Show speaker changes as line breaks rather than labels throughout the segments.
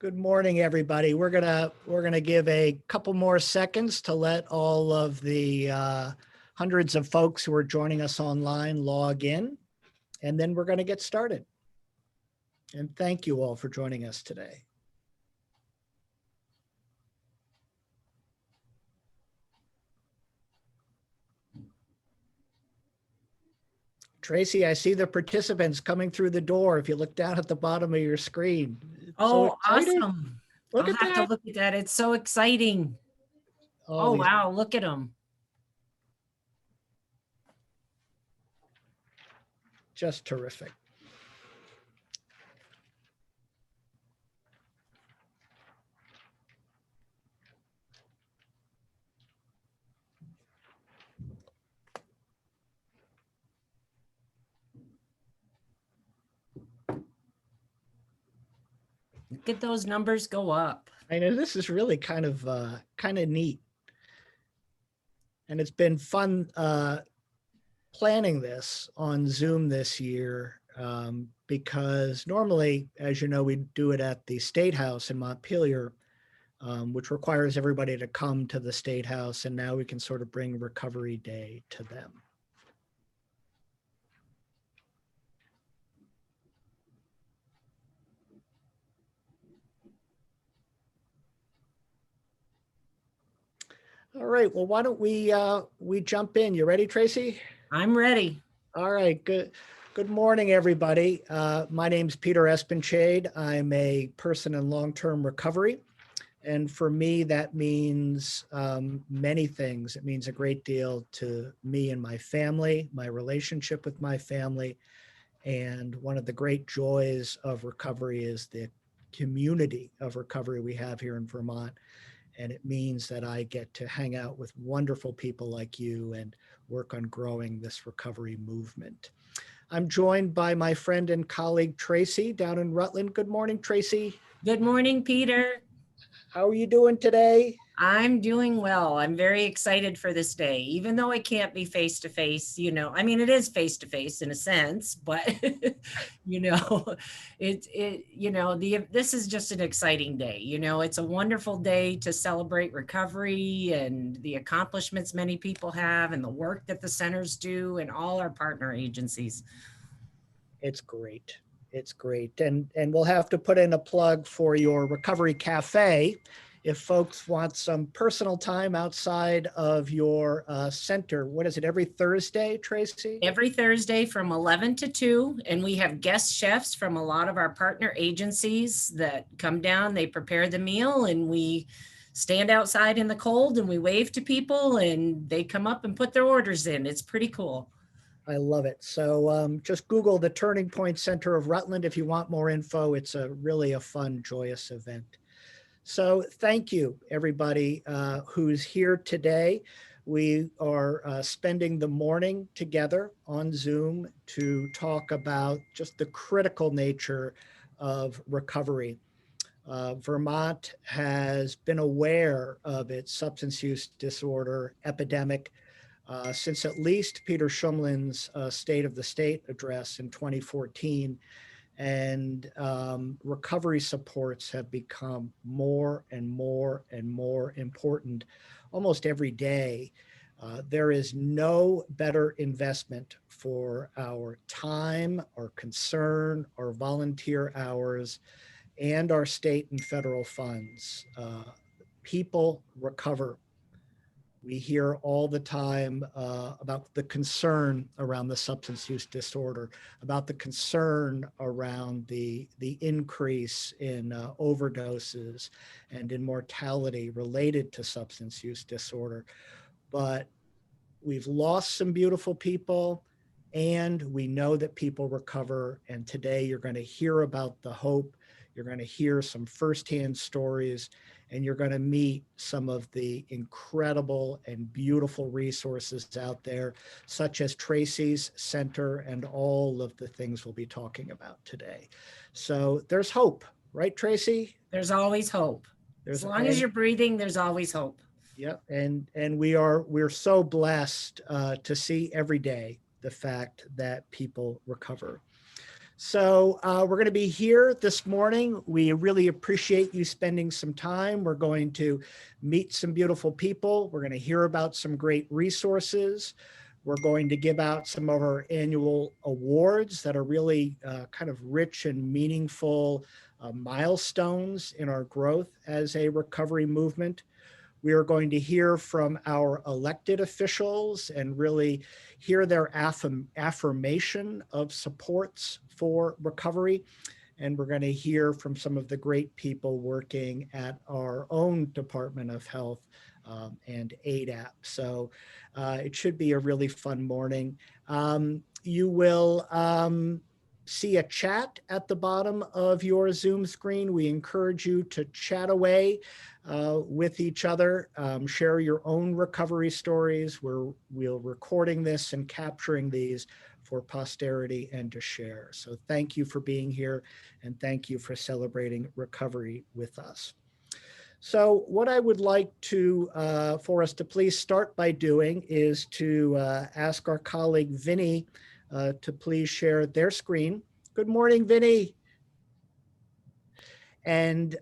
Good morning, everybody. We're gonna give a couple more seconds to let all of the hundreds of folks who are joining us online log in, and then we're gonna get started. And thank you all for joining us today. Tracy, I see the participants coming through the door. If you look down at the bottom of your screen.
Oh, awesome.
Look
I'll
at
have
that.
to look at that. It's so exciting. Oh, wow. Look at them.
Just terrific.
Look at those numbers go up.
I know this is really kind of neat. And it's been fun planning this on Zoom this year because normally, as you know, we do it at the State House in Montpelier, which requires everybody to come to the State House. And now we can sort of bring Recovery Day to them. All right, well, why don't we jump in? You ready, Tracy?
I'm ready.
All right, good. Good morning, everybody. My name's Peter Espenshade. I'm a person in long-term recovery. And for me, that means many things. It means a great deal to me and my family, my relationship with my family. And one of the great joys of recovery is the community of recovery we have here in Vermont. And it means that I get to hang out with wonderful people like you and work on growing this recovery movement. I'm joined by my friend and colleague, Tracy, down in Rutland. Good morning, Tracy.
Good morning, Peter.
How are you doing today?
I'm doing well. I'm very excited for this day, even though it can't be face-to-face, you know, I mean, it is face-to-face in a sense, but you know, this is just an exciting day. You know, it's a wonderful day to celebrate recovery and the accomplishments many people have and the work that the centers do and all our partner agencies.
It's great. It's great. And we'll have to put in a plug for your Recovery Cafe. If folks want some personal time outside of your center, what is it, every Thursday, Tracy?
Every Thursday from 11 to 2. And we have guest chefs from a lot of our partner agencies that come down, they prepare the meal, and we stand outside in the cold and we wave to people and they come up and put their orders in. It's pretty cool.
I love it. So just Google the Turning Point Center of Rutland if you want more info. It's really a fun, joyous event. So thank you, everybody who's here today. We are spending the morning together on Zoom to talk about just the critical nature of recovery. Vermont has been aware of its substance use disorder epidemic since at least Peter Shumlin's State of the State address in 2014. And recovery supports have become more and more and more important almost every day. There is no better investment for our time, our concern, our volunteer hours, and our state and federal funds. People recover. We hear all the time about the concern around the substance use disorder, about the concern around the increase in overdoses and in mortality related to substance use disorder. But we've lost some beautiful people, and we know that people recover. And today you're going to hear about the hope. You're going to hear some firsthand stories, and you're going to meet some of the incredible and beautiful resources out there, such as Tracy's Center and all of the things we'll be talking about today. So there's hope, right, Tracy?
There's always hope. As long as you're breathing, there's always hope.
Yep, and we're so blessed to see every day the fact that people recover. So we're going to be here this morning. We really appreciate you spending some time. We're going to meet some beautiful people. We're going to hear about some great resources. We're going to give out some of our annual awards that are really kind of rich and meaningful milestones in our growth as a recovery movement. We are going to hear from our elected officials and really hear their affirmation of supports for recovery. And we're going to hear from some of the great people working at our own Department of Health and ADAP. So it should be a really fun morning. You will see a chat at the bottom of your Zoom screen. We encourage you to chat away with each other, share your own recovery stories. We're recording this and capturing these for posterity and to share. So thank you for being here and thank you for celebrating recovery with us. So what I would like to, for us to please start by doing is to ask our colleague Vinny to please share their screen. Good morning, Vinny. And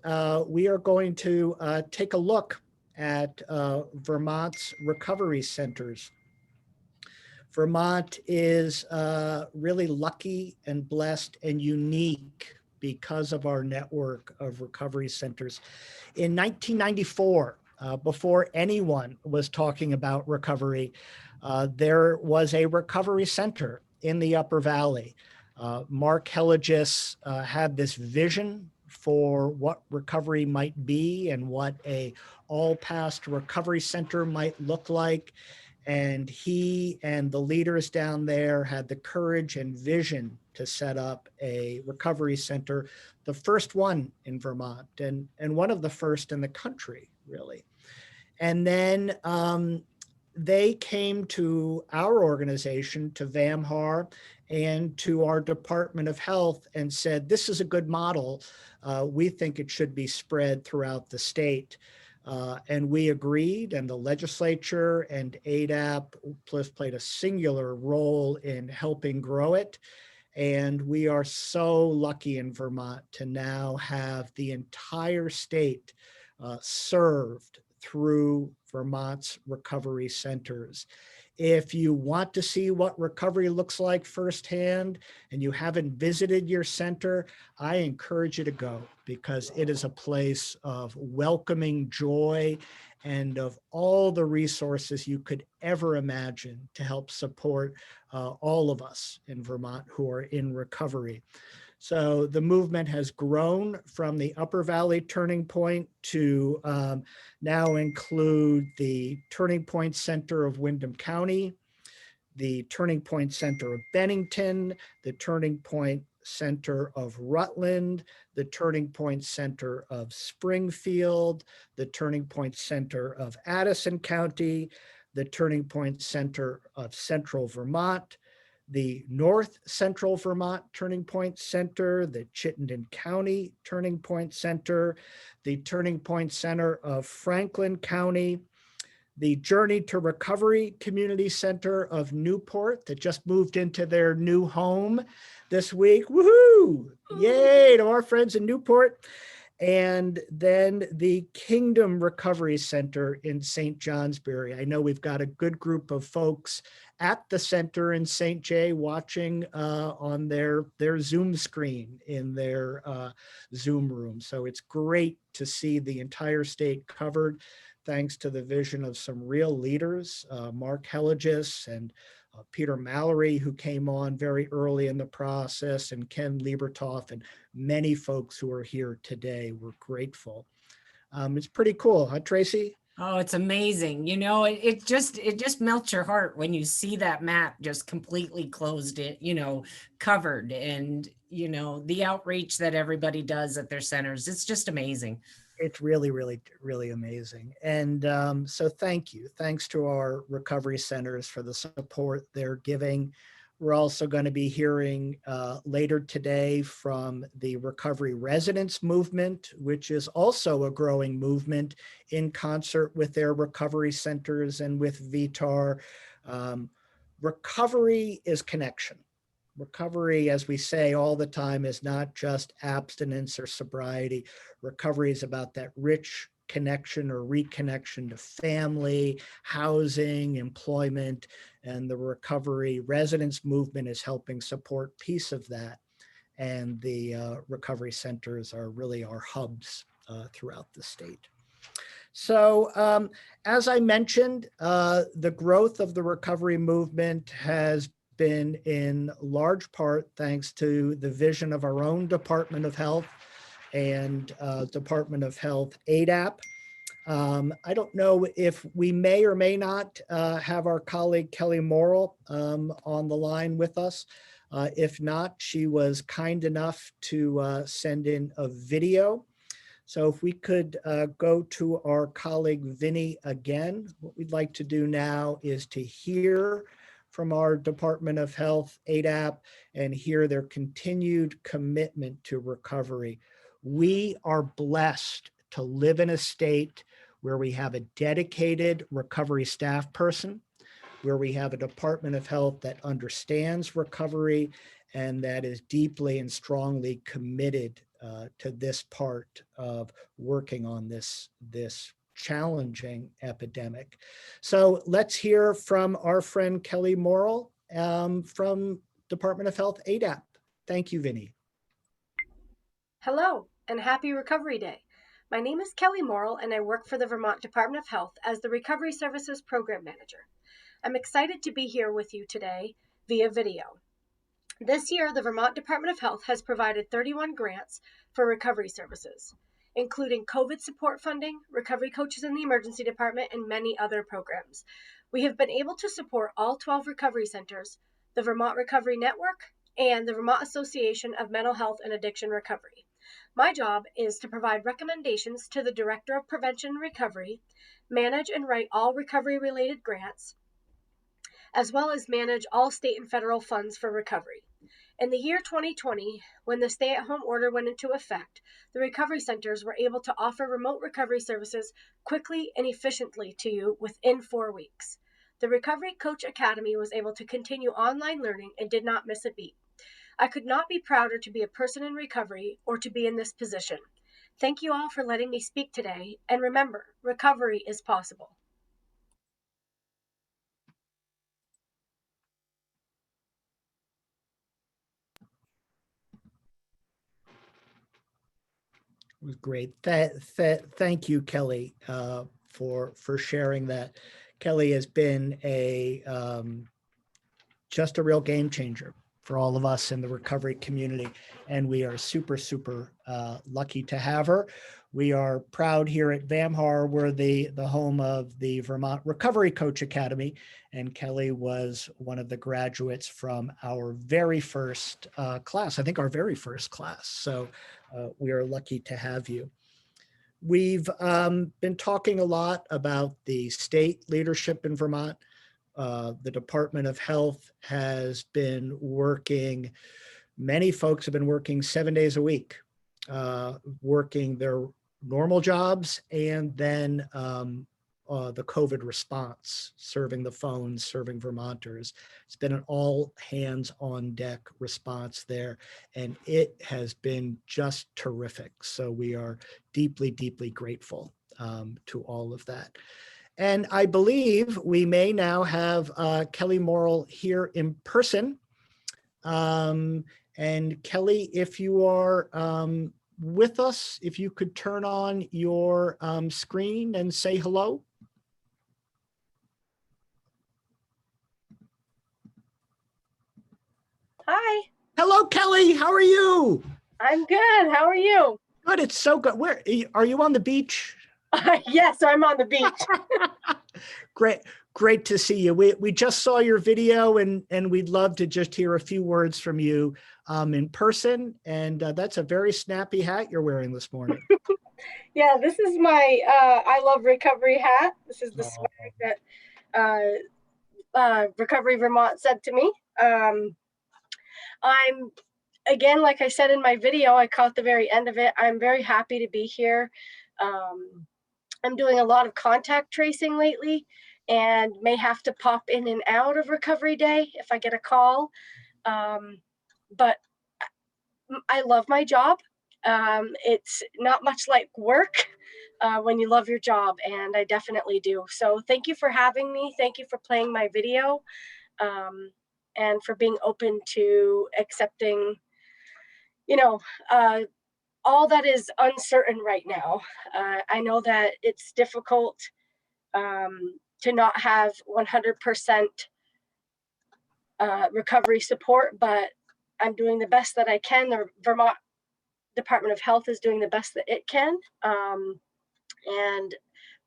we are going to take a look at Vermont's recovery centers. Vermont is really lucky and blessed and unique because of our network of recovery centers. In 1994, before anyone was talking about recovery, there was a recovery center in the Upper Valley. Mark Hellegis had this vision for what recovery might be and what a all-past recovery center might look like. And he and the leaders down there had the courage and vision to set up a recovery center, the first one in Vermont and one of the first in the country, really. And then they came to our organization, to VAMHAR, and to our Department of Health and said, this is a good model. We think it should be spread throughout the state. And we agreed, and the legislature and ADAP played a singular role in helping grow it. And we are so lucky in Vermont to now have the entire state served through Vermont's recovery centers. If you want to see what recovery looks like firsthand and you haven't visited your center, I encourage you to go because it is a place of welcoming joy and of all the resources you could ever imagine to help support all of us in Vermont who are in recovery. So the movement has grown from the Upper Valley Turning Point to now include the Turning Point Center of Windham County, the Turning Point Center of Bennington, the Turning Point Center of Rutland, the Turning Point Center of Springfield, the Turning Point Center of Addison County, the Turning Point Center of Central Vermont, the North Central Vermont Turning Point Center, the Chittenden County Turning Point Center, the Turning Point Center of Franklin County, the Journey to Recovery Community Center of Newport that just moved into their new home this week. Woohoo! Yay to our friends in Newport. And then the Kingdom Recovery Center in St. Johnsbury. I know we've got a good group of folks at the center in St. J watching on their Zoom screen in their Zoom room. So it's great to see the entire state covered thanks to the vision of some real leaders, Mark Hellegis and Peter Mallory, who came on very early in the process, and Ken Liebertoff, and many folks who are here today. We're grateful. It's pretty cool, huh, Tracy?
Oh, it's amazing. You know, it just melts your heart when you see that map just completely closed it, you know, covered, and, you know, the outreach that everybody does at their centers. It's just amazing.
It's really, really, really amazing. And so thank you. Thanks to our recovery centers for the support they're giving. We're also going to be hearing later today from the Recovery Residents Movement, which is also a growing movement in concert with their recovery centers and with VTAR. Recovery is connection. Recovery, as we say all the time, is not just abstinence or sobriety. Recovery is about that rich connection or reconnection to family, housing, employment, and the recovery residents movement is helping support piece of that. And the recovery centers are really our hubs throughout the state. So as I mentioned, the growth of the recovery movement has been in large part thanks to the vision of our own Department of Health and Department of Health ADAP. I don't know if we may or may not have our colleague Kelly Morrill on the line with us. If not, she was kind enough to send in a video. So if we could go to our colleague Vinny again, what we'd like to do now is to hear from our Department of Health, ADAP, and hear their continued commitment to recovery. We are blessed to live in a state where we have a dedicated recovery staff person, where we have a Department of Health that understands recovery and that is deeply and strongly committed to this part of working on this challenging epidemic. So let's hear from our friend Kelly Morrill from Department of Health ADAP. Thank you, Vinny.
Hello and happy Recovery Day. My name is Kelly Morrill and I work for the Vermont Department of Health as the Recovery Services Program Manager. I'm excited to be here with you today via video. This year, the Vermont Department of Health has provided 31 grants for recovery services, including COVID support funding, recovery coaches in the emergency department, and many other programs. We have been able to support all 12 recovery centers, the Vermont Recovery Network, and the Vermont Association of Mental Health and Addiction Recovery. My job is to provide recommendations to the Director of Prevention and Recovery, manage and write all recovery-related grants, as well as manage all state and federal funds for recovery. In the year 2020, when the stay-at-home order went into effect, the recovery centers were able to offer remote recovery services quickly and efficiently to you within 4 weeks. The Recovery Coach Academy was able to continue online learning and did not miss a beat. I could not be prouder to be a person in recovery or to be in this position. Thank you all for letting me speak today, and remember, recovery is possible.
It was great. Thank you, Kelly, for sharing that. Kelly has been just a real game changer for all of us in the recovery community, and we are super lucky to have her. We are proud here at VAMHAR. We're the home of the Vermont Recovery Coach Academy, and Kelly was one of the graduates from our very first class, I think our very first class. So we are lucky to have you. We've been talking a lot about the state leadership in Vermont. The Department of Health has been working, many folks have been working 7 days a week, working their normal jobs and then the COVID response, serving the phones, serving Vermonters. It's been an all hands on deck response there, and it has been just terrific. So we are deeply grateful to all of that. And I believe we may now have Kelly Morrill here in person. And Kelly, if you are with us, if you could turn on your screen and say hello.
Hi.
Hello, Kelly. How are you?
I'm good. How are you?
Good. It's so good. Where are you on the beach?
Yes, I'm on the beach.
Great to see you. We just saw your video and we'd love to just hear a few words from you in person. And that's a very snappy hat you're wearing this morning.
Yeah, this is my I Love Recovery hat. This is the swag that Recovery Vermont sent to me. I'm, again, like I said in my video, I caught the very end of it. I'm very happy to be here. I'm doing a lot of contact tracing lately and may have to pop in and out of Recovery Day if I get a call. But I love my job. It's not much like work when you love your job, and I definitely do. So thank you for having me. Thank you for playing my video, and for being open to accepting, you know, all that is uncertain right now. I know that it's difficult to not have 100% recovery support, but I'm doing the best that I can. The Vermont Department of Health is doing the best that it can. And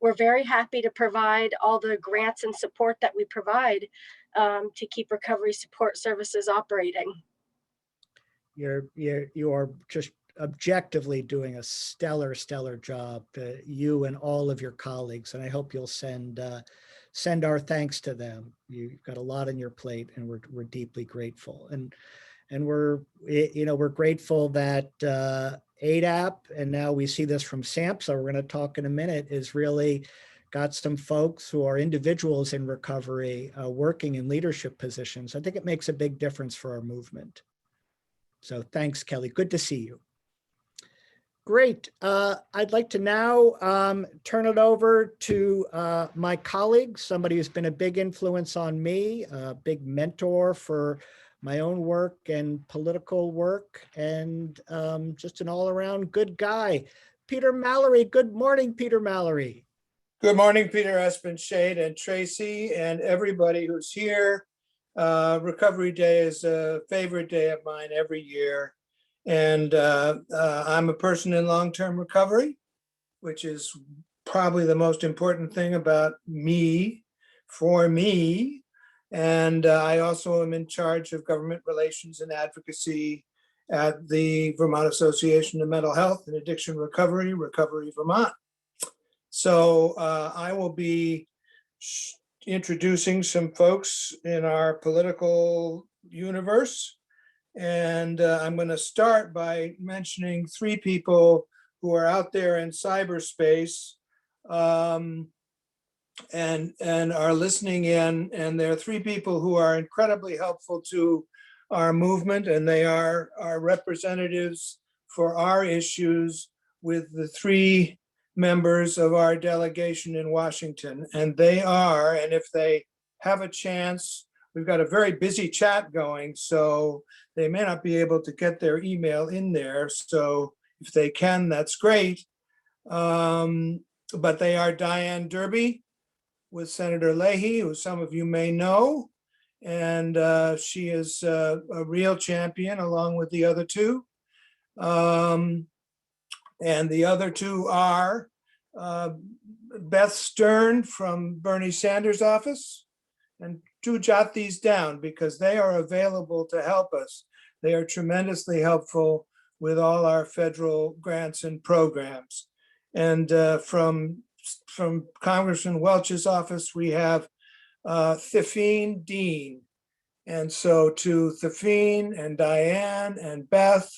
we're very happy to provide all the grants and support that we provide to keep recovery support services operating.
You are just objectively doing a stellar job, you and all of your colleagues, and I hope you'll send our thanks to them. You've got a lot on your plate, and we're deeply grateful. And we're grateful that ADAP, and now we see this from SAMHSA, we're going to talk in a minute, is really got some folks who are individuals in recovery working in leadership positions. I think it makes a big difference for our movement. So thanks, Kelly. Good to see you. Great. I'd like to now turn it over to my colleague, somebody who's been a big influence on me, a big mentor for my own work and political work, and just an all-around good guy. Peter Mallory. Good morning, Peter Mallory.
Good morning, Peter Espenshade and Tracy and everybody who's here. Recovery Day is a favorite day of mine every year. And I'm a person in long-term recovery, which is probably the most important thing about me, for me. And I also am in charge of government relations and advocacy at the Vermont Association of Mental Health and Addiction Recovery, Recovery Vermont. So I will be introducing some folks in our political universe. And I'm going to start by mentioning three people who are out there in cyberspace and are listening in. And there are three people who are incredibly helpful to our movement, and they are our representatives for our issues with the three members of our delegation in Washington. And they are, and if they have a chance, we've got a very busy chat going, so they may not be able to get their email in there. So if they can, that's great. But they are Diane Derby with Senator Leahy, who some of you may know. And she is a real champion along with the other two. And the other two are Beth Stern from Bernie Sanders' office. And do jot these down because they are available to help us. They are tremendously helpful with all our federal grants and programs. And from Congressman Welch's office, we have Thifine Dean. And so to Thifine and Diane and Beth,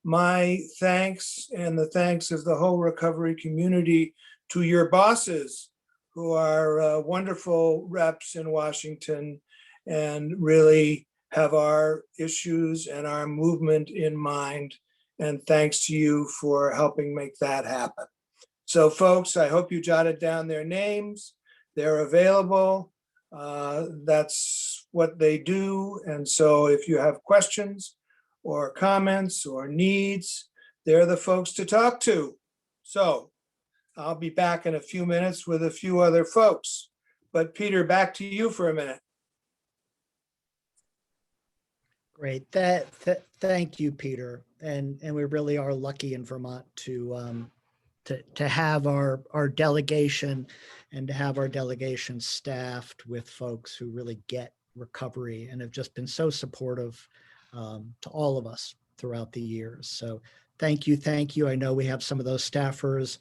my thanks and the thanks of the whole recovery community to your bosses, who are wonderful reps in Washington and really have our issues and our movement in mind. And thanks to you for helping make that happen. So folks, I hope you jotted down their names. They're available. That's what they do. And so if you have questions or comments or needs, they're the folks to talk to. So I'll be back in a few minutes with a few other folks. But Peter, back to you for a minute.
Great. Thank you, Peter. And we really are lucky in Vermont to have our delegation and to have our delegation staffed with folks who really get recovery and have just been so supportive to all of us throughout the years. So thank you. I know we have some of those staffers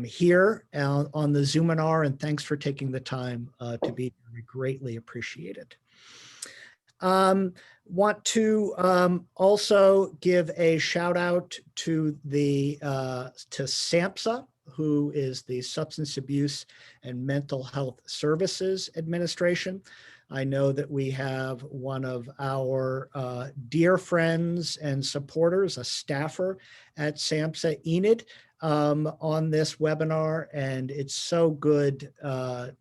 here on the Zoominar, and thanks for taking the time to be here. We greatly appreciate it. Want to also give a shout out to SAMHSA, who is the Substance Abuse and Mental Health Services Administration. I know that we have one of our dear friends and supporters, a staffer at SAMHSA, Enid, on this webinar, and it's so good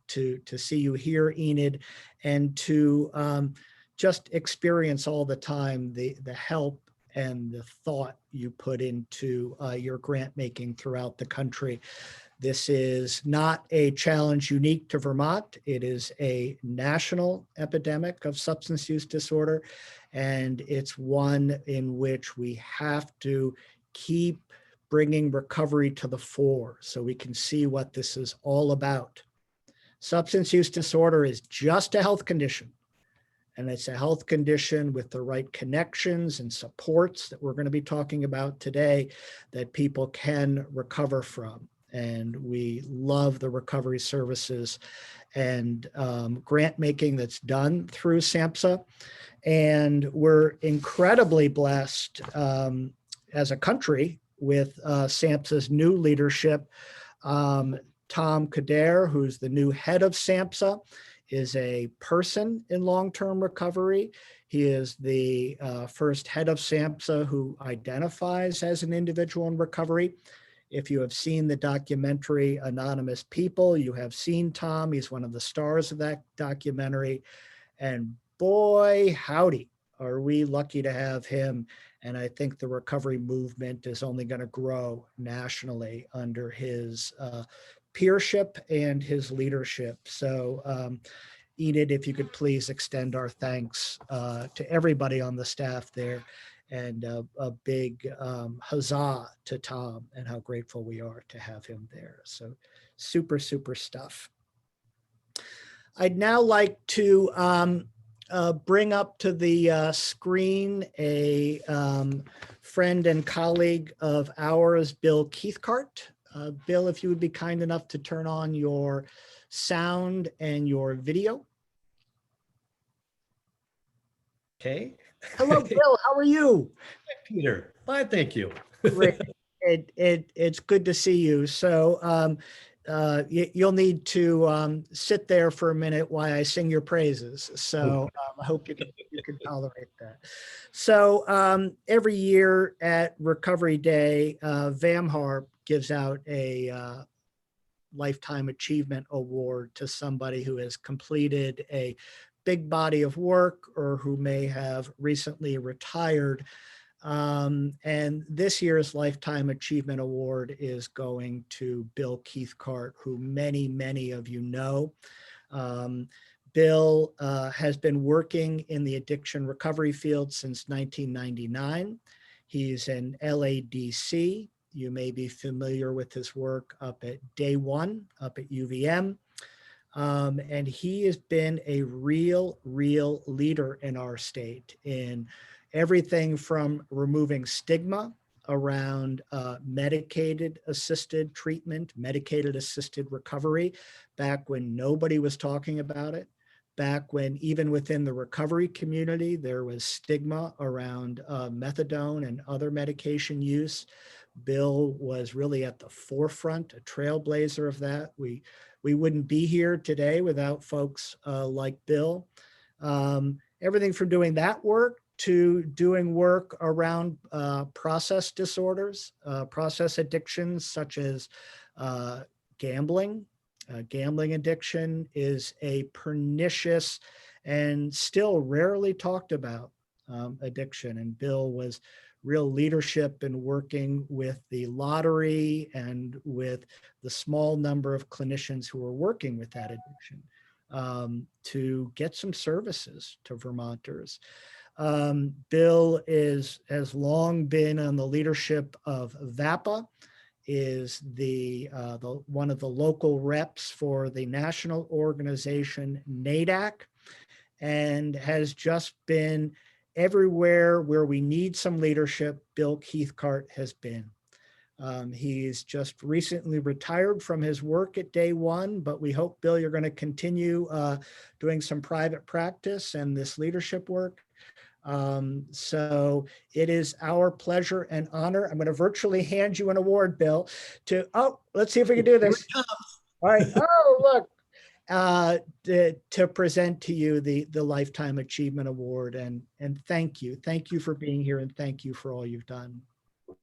to see you here, Enid, and to just experience all the time the help and the thought you put into your grant making throughout the country. This is not a challenge unique to Vermont. It is a national epidemic of substance use disorder, and it's one in which we have to keep bringing recovery to the fore so we can see what this is all about. Substance use disorder is just a health condition, and it's a health condition with the right connections and supports that we're going to be talking about today that people can recover from. And we love the recovery services and grant making that's done through SAMHSA. And we're incredibly blessed as a country with SAMHSA's new leadership. Tom Kader, who's the new head of SAMHSA, is a person in long-term recovery. He is the first head of SAMHSA who identifies as an individual in recovery. If you have seen the documentary Anonymous People, you have seen Tom. He's one of the stars of that documentary. And boy, howdy, are we lucky to have him. And I think the recovery movement is only going to grow nationally under his peership and his leadership. So Enid, if you could please extend our thanks to everybody on the staff there, and a big huzzah to Tom and how grateful we are to have him there. So super, super stuff. I'd now like to bring up to the screen a friend and colleague of ours, Bill Keithcart. Bill, if you would be kind enough to turn on your sound and your video.
Okay.
Hello, Bill. How are you?
Hi, Peter. Fine, thank you.
Great. It's good to see you. So you'll need to sit there for a minute while I sing your praises. So I hope you can tolerate that. So every year at Recovery Day, VAMHAR gives out a Lifetime Achievement Award to somebody who has completed a big body of work or who may have recently retired. And this year's Lifetime Achievement Award is going to Bill Keithcart, who many, many of you know. Bill has been working in the addiction recovery field since 1999. He's an LADC. You may be familiar with his work up at Day One, up at UVM. And he has been a real leader in our state in everything from removing stigma around medicated assisted treatment, medicated assisted recovery, back when nobody was talking about it, back when even within the recovery community, there was stigma around methadone and other medication use. Bill was really at the forefront, a trailblazer of that. We wouldn't be here today without folks like Bill. Everything from doing that work to doing work around process disorders, process addictions such as gambling. Gambling addiction is a pernicious and still rarely talked about addiction. And Bill was real leadership in working with the lottery and with the small number of clinicians who were working with that addiction to get some services to Vermonters. Bill has long been on the leadership of VAPA, is one of the local reps for the national organization NADAC, and has just been everywhere where we need some leadership. Bill Keithcart has been. He's just recently retired from his work at Day One, but we hope, Bill, you're going to continue doing some private practice and this leadership work. So it is our pleasure and honor. I'm going to virtually hand you an award, Bill, let's see if we can do this. All right. Oh, look, to present to you the Lifetime Achievement Award. And thank you. Thank you for being here, and thank you for all you've done.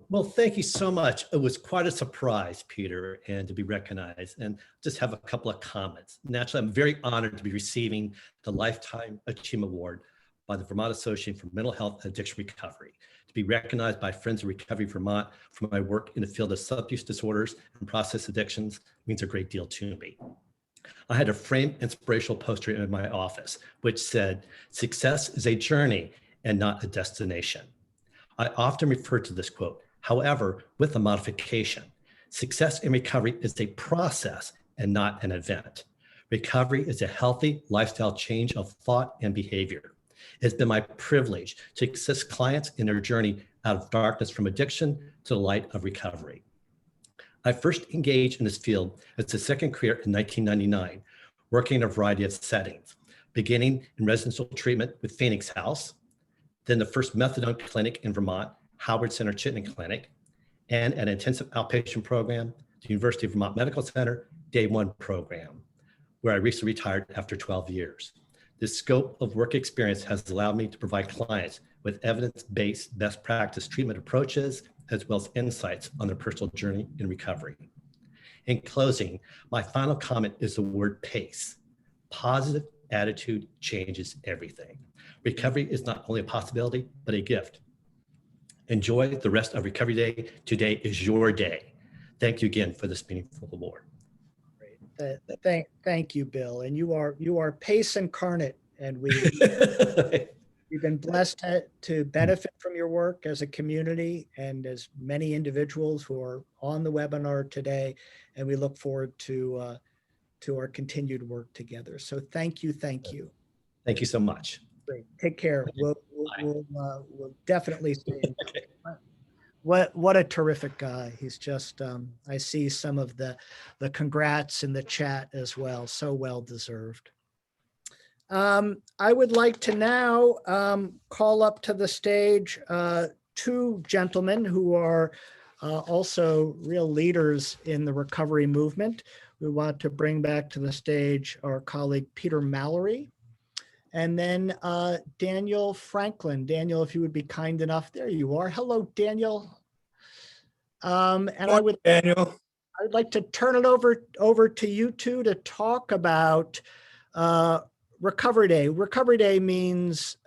Well, thank you so much. It was quite a surprise, Peter, and to be recognized. And just have a couple of comments. Naturally, I'm very honored to be receiving the Lifetime Achievement Award by the Vermont Association for Mental Health and Addiction Recovery. To be recognized by Friends of Recovery Vermont for my work in the field of substance disorders and process addictions means a great deal to me. I had a framed inspirational poster in my office, which said, "Success is a journey and not a destination." I often refer to this quote, however, with a modification. Success in recovery is a process and not an event. Recovery is a healthy lifestyle change of thought and behavior. It's been my privilege to assist clients in their journey out of darkness from addiction to the light of recovery. I first engaged in this field as a second career in 1999, working in a variety of settings, beginning in residential treatment with Phoenix House, then the first methadone clinic in Vermont, Howard Center Chittenden Clinic, and an intensive outpatient program, the University of Vermont Medical Center Day One program, where I recently retired after 12 years. This scope of work experience has allowed me to provide clients with evidence-based best practice treatment approaches, as well as insights on their personal journey in recovery. In closing, my final comment is the word PACE. Positive attitude changes everything. Recovery is not only a possibility, but a gift. Enjoy the rest of Recovery Day. Today is your day. Thank you again for this meaningful award.
Great. Thank you, Bill. And you are PACE incarnate, and we've been blessed to benefit from your work as a community and as many individuals who are on the webinar today. And we look forward to our continued work together. So thank you. Thank you.
Thank you so much.
Great. Take care. We'll definitely stay in touch. Okay. What a terrific guy. He's just, I see some of the congrats in the chat as well. So well deserved. I would like to now call up to the stage two gentlemen who are also real leaders in the recovery movement. We want to bring back to the stage our colleague Peter Mallory, and then Daniel Franklin. Daniel, if you would be kind enough, there you are. Hello, Daniel. And I would like to turn it over to you two to talk about Recovery Day. Recovery Day means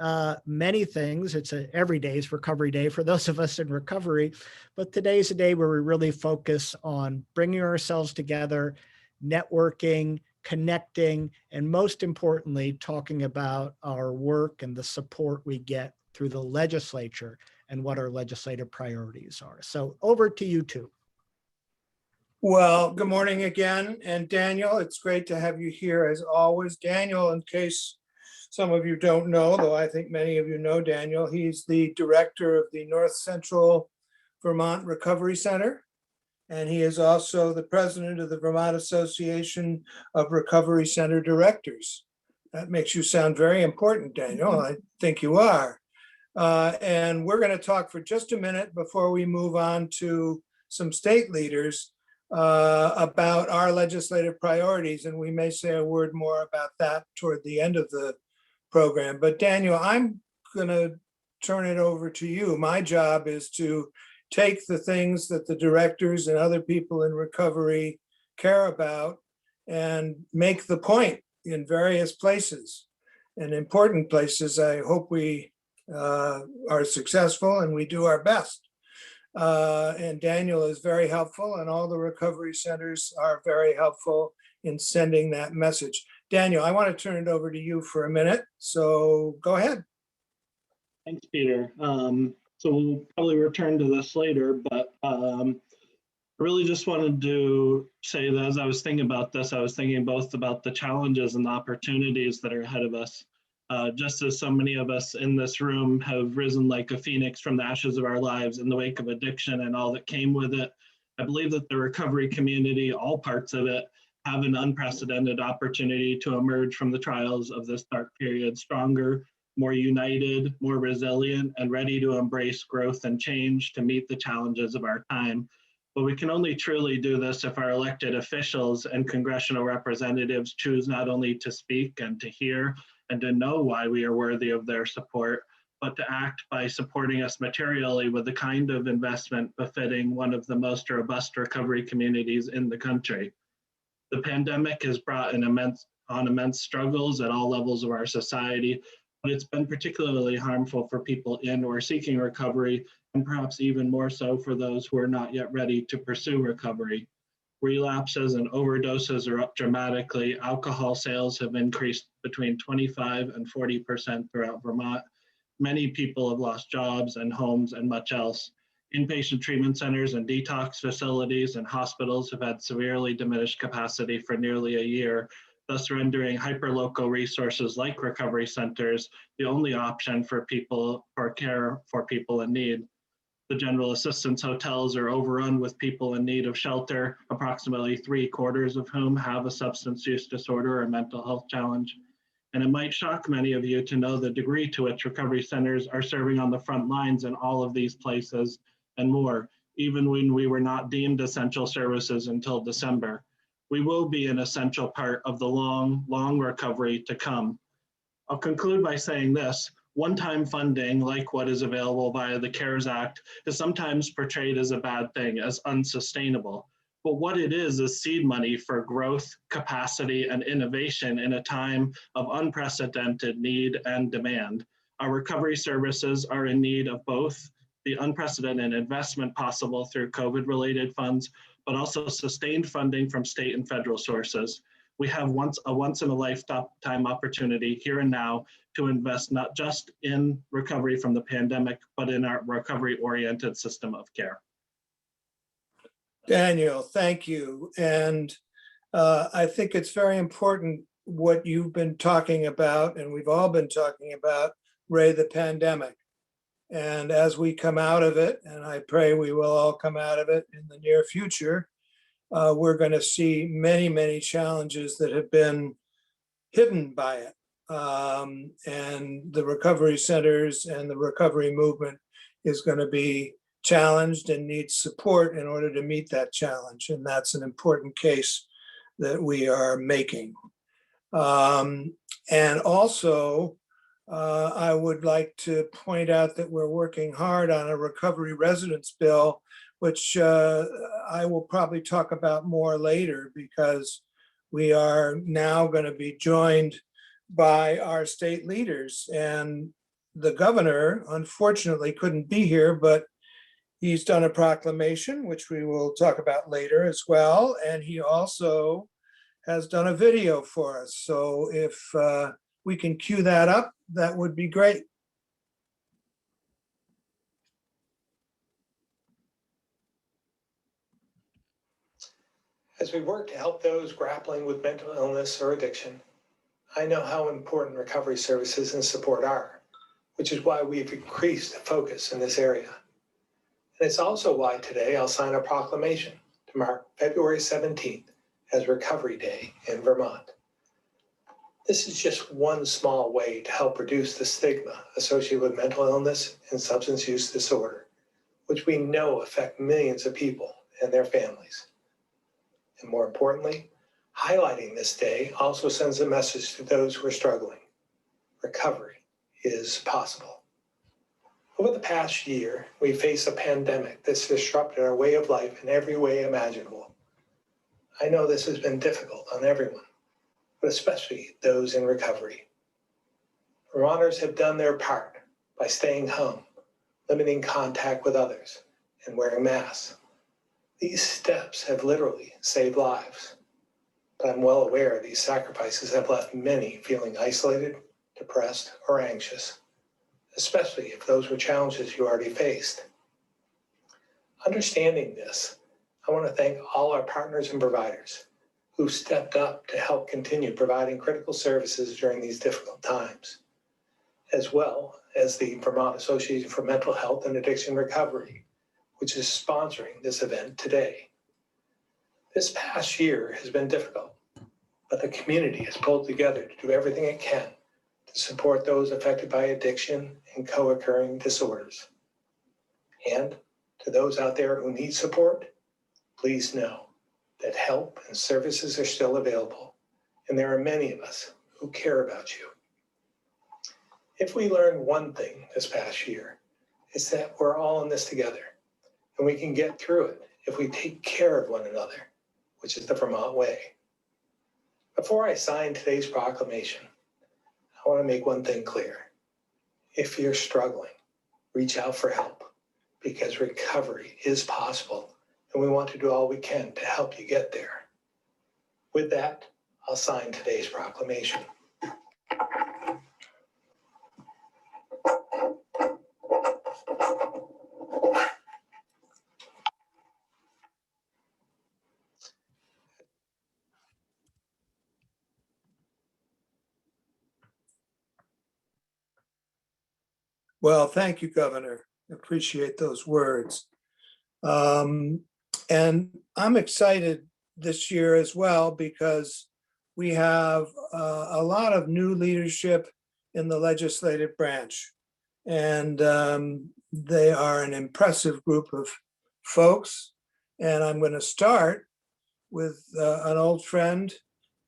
many things. It's every day is Recovery Day for those of us in recovery, but today's a day where we really focus on bringing ourselves together, networking, connecting, and most importantly, talking about our work and the support we get through the legislature and what our legislative priorities are. So over to you two.
Well, good morning again. And Daniel, it's great to have you here as always. Daniel, in case some of you don't know, though I think many of you know Daniel, he's the director of the North Central Vermont Recovery Center. And he is also the president of the Vermont Association of Recovery Center Directors. That makes you sound very important, Daniel. I think you are. And we're going to talk for just a minute before we move on to some state leaders about our legislative priorities. And we may say a word more about that toward the end of the program. But Daniel, I'm going to turn it over to you. My job is to take the things that the directors and other people in recovery care about and make the point in various places and important places. I hope we are successful and we do our best. And Daniel is very helpful, and all the recovery centers are very helpful in sending that message. Daniel, I want to turn it over to you for a minute. So go ahead.
Thanks, Peter. So we'll probably return to this later, but I really just wanted to say that as I was thinking about this, I was thinking both about the challenges and the opportunities that are ahead of us. Just as so many of us in this room have risen like a phoenix from the ashes of our lives in the wake of addiction and all that came with it, I believe that the recovery community, all parts of it, have an unprecedented opportunity to emerge from the trials of this dark period stronger, more united, more resilient, and ready to embrace growth and change to meet the challenges of our time. But we can only truly do this if our elected officials and congressional representatives choose not only to speak and to hear and to know why we are worthy of their support, but to act by supporting us materially with the kind of investment befitting one of the most robust recovery communities in the country. The pandemic has brought immense struggles at all levels of our society, but it's been particularly harmful for people in or seeking recovery, and perhaps even more so for those who are not yet ready to pursue recovery. Relapses and overdoses are up dramatically. Alcohol sales have increased between 25 and 40% throughout Vermont. Many people have lost jobs and homes and much else. Inpatient treatment centers and detox facilities and hospitals have had severely diminished capacity for nearly a year, thus rendering hyperlocal resources like recovery centers the only option for care for people in need. The general assistance hotels are overrun with people in need of shelter, approximately 3/4 of whom have a substance use disorder or mental health challenge. And it might shock many of you to know the degree to which recovery centers are serving on the front lines in all of these places and more, even when we were not deemed essential services until December. We will be an essential part of the long recovery to come. I'll conclude by saying this: one-time funding, like what is available via the CARES Act, is sometimes portrayed as a bad thing, as unsustainable. But what it is seed money for growth, capacity, and innovation in a time of unprecedented need and demand. Our recovery services are in need of both the unprecedented investment possible through COVID-related funds, but also sustained funding from state and federal sources. We have a once-in-a-lifetime opportunity here and now to invest not just in recovery from the pandemic, but in our recovery-oriented system of care.
Daniel, thank you. And I think it's very important what you've been talking about, and we've all been talking about, Ray, the pandemic. And as we come out of it, and I pray we will all come out of it in the near future, we're going to see many, many challenges that have been hidden by it. And the recovery centers and the recovery movement is going to be challenged and needs support in order to meet that challenge. And that's an important case that we are making. And also, I would like to point out that we're working hard on a recovery residence bill, which I will probably talk about more later, because we are now going to be joined by our state leaders. And the governor, unfortunately, couldn't be here, but he's done a proclamation, which we will talk about later as well. And he also has done a video for us. So if we can cue that up, that would be great.
As we work to help those grappling with mental illness or addiction, I know how important recovery services and support are, which is why we've increased the focus in this area. And it's also why today I'll sign a proclamation to mark February 17th as Recovery Day in Vermont. This is just one small way to help reduce the stigma associated with mental illness and substance use disorder, which we know affect millions of people and their families. And more importantly, highlighting this day also sends a message to those who are struggling. Recovery is possible. Over the past year, we faced a pandemic that's disrupted our way of life in every way imaginable. I know this has been difficult on everyone, but especially those in recovery. Vermonters have done their part by staying home, limiting contact with others, and wearing masks. These steps have literally saved lives, but I'm well aware these sacrifices have left many feeling isolated, depressed, or anxious, especially if those were challenges you already faced. Understanding this, I want to thank all our partners and providers who stepped up to help continue providing critical services during these difficult times, as well as the Vermont Association for Mental Health and Addiction Recovery, which is sponsoring this event today. This past year has been difficult, but the community has pulled together to do everything it can to support those affected by addiction and co-occurring disorders. And to those out there who need support, please know that help and services are still available, and there are many of us who care about you. If we learned one thing this past year, it's that we're all in this together, and we can get through it if we take care of one another, which is the Vermont way. Before I sign today's proclamation, I want to make one thing clear. If you're struggling, reach out for help, because recovery is possible, and we want to do all we can to help you get there. With that, I'll sign today's proclamation.
Well, thank you, Governor. Appreciate those words. And I'm excited this year as well because we have a lot of new leadership in the legislative branch. And they are an impressive group of folks. And I'm going to start with an old friend,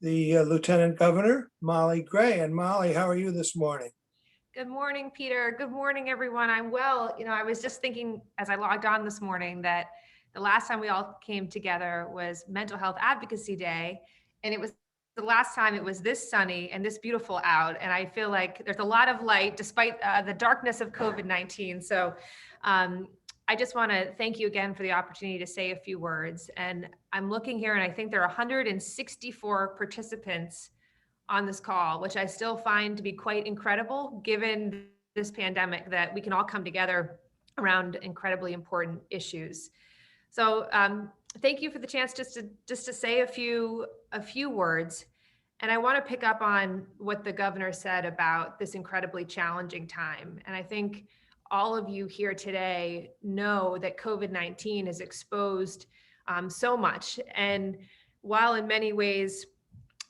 the Lieutenant Governor, Molly Gray. And Molly, how are you this morning?
Good morning, Peter. Good morning, everyone. I'm well. You know, I was just thinking as I logged on this morning that the last time we all came together was Mental Health Advocacy Day. And it was the last time it was this sunny and this beautiful out. And I feel like there's a lot of light despite the darkness of COVID-19. So I just want to thank you again for the opportunity to say a few words. And I'm looking here and I think there are 164 participants on this call, which I still find to be quite incredible given this pandemic, that we can all come together around incredibly important issues. So thank you for the chance just to say a few words. And I want to pick up on what the governor said about this incredibly challenging time. And I think all of you here today know that COVID-19 has exposed so much. And while in many ways,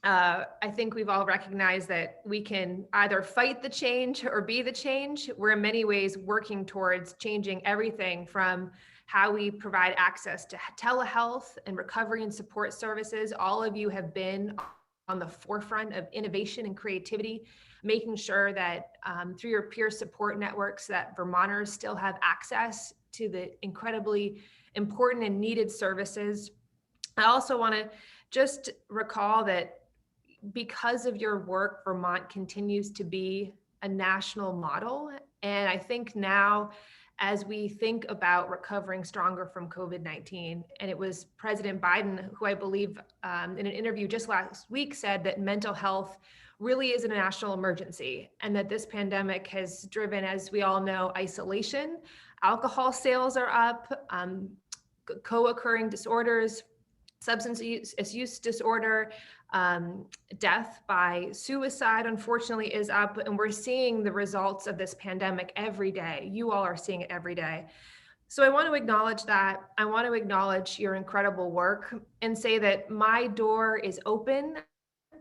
I think we've all recognized that we can either fight the change or be the change. We're in many ways working towards changing everything from how we provide access to telehealth and recovery and support services. All of you have been on the forefront of innovation and creativity, making sure that through your peer support networks that Vermonters still have access to the incredibly important and needed services. I also want to just recall that because of your work, Vermont continues to be a national model. And I think now, as we think about recovering stronger from COVID-19, and it was President Biden who I believe in an interview just last week said that mental health really is a national emergency, and that this pandemic has driven, as we all know, isolation. Alcohol sales are up, co-occurring disorders, substance use disorder, death by suicide, unfortunately, is up. And we're seeing the results of this pandemic every day. You all are seeing it every day. So I want to acknowledge that. I want to acknowledge your incredible work and say that my door is open.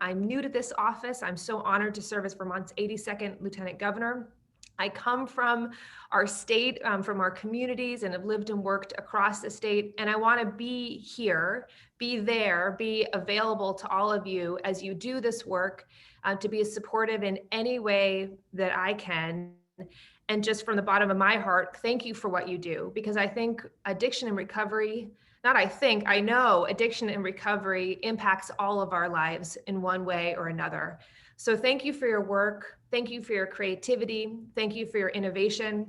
I'm new to this office. I'm so honored to serve as Vermont's 82nd Lieutenant Governor. I come from our state, from our communities, and have lived and worked across the state. And I want to be here, be there, be available to all of you as you do this work, to be as supportive in any way that I can. And just from the bottom of my heart, thank you for what you do, because I think addiction and recovery, I know addiction and recovery impacts all of our lives in one way or another. So thank you for your work. Thank you for your creativity. Thank you for your innovation.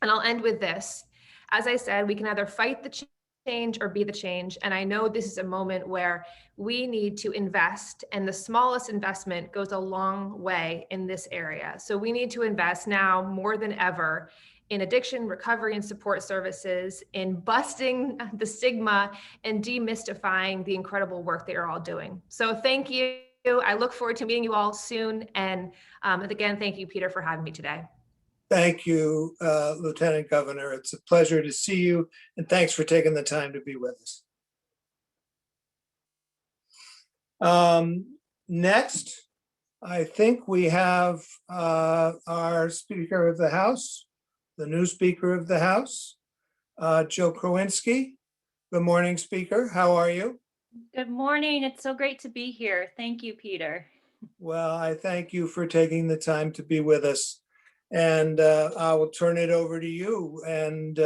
And I'll end with this. As I said, we can either fight the change or be the change. And I know this is a moment where we need to invest, and the smallest investment goes a long way in this area. So we need to invest now more than ever in addiction, recovery, and support services, in busting the stigma and demystifying the incredible work that you're all doing. So thank you. I look forward to meeting you all soon. And again, thank you, Peter, for having me today.
Thank you, Lieutenant Governor. It's a pleasure to see you, and thanks for taking the time to be with us. Next, I think we have our Speaker of the House, the new Speaker of the House, Jill Krowinski. Good morning, speaker. How are you?
Good morning. It's so great to be here. Thank you, Peter.
Well, I thank you for taking the time to be with us. And I will turn it over to you, and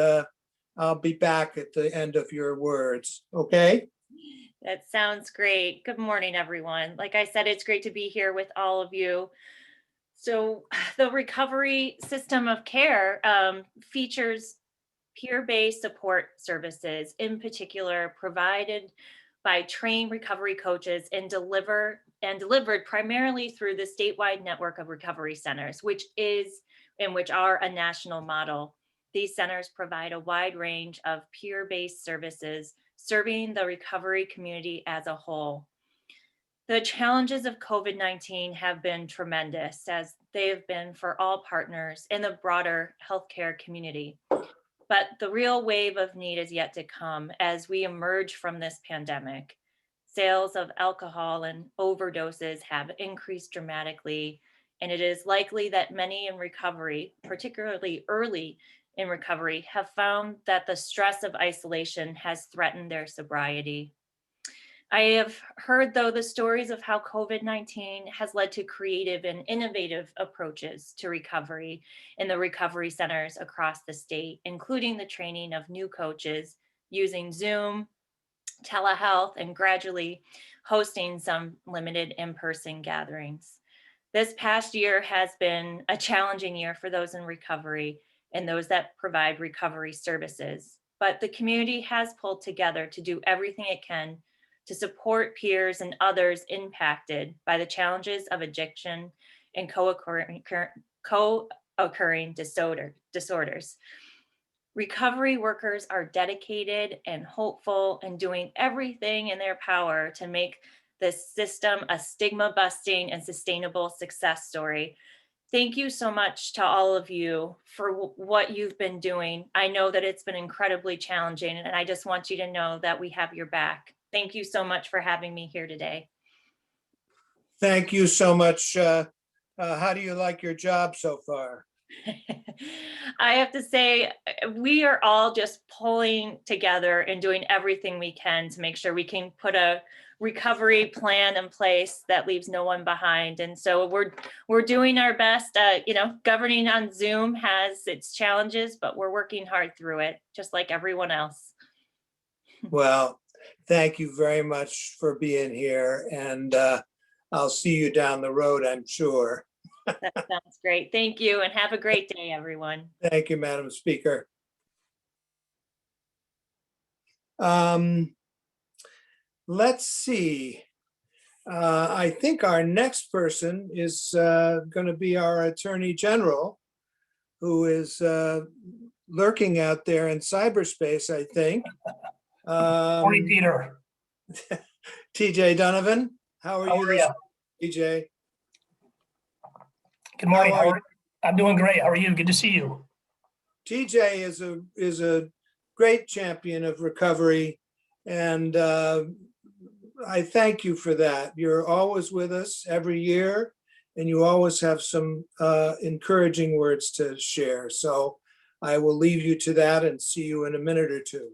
I'll be back at the end of your words. Okay?
That sounds great. Good morning, everyone. Like I said, it's great to be here with all of you. So the recovery system of care features peer-based support services, in particular provided by trained recovery coaches and delivered primarily through the statewide network of recovery centers, which are a national model. These centers provide a wide range of peer-based services, serving the recovery community as a whole. The challenges of COVID-19 have been tremendous, as they have been for all partners in the broader healthcare community. But the real wave of need is yet to come as we emerge from this pandemic. Sales of alcohol and overdoses have increased dramatically, and it is likely that many in recovery, particularly early in recovery, have found that the stress of isolation has threatened their sobriety. I have heard, though, the stories of how COVID-19 has led to creative and innovative approaches to recovery in the recovery centers across the state, including the training of new coaches using Zoom, telehealth, and gradually hosting some limited in-person gatherings. This past year has been a challenging year for those in recovery and those that provide recovery services, but the community has pulled together to do everything it can to support peers and others impacted by the challenges of addiction and co-occurring disorders. Recovery workers are dedicated and hopeful and doing everything in their power to make this system a stigma-busting and sustainable success story. Thank you so much to all of you for what you've been doing. I know that it's been incredibly challenging, and I just want you to know that we have your back. Thank you so much for having me here today.
Thank you so much. How do you like your job so far?
I have to say, we are all just pulling together and doing everything we can to make sure we can put a recovery plan in place that leaves no one behind. And so we're doing our best. Governing on Zoom has its challenges, but we're working hard through it, just like everyone else.
Well, thank you very much for being here, and I'll see you down the road, I'm sure.
That sounds great. Thank you, and have a great day, everyone.
Thank you, Madam Speaker. Let's see. I think our next person is going to be our Attorney General, who is lurking out there in cyberspace, I think.
Morning, Peter.
TJ Donovan, how are you, TJ?
Good morning. I'm doing great. How are you? Good to see you.
TJ is a great champion of recovery, and I thank you for that. You're always with us every year, and you always have some encouraging words to share. So I will leave you to that and see you in a minute or two.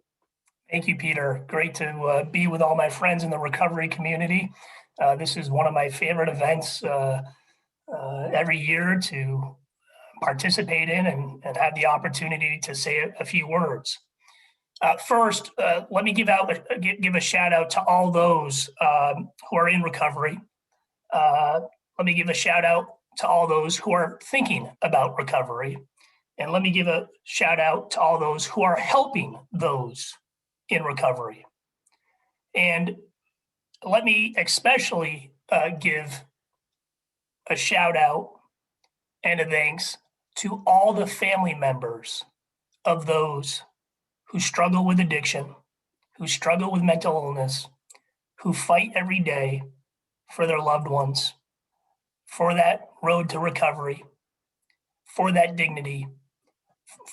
Thank you, Peter. Great to be with all my friends in the recovery community. This is one of my favorite events every year to participate in and have the opportunity to say a few words. First, let me give a shout out to all those who are in recovery. Let me give a shout out to all those who are thinking about recovery. And let me give a shout out to all those who are helping those in recovery. And let me especially give a shout out and a thanks to all the family members of those who struggle with addiction, who struggle with mental illness, who fight every day for their loved ones, for that road to recovery, for that dignity,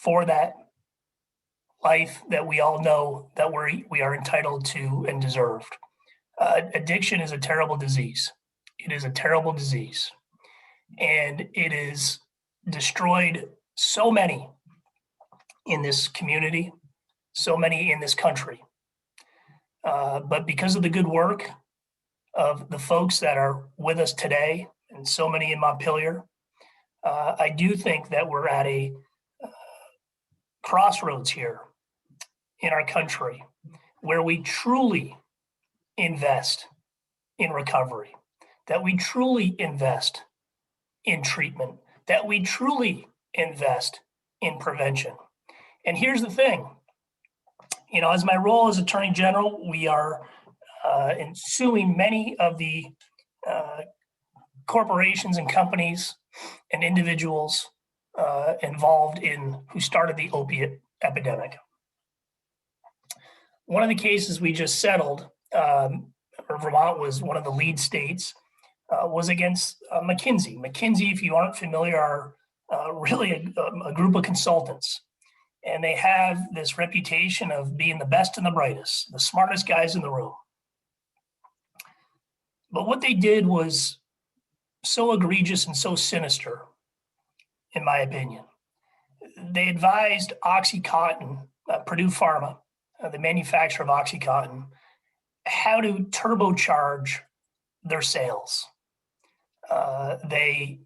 for that life that we all know that we are entitled to and deserved. Addiction is a terrible disease. It is a terrible disease. And it has destroyed so many in this community, so many in this country. But because of the good work of the folks that are with us today, and so many in Montpelier, I do think that we're at a crossroads here in our country where we truly invest in recovery, that we truly invest in treatment, that we truly invest in prevention. And here's the thing, as my role as Attorney General, we are suing many of the corporations and companies and individuals involved in who started the opiate epidemic. One of the cases we just settled, Vermont was one of the lead states, was against McKinsey. McKinsey, if you aren't familiar, are really a group of consultants. And they have this reputation of being the best and the brightest, the smartest guys in the room. But what they did was so egregious and so sinister, in my opinion. They advised OxyContin, Purdue Pharma, the manufacturer of OxyContin, how to turbocharge their sales. They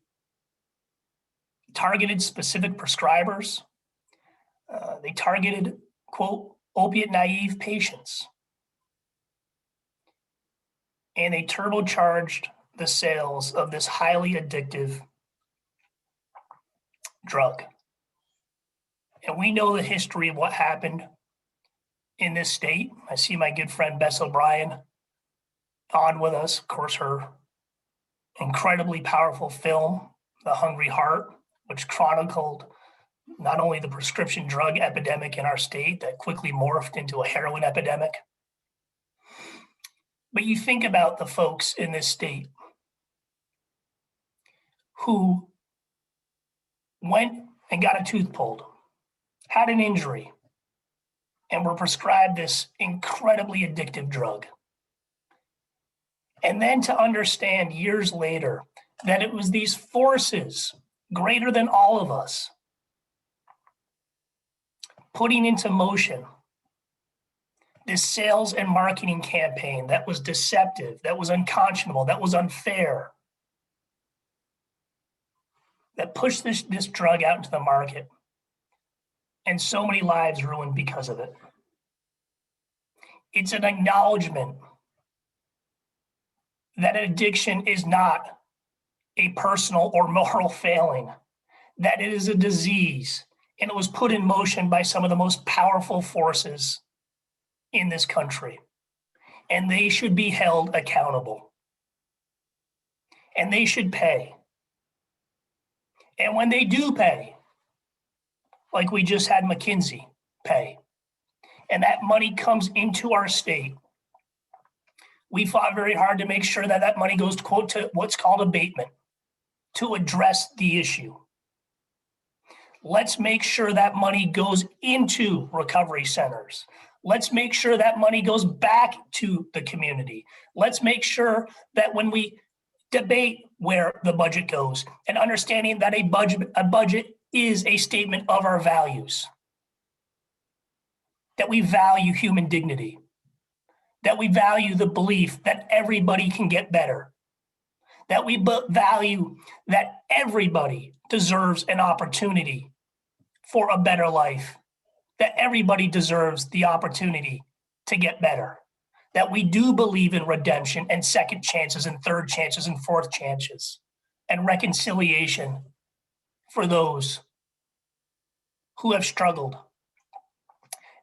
targeted specific prescribers. They targeted, quote, opiate naive patients. And they turbocharged the sales of this highly addictive drug. And we know the history of what happened in this state. I see my good friend Bess O'Brien on with us. Of course, her incredibly powerful film, The Hungry Heart, which chronicled not only the prescription drug epidemic in our state that quickly morphed into a heroin epidemic, but you think about the folks in this state who went and got a tooth pulled, had an injury, and were prescribed this incredibly addictive drug. And then to understand years later that it was these forces greater than all of us putting into motion this sales and marketing campaign that was deceptive, that was unconscionable, that was unfair, that pushed this drug out into the market, and so many lives ruined because of it. It's an acknowledgement that addiction is not a personal or moral failing, that it is a disease, and it was put in motion by some of the most powerful forces in this country, and they should be held accountable, and they should pay. And when they do pay, like we just had McKinsey pay, and that money comes into our state, we fought very hard to make sure that that money goes to, quote, to what's called abatement, to address the issue. Let's make sure that money goes into recovery centers. Let's make sure that money goes back to the community. Let's make sure that when we debate where the budget goes and understanding that a budget is a statement of our values, that we value human dignity, that we value the belief that everybody can get better, that we value that everybody deserves an opportunity for a better life, that everybody deserves the opportunity to get better, that we do believe in redemption and second chances and third chances and fourth chances and reconciliation for those who have struggled.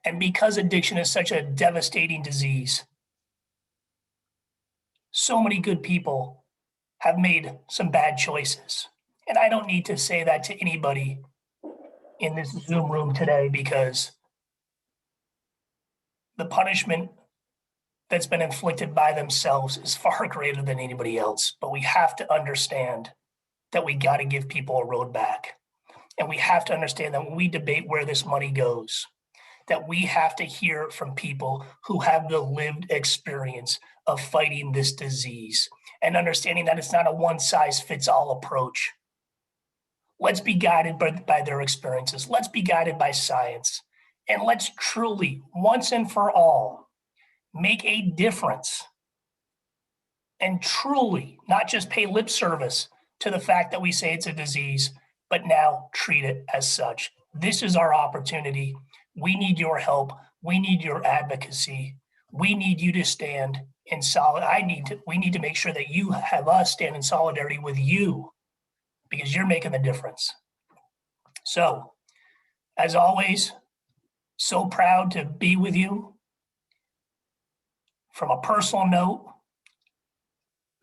And because addiction is such a devastating disease, so many good people have made some bad choices. And I don't need to say that to anybody in this Zoom room today, because the punishment that's been inflicted by themselves is far greater than anybody else. But we have to understand that we got to give people a road back. And we have to understand that when we debate where this money goes, that we have to hear from people who have the lived experience of fighting this disease and understanding that it's not a one-size-fits-all approach. Let's be guided by their experiences. Let's be guided by science. And let's truly, once and for all, make a difference, and truly not just pay lip service to the fact that we say it's a disease, but now treat it as such. This is our opportunity. We need your help. We need your advocacy. We need you to stand in we need to make sure that you have us stand in solidarity with you, because you're making the difference. So, as always, so proud to be with you. From a personal note,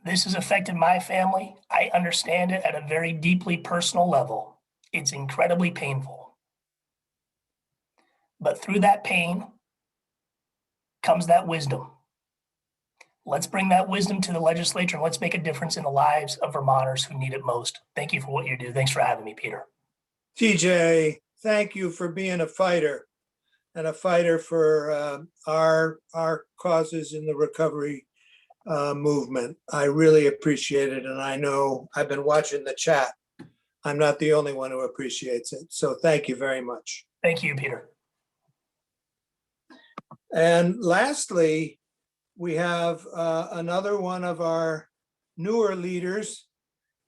this has affected my family. I understand it at a very deeply personal level. It's incredibly painful. But through that pain comes that wisdom. Let's bring that wisdom to the legislature and let's make a difference in the lives of Vermonters who need it most. Thank you for what you do. Thanks for having me, Peter.
TJ, thank you for being a fighter and a fighter for our causes in the recovery movement. I really appreciate it. And I know I've been watching the chat. I'm not the only one who appreciates it. So thank you very much.
Thank you, Peter.
And lastly, we have another one of our newer leaders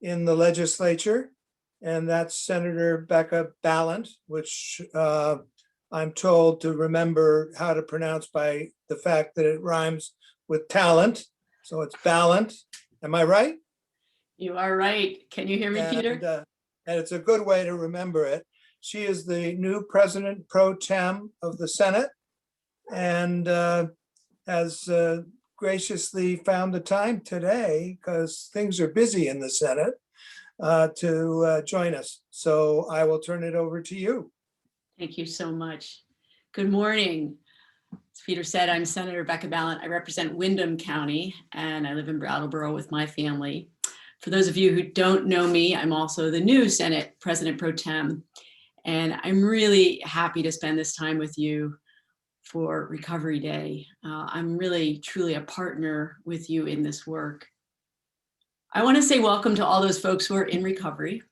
in the legislature, and that's Senator Becca Balint, which I'm told to remember how to pronounce by the fact that it rhymes with talent. So it's Balint. Am I right?
You are right. Can you hear me, Peter?
And it's a good way to remember it. She is the new president pro tem of the Senate and has graciously found the time today, because things are busy in the Senate, to join us. So I will turn it over to you.
Thank you so much. Good morning. As Peter said, I'm Senator Becca Balint. I represent Windham County and I live in Brattleboro with my family. For those of you who don't know me, I'm also the new Senate President Pro Tem. And I'm really happy to spend this time with you for Recovery Day. I'm really, truly a partner with you in this work. I want to say welcome to all those folks who are in recovery,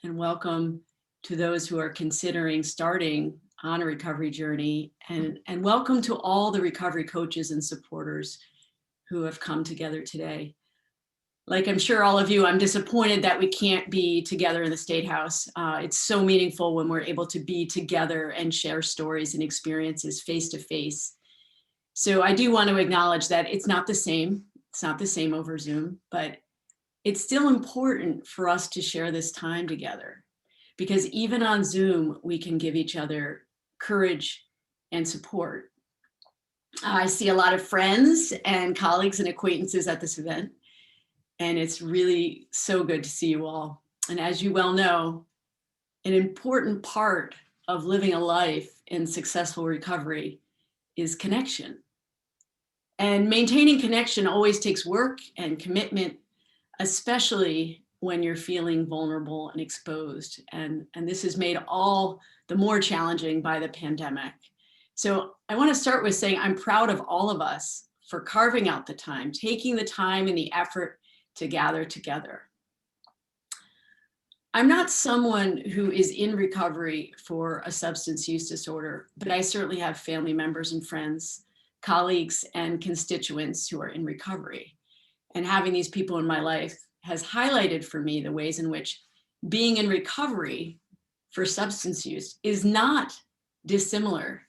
and welcome to those who are considering starting on a recovery journey, and welcome to all the recovery coaches and supporters who have come together today. Like I'm sure all of you, I'm disappointed that we can't be together in the State House. It's so meaningful when we're able to be together and share stories and experiences face to face. So I do want to acknowledge that it's not the same. It's not the same over Zoom, but it's still important for us to share this time together, because even on Zoom, we can give each other courage and support. I see a lot of friends and colleagues and acquaintances at this event, and it's really so good to see you all. And as you well know, an important part of living a life in successful recovery is connection. And maintaining connection always takes work and commitment, especially when you're feeling vulnerable and exposed. And this is made all the more challenging by the pandemic. So I want to start with saying I'm proud of all of us for carving out the time, taking the time and the effort to gather together. I'm not someone who is in recovery for a substance use disorder, but I certainly have family members and friends, colleagues and constituents who are in recovery. And having these people in my life has highlighted for me the ways in which being in recovery for substance use is not dissimilar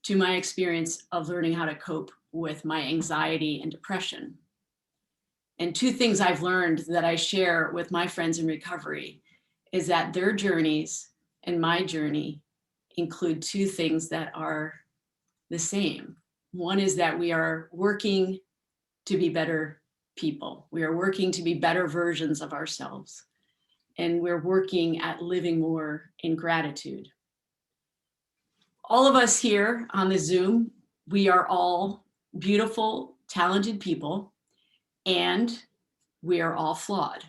to my experience of learning how to cope with my anxiety and depression. And two things I've learned that I share with my friends in recovery is that their journeys and my journey include two things that are the same. One is that we are working to be better people. We are working to be better versions of ourselves. And we're working at living more in gratitude. All of us here on the Zoom, we are all beautiful, talented people, and we are all flawed.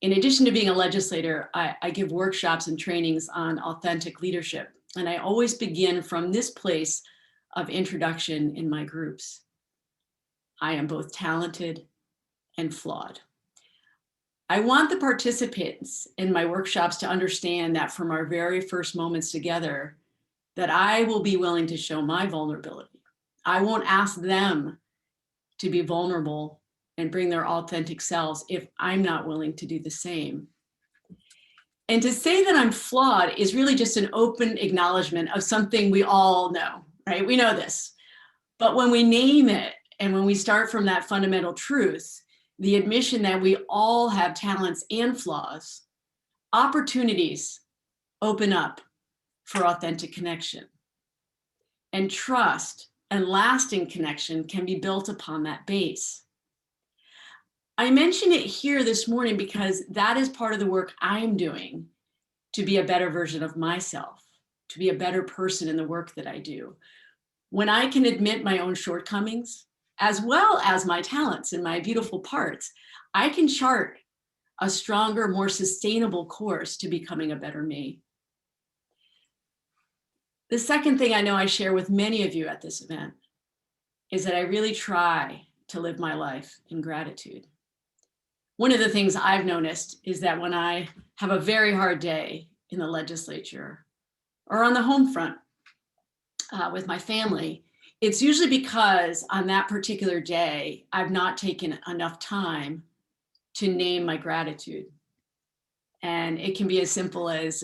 In addition to being a legislator, I give workshops and trainings on authentic leadership. And I always begin from this place of introduction in my groups. I am both talented and flawed. I want the participants in my workshops to understand that from our very first moments together, that I will be willing to show my vulnerability. I won't ask them to be vulnerable and bring their authentic selves if I'm not willing to do the same. And to say that I'm flawed is really just an open acknowledgement of something we all know, right? We know this. But when we name it and when we start from that fundamental truth, the admission that we all have talents and flaws, opportunities open up for authentic connection. And trust and lasting connection can be built upon that base. I mention it here this morning because that is part of the work I'm doing to be a better version of myself, to be a better person in the work that I do. When I can admit my own shortcomings, as well as my talents and my beautiful parts, I can chart a stronger, more sustainable course to becoming a better me. The second thing I know I share with many of you at this event is that I really try to live my life in gratitude. One of the things I've noticed is that when I have a very hard day in the legislature or on the home front with my family, it's usually because on that particular day, I've not taken enough time to name my gratitude. And it can be as simple as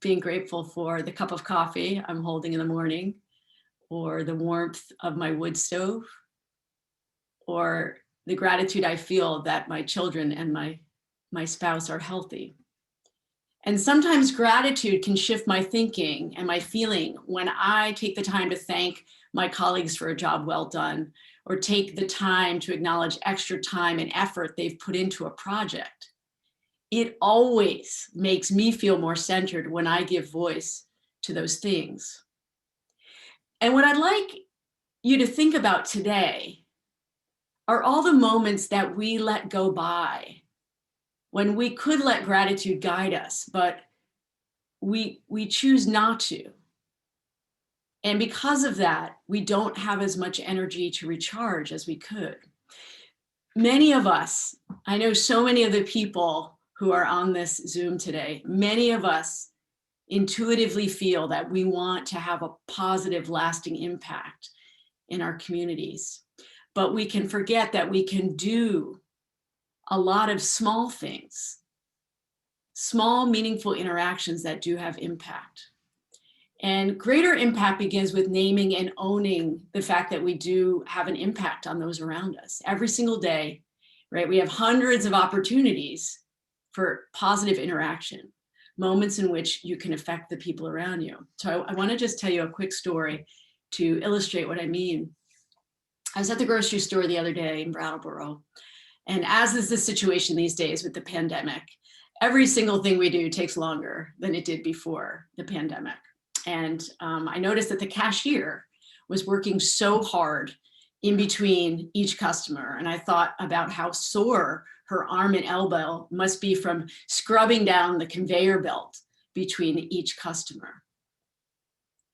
being grateful for the cup of coffee I'm holding in the morning, or the warmth of my wood stove, or the gratitude I feel that my children and my spouse are healthy. And sometimes gratitude can shift my thinking and my feeling when I take the time to thank my colleagues for a job well done, or take the time to acknowledge extra time and effort they've put into a project. It always makes me feel more centered when I give voice to those things. And what I'd like you to think about today are all the moments that we let go by when we could let gratitude guide us, but we choose not to. And because of that, we don't have as much energy to recharge as we could. Many of us, I know so many of the people who are on this Zoom today, many of us intuitively feel that we want to have a positive, lasting impact in our communities. But we can forget that we can do a lot of small things, small, meaningful interactions that do have impact. And greater impact begins with naming and owning the fact that we do have an impact on those around us. Every single day, right? We have hundreds of opportunities for positive interaction, moments in which you can affect the people around you. So I want to just tell you a quick story to illustrate what I mean. I was at the grocery store the other day in Brattleboro, and as is the situation these days with the pandemic, every single thing we do takes longer than it did before the pandemic. And I noticed that the cashier was working so hard in between each customer. And I thought about how sore her arm and elbow must be from scrubbing down the conveyor belt between each customer.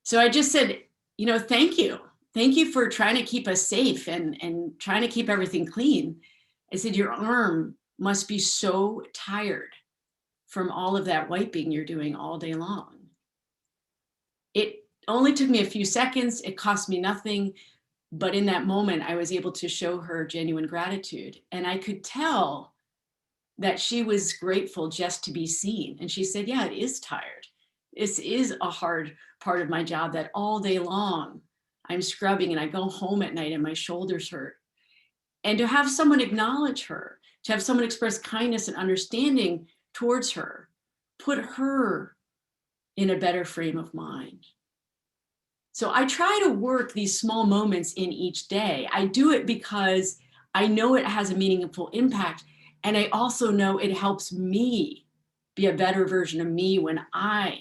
So I just said, you know, thank you. Thank you for trying to keep us safe and trying to keep everything clean. I said, your arm must be so tired from all of that wiping you're doing all day long. It only took me a few seconds. It cost me nothing. But in that moment, I was able to show her genuine gratitude. And I could tell that she was grateful just to be seen. And she said, yeah, it is tired. This is a hard part of my job that all day long I'm scrubbing and I go home at night and my shoulders hurt. And to have someone acknowledge her, to have someone express kindness and understanding towards her, put her in a better frame of mind. So I try to work these small moments in each day. I do it because I know it has a meaningful impact. And I also know it helps me be a better version of me when I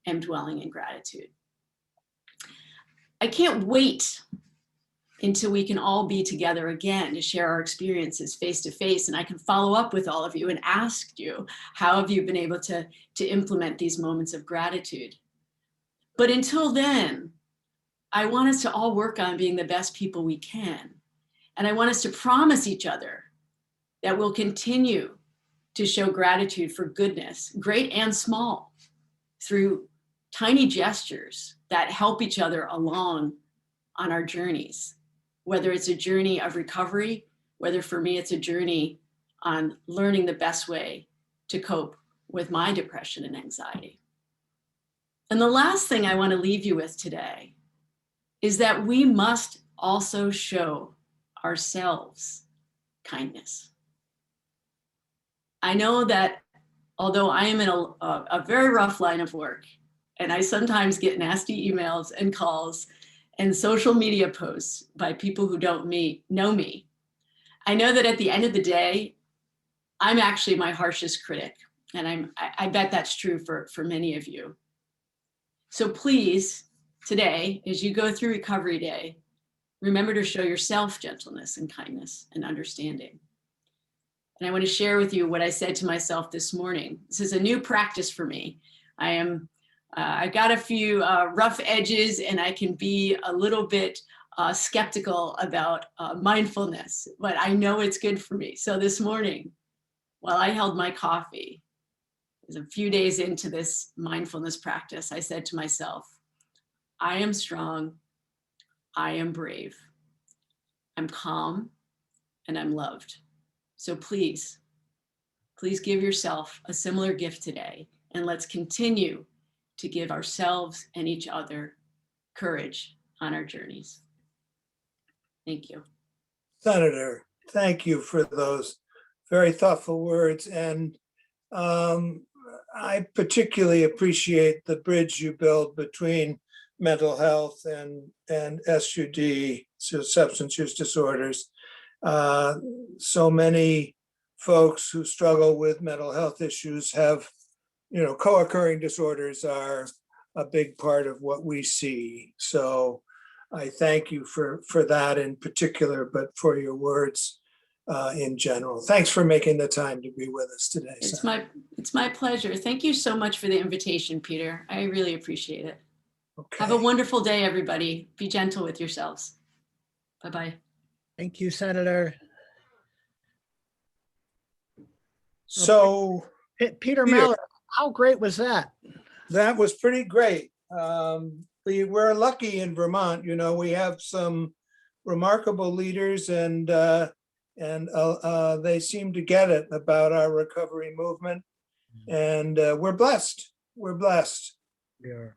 am dwelling in gratitude. I can't wait until we can all be together again to share our experiences face to face. And I can follow up with all of you and ask you, how have you been able to implement these moments of gratitude? But until then, I want us to all work on being the best people we can. And I want us to promise each other that we'll continue to show gratitude for goodness, great and small, through tiny gestures that help each other along on our journeys, whether it's a journey of recovery, whether for me it's a journey on learning the best way to cope with my depression and anxiety. And the last thing I want to leave you with today is that we must also show ourselves kindness. I know that although I am in a very rough line of work, and I sometimes get nasty emails and calls and social media posts by people who don't know me, I know that at the end of the day, I'm actually my harshest critic. And I bet that's true for many of you. So please, today, as you go through Recovery Day, remember to show yourself gentleness and kindness and understanding. And I want to share with you what I said to myself this morning. This is a new practice for me. I've got a few rough edges, and I can be a little bit skeptical about mindfulness, but I know it's good for me. So this morning, while I held my coffee, it was a few days into this mindfulness practice, I said to myself, I am strong, I am brave, I'm calm, and I'm loved. So please give yourself a similar gift today, and let's continue to give ourselves and each other courage on our journeys. Thank you.
Senator, thank you for those very thoughtful words. And I particularly appreciate the bridge you build between mental health and SUD, so substance use disorders. So many folks who struggle with mental health issues have, co-occurring disorders are a big part of what we see. So I thank you for that in particular, but for your words in general. Thanks for making the time to be with us today.
It's my pleasure. Thank you so much for the invitation, Peter. I really appreciate it.
Okay.
Have a wonderful day, everybody. Be gentle with yourselves. Bye-bye.
Thank you, Senator.
So,
Peter Mallard, how great was that?
That was pretty great. We're lucky in Vermont. We have some remarkable leaders, and they seem to get it about our recovery movement, and we're blessed. We're blessed.
Yeah.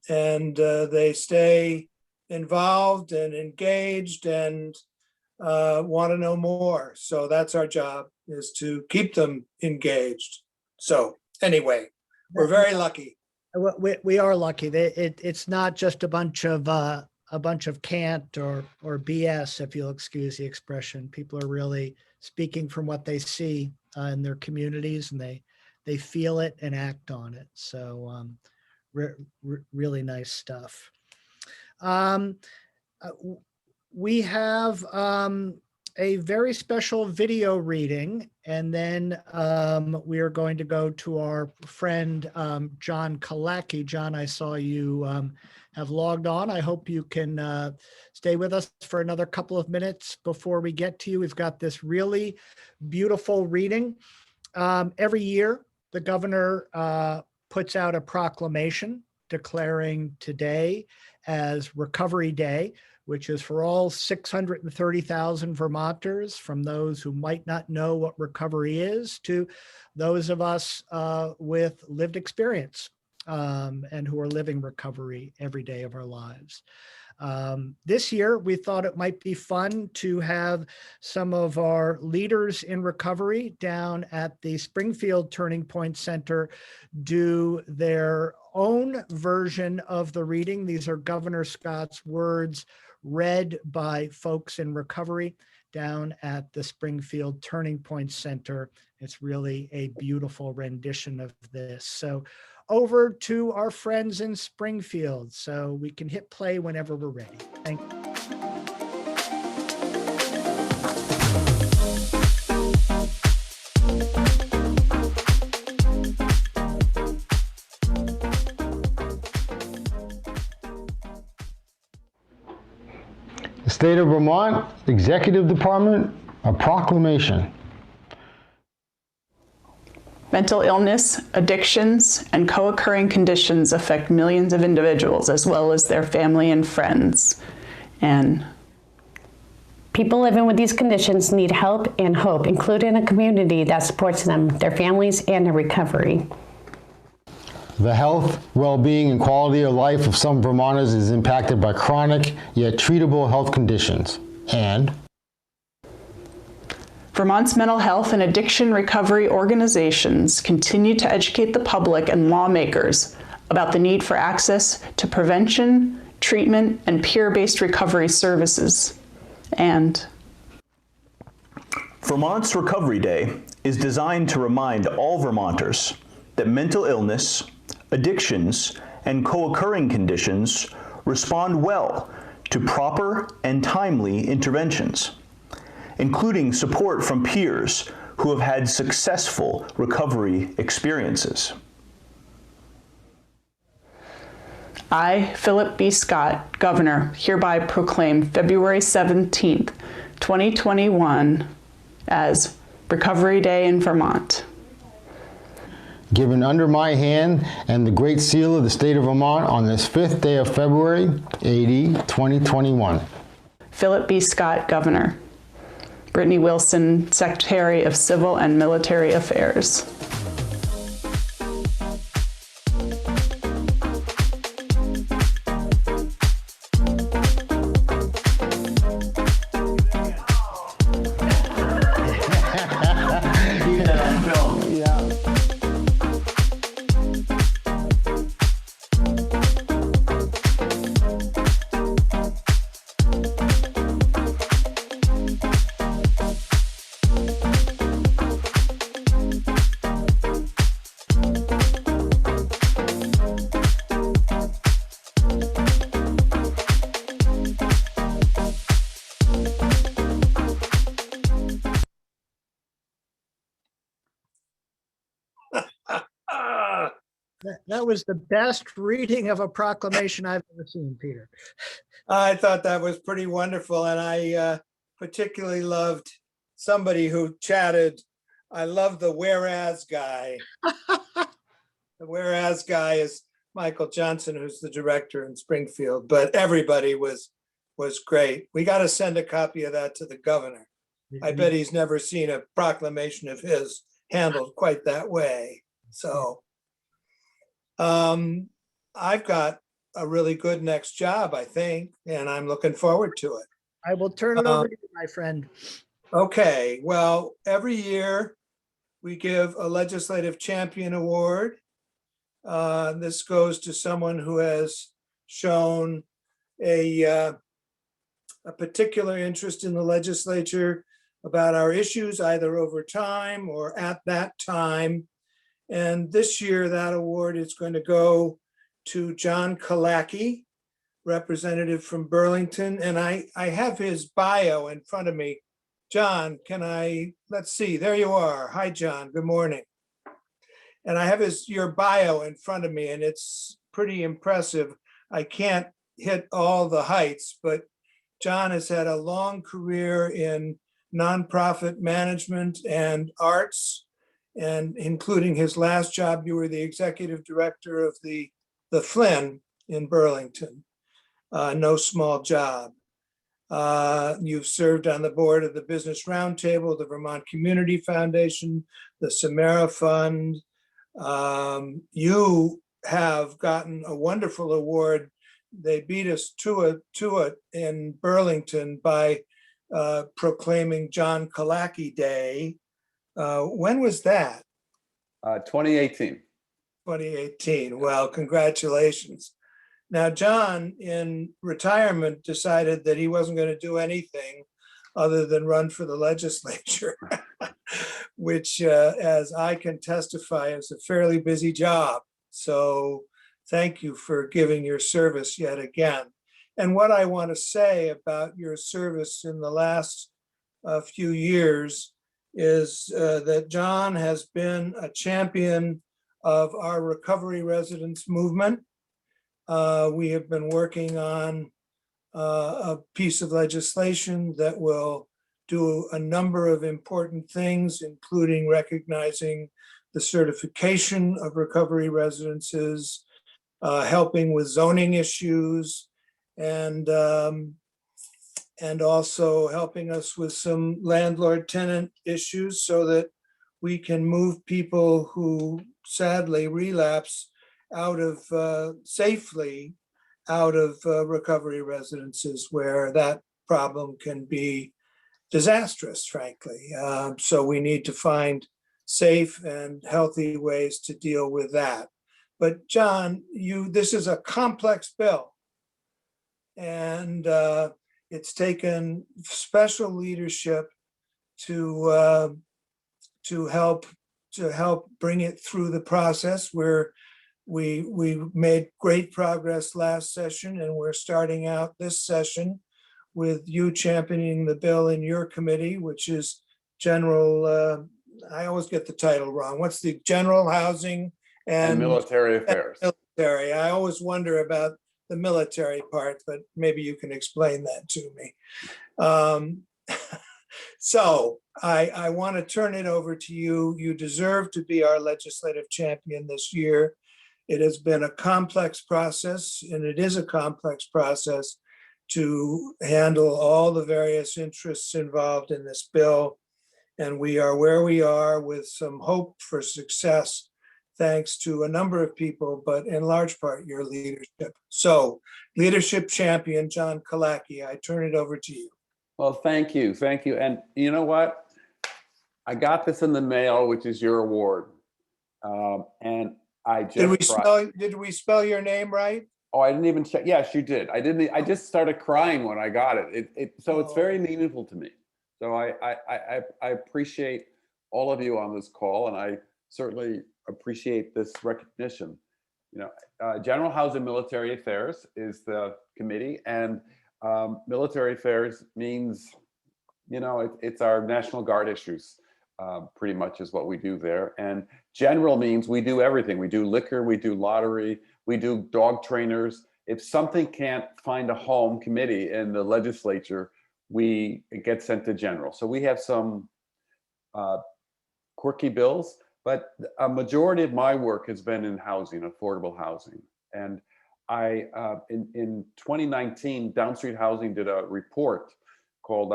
And they stay involved and engaged and want to know more. So that's our job, is to keep them engaged. So anyway, we're very lucky.
We are lucky. It's not just a bunch of cant or BS, if you'll excuse the expression. People are really speaking from what they see in their communities, and they feel it and act on it. So really nice stuff. We have a very special video reading, and then we are going to go to our friend John Killacky. John, I saw you have logged on. I hope you can stay with us for another couple of minutes before we get to you. We've got this really beautiful reading. Every year, the governor puts out a proclamation declaring today as Recovery Day, which is for all 630,000 Vermonters, from those who might not know what recovery is to those of us with lived experience and who are living recovery every day of our lives. This year, we thought it might be fun to have some of our leaders in recovery down at the Springfield Turning Point Center do their own version of the reading. These are Governor Scott's words read by folks in recovery down at the Springfield Turning Point Center. It's really a beautiful rendition of this. So over to our friends in Springfield, so we can hit play whenever we're ready. Thank you.
The State of Vermont Executive Department, a proclamation.
Mental illness, addictions, and co-occurring conditions affect millions of individuals as well as their family and friends. And
people living with these conditions need help and hope, including a community that supports them, their families, and their recovery.
The health, well-being, and quality of life of some Vermonters is impacted by chronic yet treatable health conditions. And
Vermont's mental health and addiction recovery organizations continue to educate the public and lawmakers about the need for access to prevention, treatment, and peer-based recovery services. And
Vermont's Recovery Day is designed to remind all Vermonters that mental illness, addictions, and co-occurring conditions respond well to proper and timely interventions, including support from peers who have had successful recovery experiences.
I, Philip B. Scott, Governor, hereby proclaim February 17th, 2021 as Recovery Day in Vermont.
given under my hand and the Great Seal of the State of Vermont on this 5th day of February, AD 2021.
Philip B. Scott, Governor. Brittany Wilson, Secretary of Civil and Military Affairs.
That was the best reading of a proclamation I've ever seen, Peter.
I thought that was pretty wonderful. And I particularly loved somebody who chatted. I love the whereas guy. The whereas guy is Michael Johnson, who's the director in Springfield, but everybody was great. We got to send a copy of that to the governor. I bet he's never seen a proclamation of his handled quite that way. So I've got a really good next job, I think, and I'm looking forward to it.
I will turn it over to you, my friend.
Okay, well, every year we give a Legislative Champion Award. This goes to someone who has shown a particular interest in the legislature about our issues, either over time or at that time. And this year, that award is going to go to John Killacky, representative from Burlington. And I have his bio in front of me. John, let's see, there you are. Hi, John, good morning. And I have your bio in front of me, and it's pretty impressive. I can't hit all the heights, but John has had a long career in nonprofit management and arts, and including his last job, you were the executive director of the Flynn in Burlington. No small job. You've served on the board of the Business Roundtable, the Vermont Community Foundation, the Samara Fund. You have gotten a wonderful award. They beat us to it in Burlington by proclaiming John Killacky Day. When was that?
2018.
2018. Well, congratulations. Now, John, in retirement, decided that he wasn't going to do anything other than run for the legislature, which, as I can testify, is a fairly busy job. So thank you for giving your service yet again. And what I want to say about your service in the last few years is that John has been a champion of our recovery residents movement. We have been working on a piece of legislation that will do a number of important things, including recognizing the certification of recovery residences, helping with zoning issues, and and also helping us with some landlord-tenant issues so that we can move people who sadly relapse out of safely out of recovery residences where that problem can be disastrous, frankly. So we need to find safe and healthy ways to deal with that. But John, this is a complex bill, and it's taken special leadership to help bring it through the process. Where we made great progress last session, and we're starting out this session with you championing the bill in your committee, which is General, I always get the title wrong. What's the General Housing
And Military Affairs.
Military. I always wonder about the military part, but maybe you can explain that to me. So I want to turn it over to you. You deserve to be our legislative champion this year. It has been a complex process, and it is a complex process to handle all the various interests involved in this bill. And we are where we are with some hope for success, thanks to a number of people, but in large part your leadership. So, leadership champion, John Killacky, I turn it over to you.
Well, thank you. Thank you. And you know what? I got this in the mail, which is your award. And I just
did we spell your name right?
Oh, I didn't even check. Yes, you did. I just started crying when I got it. So it's very meaningful to me. So I appreciate all of you on this call, and I certainly appreciate this recognition. You know, General Housing Military Affairs is the committee, and military affairs means, you know, it's our National Guard issues. Pretty much is what we do there. And general means we do everything. We do liquor, we do lottery, we do dog trainers. If something can't find a home committee in the legislature, it gets sent to general. So we have some quirky bills, but a majority of my work has been in housing, affordable housing. And in 2019, Downstreet Housing did a report called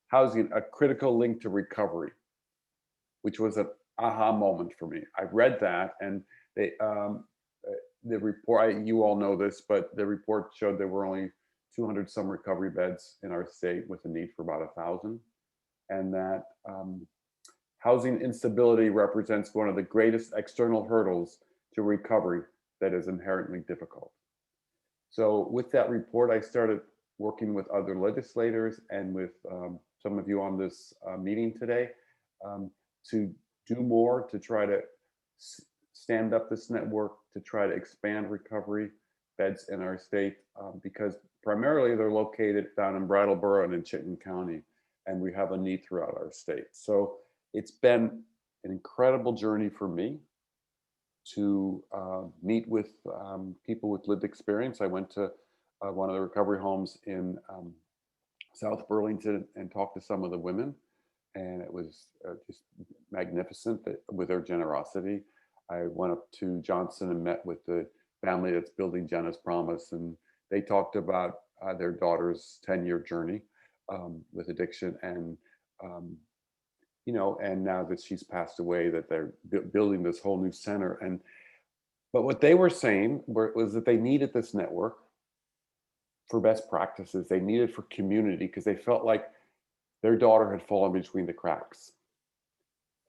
Housing, a Critical Link to Recovery, which was an aha moment for me. I read that, and the report, you all know this, but the report showed there were only 200 some recovery beds in our state with a need for about 1,000. And that housing instability represents one of the greatest external hurdles to recovery that is inherently difficult. So with that report, I started working with other legislators and with some of you on this meeting today to do more to try to stand up this network, to try to expand recovery beds in our state, because primarily they're located down in Brattleboro and in Chittenden County, and we have a need throughout our state. So it's been an incredible journey for me to meet with people with lived experience. I went to one of the recovery homes in South Burlington and talked to some of the women, and it was just magnificent with their generosity. I went up to Johnson and met with the family that's building Jenna's Promise, and they talked about their daughter's 10-year journey with addiction, and you know, and now that she's passed away, that they're building this whole new center. But what they were saying was that they needed this network for best practices. They needed for community, because they felt like their daughter had fallen between the cracks,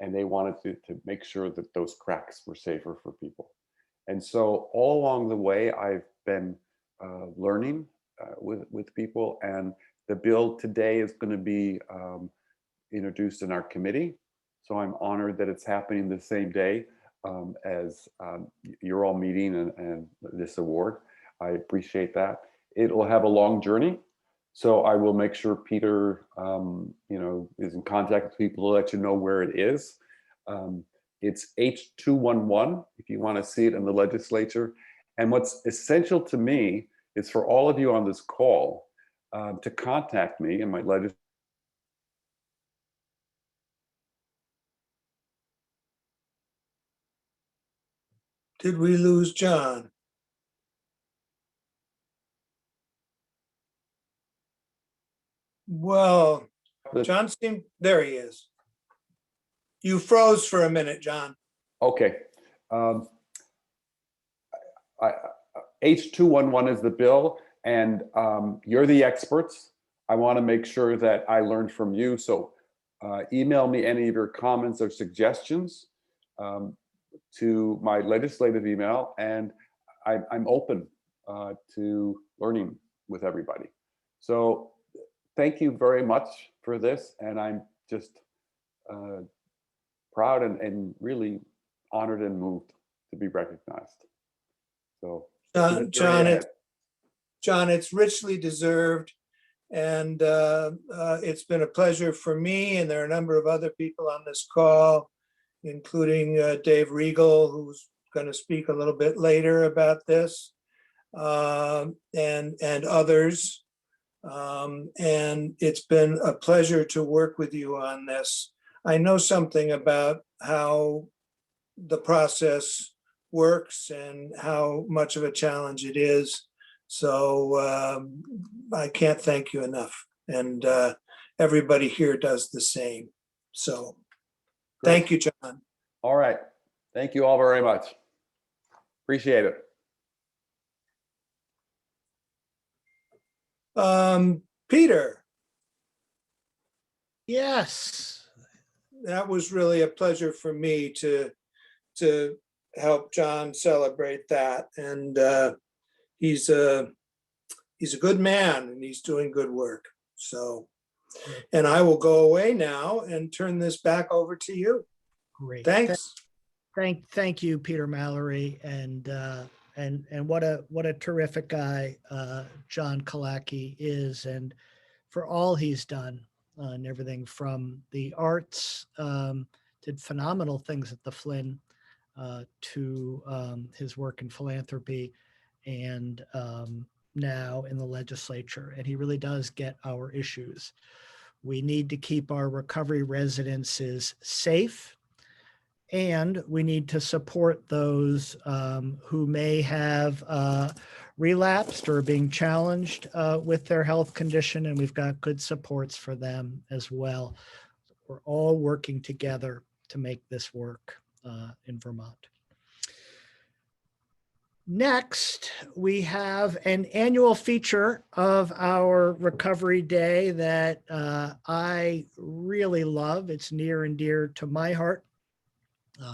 and they wanted to make sure that those cracks were safer for people. And so all along the way, I've been learning with people, and the bill today is going to be introduced in our committee. So I'm honored that it's happening the same day as you're all meeting and this award. I appreciate that. It'll have a long journey. So I will make sure Peter, you know, is in contact with people to let you know where it is. It's H211 if you want to see it in the legislature. And what's essential to me is for all of you on this call to contact me in my legislature.
Did we lose John? Well, John seemed, there he is. You froze for a minute, John.
Okay. H211 is the bill, and you're the experts. I want to make sure that I learned from you. So email me any of your comments or suggestions to my legislative email, and I'm open to learning with everybody. So thank you very much for this, and I'm just proud and really honored and moved to be recognized. So
John, it's richly deserved, and it's been a pleasure for me, and there are a number of other people on this call, including Dave Regal, who's going to speak a little bit later about this, and others. And it's been a pleasure to work with you on this. I know something about how the process works and how much of a challenge it is. So I can't thank you enough. And everybody here does the same. So thank you, John.
All right. Thank you all very much. Appreciate it.
Peter.
Yes.
That was really a pleasure for me to help John celebrate that. And he's a good man, and he's doing good work. So, and I will go away now and turn this back over to you.
Great.
Thanks.
Thank you, Peter Mallory, and what a terrific guy John Killacky is, and for all he's done and everything from the arts, did phenomenal things at the Flynn, to his work in philanthropy, and now in the legislature. And he really does get our issues. We need to keep our recovery residences safe, and we need to support those who may have relapsed or being challenged with their health condition, and we've got good supports for them as well. We're all working together to make this work in Vermont. Next, we have an annual feature of our Recovery Day that I really love. It's near and dear to my heart.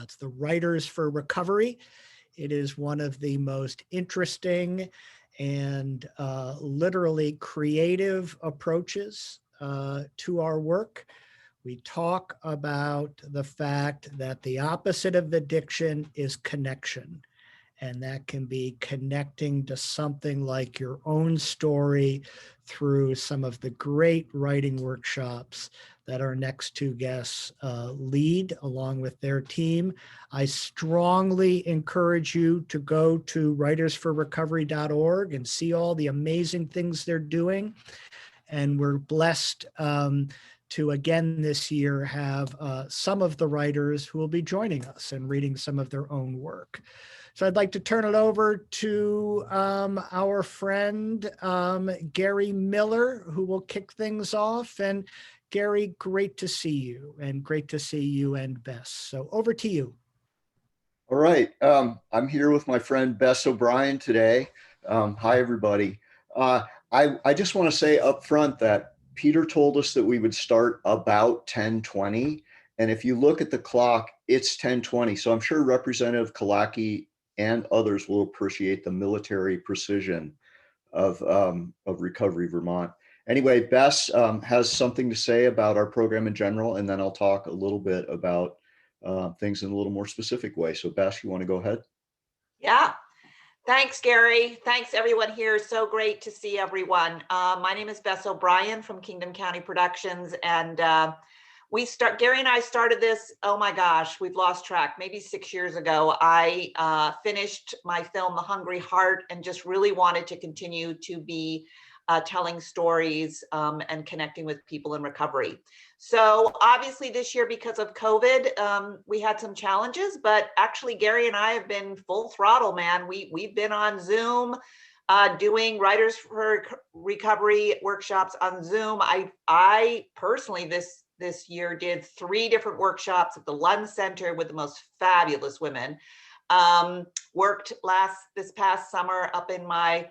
It's the Writers for Recovery. It is one of the most interesting and literally creative approaches to our work. We talk about the fact that the opposite of addiction is connection. And that can be connecting to something like your own story through some of the great writing workshops that our next two guests lead along with their team. I strongly encourage you to go to writersforrecovery.org and see all the amazing things they're doing. And we're blessed to again this year have some of the writers who will be joining us and reading some of their own work. So I'd like to turn it over to our friend, Gary Miller, who will kick things off. And Gary, great to see you, and great to see you and Bess. So over to you.
All right. I'm here with my friend Bess O'Brien today. Hi, everybody. I just want to say up front that Peter told us that we would start about 10:20. And if you look at the clock, it's 10:20. So I'm sure Representative Killacky and others will appreciate the military precision of Recovery Vermont. Anyway, Bess has something to say about our program in general, and then I'll talk a little bit about things in a little more specific way. So Bess, you want to go ahead?
Yeah. Thanks, Gary. Thanks, everyone here. So great to see everyone. My name is Bess O'Brien from Kingdom County Productions, and Gary and I started this, oh my gosh, we've lost track, maybe 6 years ago. I finished my film, The Hungry Heart, and just really wanted to continue to be telling stories and connecting with people in recovery. So obviously this year, because of COVID, we had some challenges, but actually Gary and I have been full throttle, man. We've been on Zoom. doing Writers for Recovery workshops on Zoom. I personally this year did 3 different workshops at the Lund Center with the most fabulous women. Worked this past summer up in my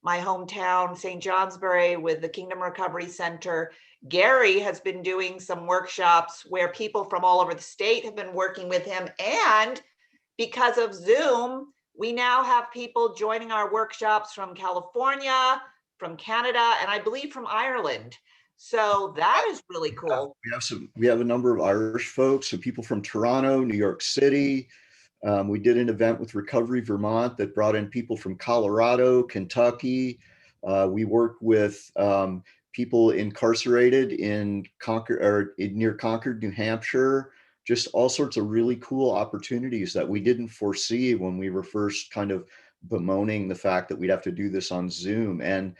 hometown, St. Johnsbury, with the Kingdom Recovery Center. Gary has been doing some workshops where people from all over the state have been working with him. And because of Zoom, we now have people joining our workshops from California, from Canada, and I believe from Ireland. So that is really cool.
We have a number of Irish folks, so people from Toronto, New York City. We did an event with Recovery Vermont that brought in people from Colorado, Kentucky. We worked with people incarcerated in near Concord, New Hampshire. Just all sorts of really cool opportunities that we didn't foresee when we were first kind of bemoaning the fact that we'd have to do this on Zoom. And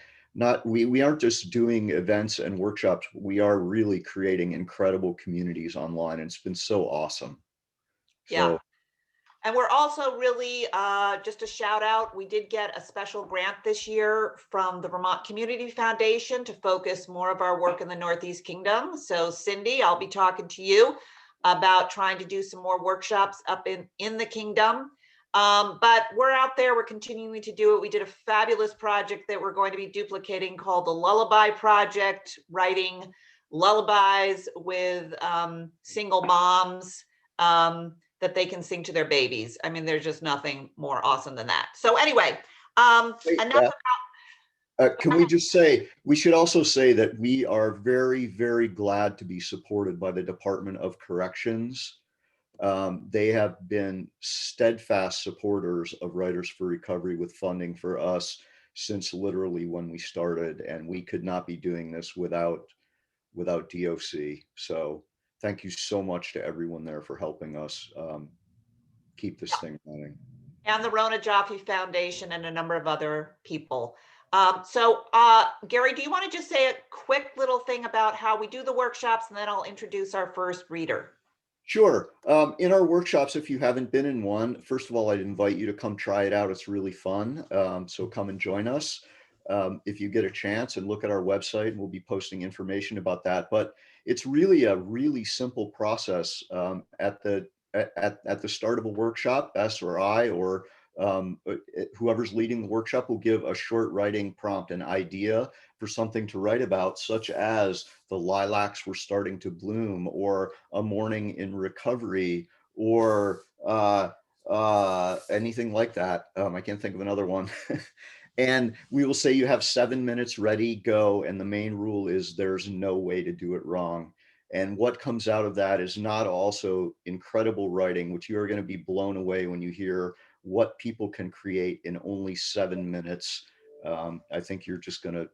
we aren't just doing events and workshops, we are really creating incredible communities online, and it's been so awesome.
Yeah. And we're also really, just a shout out, we did get a special grant this year from the Vermont Community Foundation to focus more of our work in the Northeast Kingdom. So Cindy, I'll be talking to you about trying to do some more workshops up in the kingdom. But we're out there, we're continuing to do it. We did a fabulous project that we're going to be duplicating called the Lullaby Project, writing lullabies with single moms that they can sing to their babies. I mean, there's just nothing more awesome than that. So anyway, enough about
can we just say, we should also say that we are very, very glad to be supported by the Department of Corrections. They have been steadfast supporters of Writers for Recovery with funding for us since literally when we started, and we could not be doing this without DOC. So thank you so much to everyone there for helping us keep this thing running.
And the Rona Jaffe Foundation and a number of other people. Gary, do you want to just say a quick little thing about how we do the workshops, and then I'll introduce our first reader?
Sure. In our workshops, if you haven't been in one, first of all, I'd invite you to come try it out. It's really fun. So come and join us if you get a chance, and look at our website. We'll be posting information about that. But it's really a really simple process. At the start of a workshop, Bess or I or whoever's leading the workshop will give a short writing prompt, an idea for something to write about, such as the lilacs were starting to bloom, or a morning in recovery, or anything like that. I can't think of another one. And we will say you have 7 minutes, ready, go. And the main rule is there's no way to do it wrong. And what comes out of that is not also incredible writing, which you are going to be blown away when you hear what people can create in only 7 minutes. I think you're just going to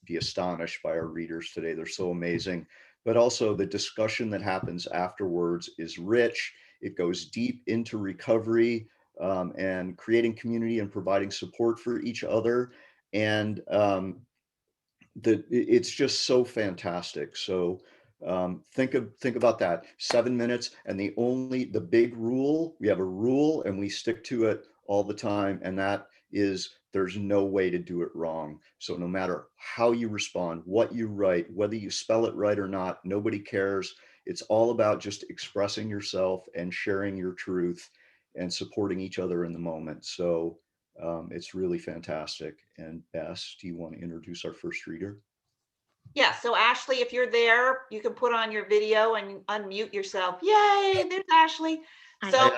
be astonished by our readers today. They're so amazing. But also the discussion that happens afterwards is rich. It goes deep into recovery and creating community and providing support for each other. And it's just so fantastic. So think about that. 7 minutes, and the big rule, we have a rule and we stick to it all the time, and that is there's no way to do it wrong. So no matter how you respond, what you write, whether you spell it right or not, nobody cares. It's all about just expressing yourself and sharing your truth and supporting each other in the moment. So it's really fantastic. And Bess, do you want to introduce our first reader?
Yeah, so Ashley, if you're there, you can put on your video and unmute yourself. Yay, there's Ashley. So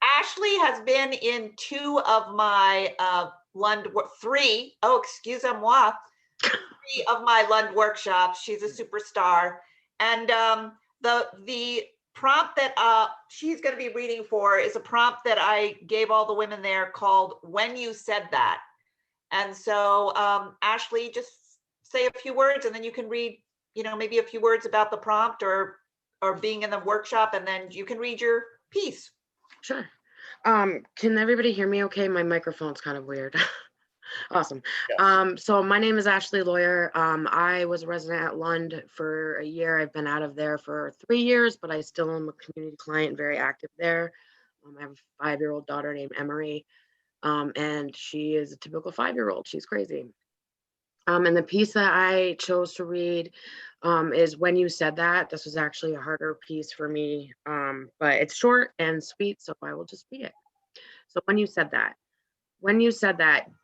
Ashley has been in 2 of my three of my Lund workshops. She's a superstar. And the prompt that she's going to be reading for is a prompt that I gave all the women there called "When You Said That." And so Ashley, just say a few words, and then you can read, maybe a few words about the prompt or being in the workshop, and then you can read your piece.
Sure. Can everybody hear me okay? My microphone's kind of weird. Awesome. Yes. So my name is Ashley Lawyer. I was a resident at Lund for a year. I've been out of there for 3 years, but I still am a community client, very active there. I have a 5-year-old daughter named Emery. And she is a typical 5-year-old. She's crazy. And the piece that I chose to read is When You Said That. This was actually a harder piece for me, but it's short and sweet, so I will just read it. So when you said that,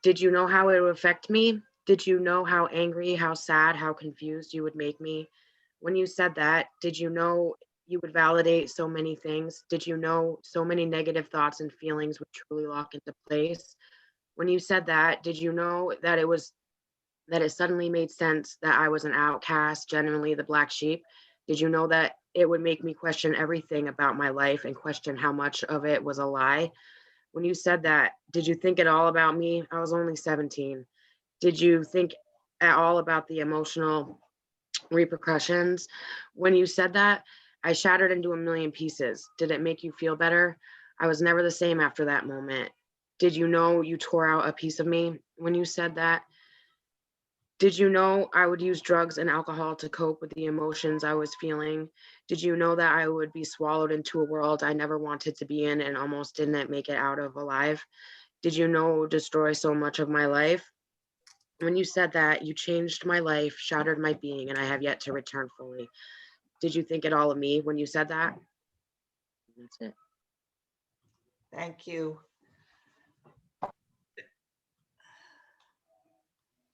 did you know how it would affect me? Did you know how angry, how sad, how confused you would make me? When you said that, did you know you would validate so many things? Did you know so many negative thoughts and feelings would truly lock into place? When you said that, did you know that it suddenly made sense that I was an outcast, genuinely the black sheep? Did you know that it would make me question everything about my life and question how much of it was a lie? When you said that, did you think at all about me? I was only 17. Did you think at all about the emotional repercussions? When you said that, I shattered into a million pieces. Did it make you feel better? I was never the same after that moment. Did you know you tore out a piece of me when you said that? Did you know I would use drugs and alcohol to cope with the emotions I was feeling? Did you know that I would be swallowed into a world I never wanted to be in and almost didn't make it out of alive? Did you know it would destroy so much of my life? When you said that, you changed my life, shattered my being, and I have yet to return fully. Did you think it all of me when you said that? That's it.
Thank you.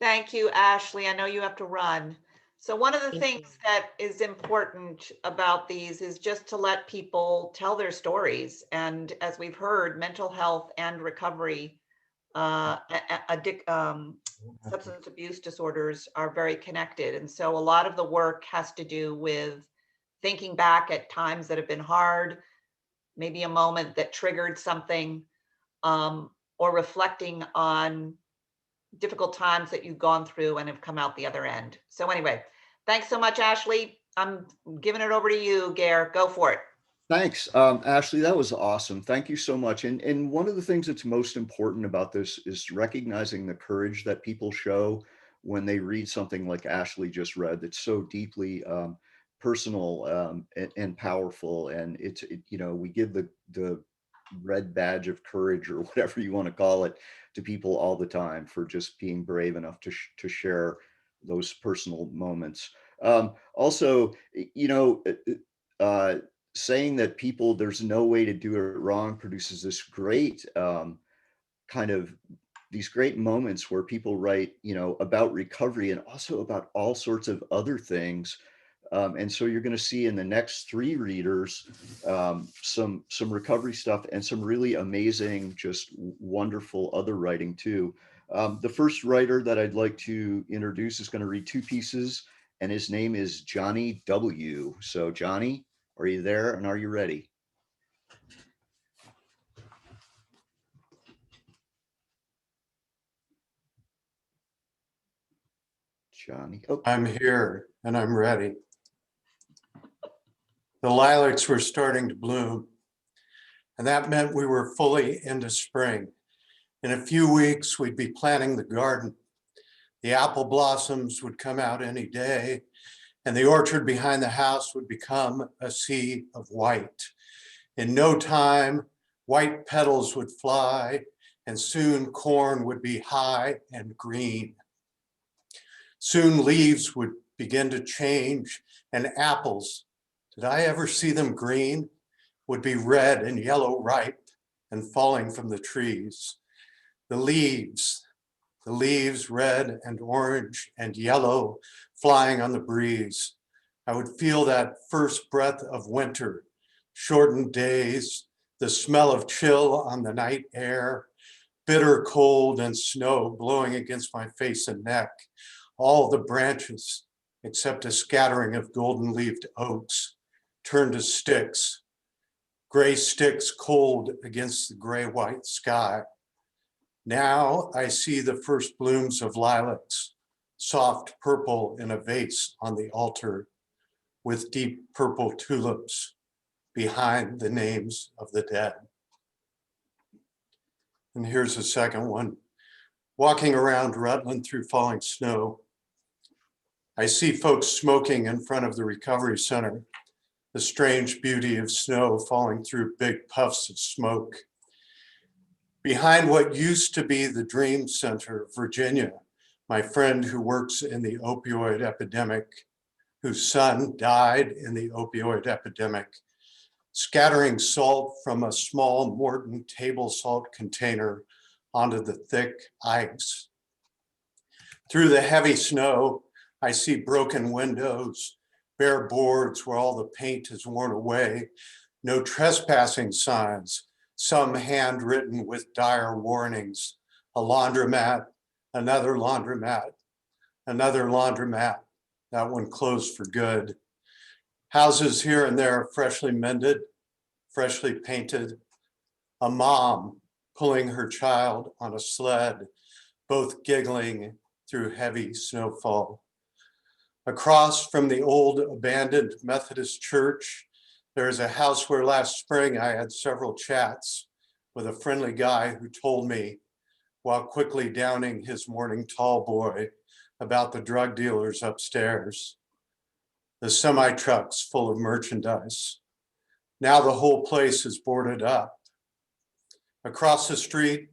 Thank you, Ashley. I know you have to run. So one of the things that is important about these is just to let people tell their stories. And as we've heard, mental health and recovery, substance abuse disorders are very connected. And so a lot of the work has to do with thinking back at times that have been hard, maybe a moment that triggered something, or reflecting on difficult times that you've gone through and have come out the other end. So anyway, thanks so much, Ashley. I'm giving it over to you, Gare. Go for it.
Thanks, Ashley. That was awesome. Thank you so much. And one of the things that's most important about this is recognizing the courage that people show when they read something like Ashley just read. That's so deeply personal and powerful. And we give the red badge of courage, or whatever you want to call it, to people all the time for just being brave enough to share those personal moments. Also, saying that there's no way to do it wrong produces this great these great moments where people write, about recovery and also about all sorts of other things. And so you're going to see in the next 3 readers some recovery stuff and some really amazing, just wonderful other writing too. The first writer that I'd like to introduce is going to read 2 pieces, and his name is Johnny W. So Johnny, are you there and are you ready? Johnny. Okay.
I'm here and I'm ready. The lilacs were starting to bloom, and that meant we were fully into spring. In a few weeks, we'd be planting the garden. The apple blossoms would come out any day, and the orchard behind the house would become a sea of white. In no time, white petals would fly, and soon corn would be high and green. Soon leaves would begin to change, and apples, did I ever see them green, would be red and yellow ripe and falling from the trees. The leaves red and orange and yellow, flying on the breeze. I would feel that first breath of winter, shortened days, the smell of chill on the night air, bitter cold and snow blowing against my face and neck. All the branches, except a scattering of golden-leaved oaks, turned to sticks, gray sticks cold against the gray-white sky. Now I see the first blooms of lilacs, soft purple in a vase on the altar, with deep purple tulips behind the names of the dead. And here's a second one. Walking around Rutland through falling snow, I see folks smoking in front of the recovery center, the strange beauty of snow falling through big puffs of smoke. Behind what used to be the Dream Center of Virginia, my friend who works in the opioid epidemic, whose son died in the opioid epidemic, scattering salt from a small Morton table salt container onto the thick ice. Through the heavy snow, I see broken windows, bare boards where all the paint is worn away, no trespassing signs, some handwritten with dire warnings, a laundromat, another laundromat, another laundromat, that one closed for good. Houses here and there freshly mended, freshly painted, a mom pulling her child on a sled, both giggling through heavy snowfall. Across from the old abandoned Methodist church, there is a house where last spring I had several chats with a friendly guy who told me, while quickly downing his morning tall boy, about the drug dealers upstairs, the semi-trucks full of merchandise. Now the whole place is boarded up. Across the street,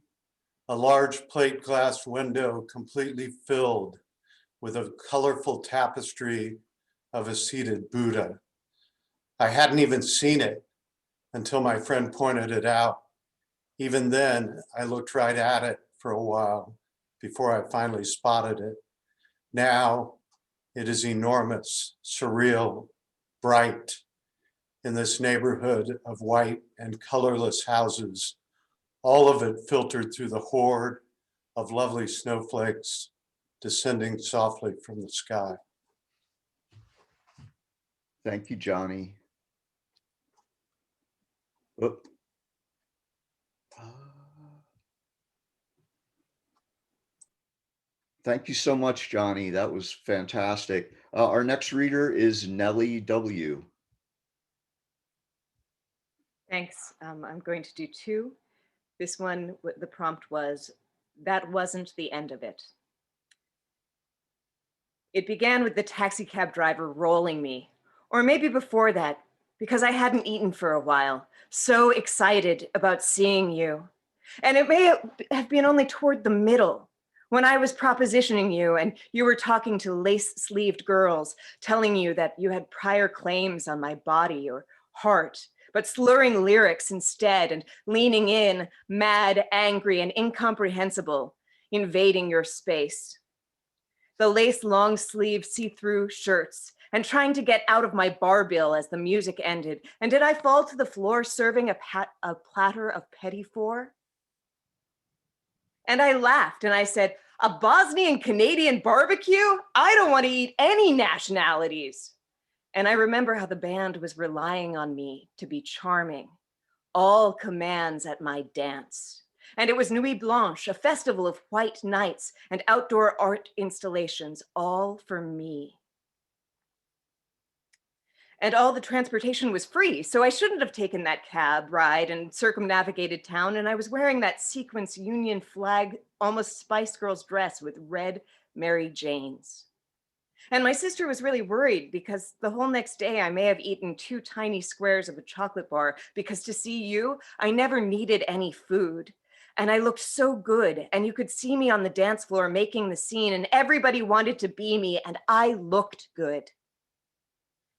a large plate glass window completely filled with a colorful tapestry of a seated Buddha. I hadn't even seen it until my friend pointed it out. Even then, I looked right at it for a while before I finally spotted it. Now, it is enormous, surreal, bright in this neighborhood of white and colorless houses, all of it filtered through the horde of lovely snowflakes descending softly from the sky.
Thank you, Johnny. Oop. Thank you so much, Johnny. That was fantastic. Our next reader is Nellie W.
Thanks. I'm going to do two. This one, the prompt was, "That wasn't the end of it." It began with the taxi cab driver rolling me, or maybe before that, because I hadn't eaten for a while, so excited about seeing you. And it may have been only toward the middle, when I was propositioning you and you were talking to lace-sleeved girls, telling you that you had prior claims on my body or heart, but slurring lyrics instead and leaning in, mad, angry, and incomprehensible, invading your space. The lace long sleeve see-through shirts and trying to get out of my bar bill as the music ended. And did I fall to the floor serving a platter of petit four? And I laughed and I said, "A Bosnian Canadian barbecue? I don't want to eat any nationalities." And I remember how the band was relying on me to be charming, all commands at my dance. And it was Nuit Blanche, a festival of white nights and outdoor art installations, all for me. And all the transportation was free, so I shouldn't have taken that cab ride and circumnavigated town, and I was wearing that sequence Union flag, almost Spice Girls dress with red Mary Janes. And my sister was really worried because the whole next day I may have eaten 2 tiny squares of a chocolate bar, because to see you, I never needed any food. And I looked so good, and you could see me on the dance floor making the scene, and everybody wanted to be me, and I looked good.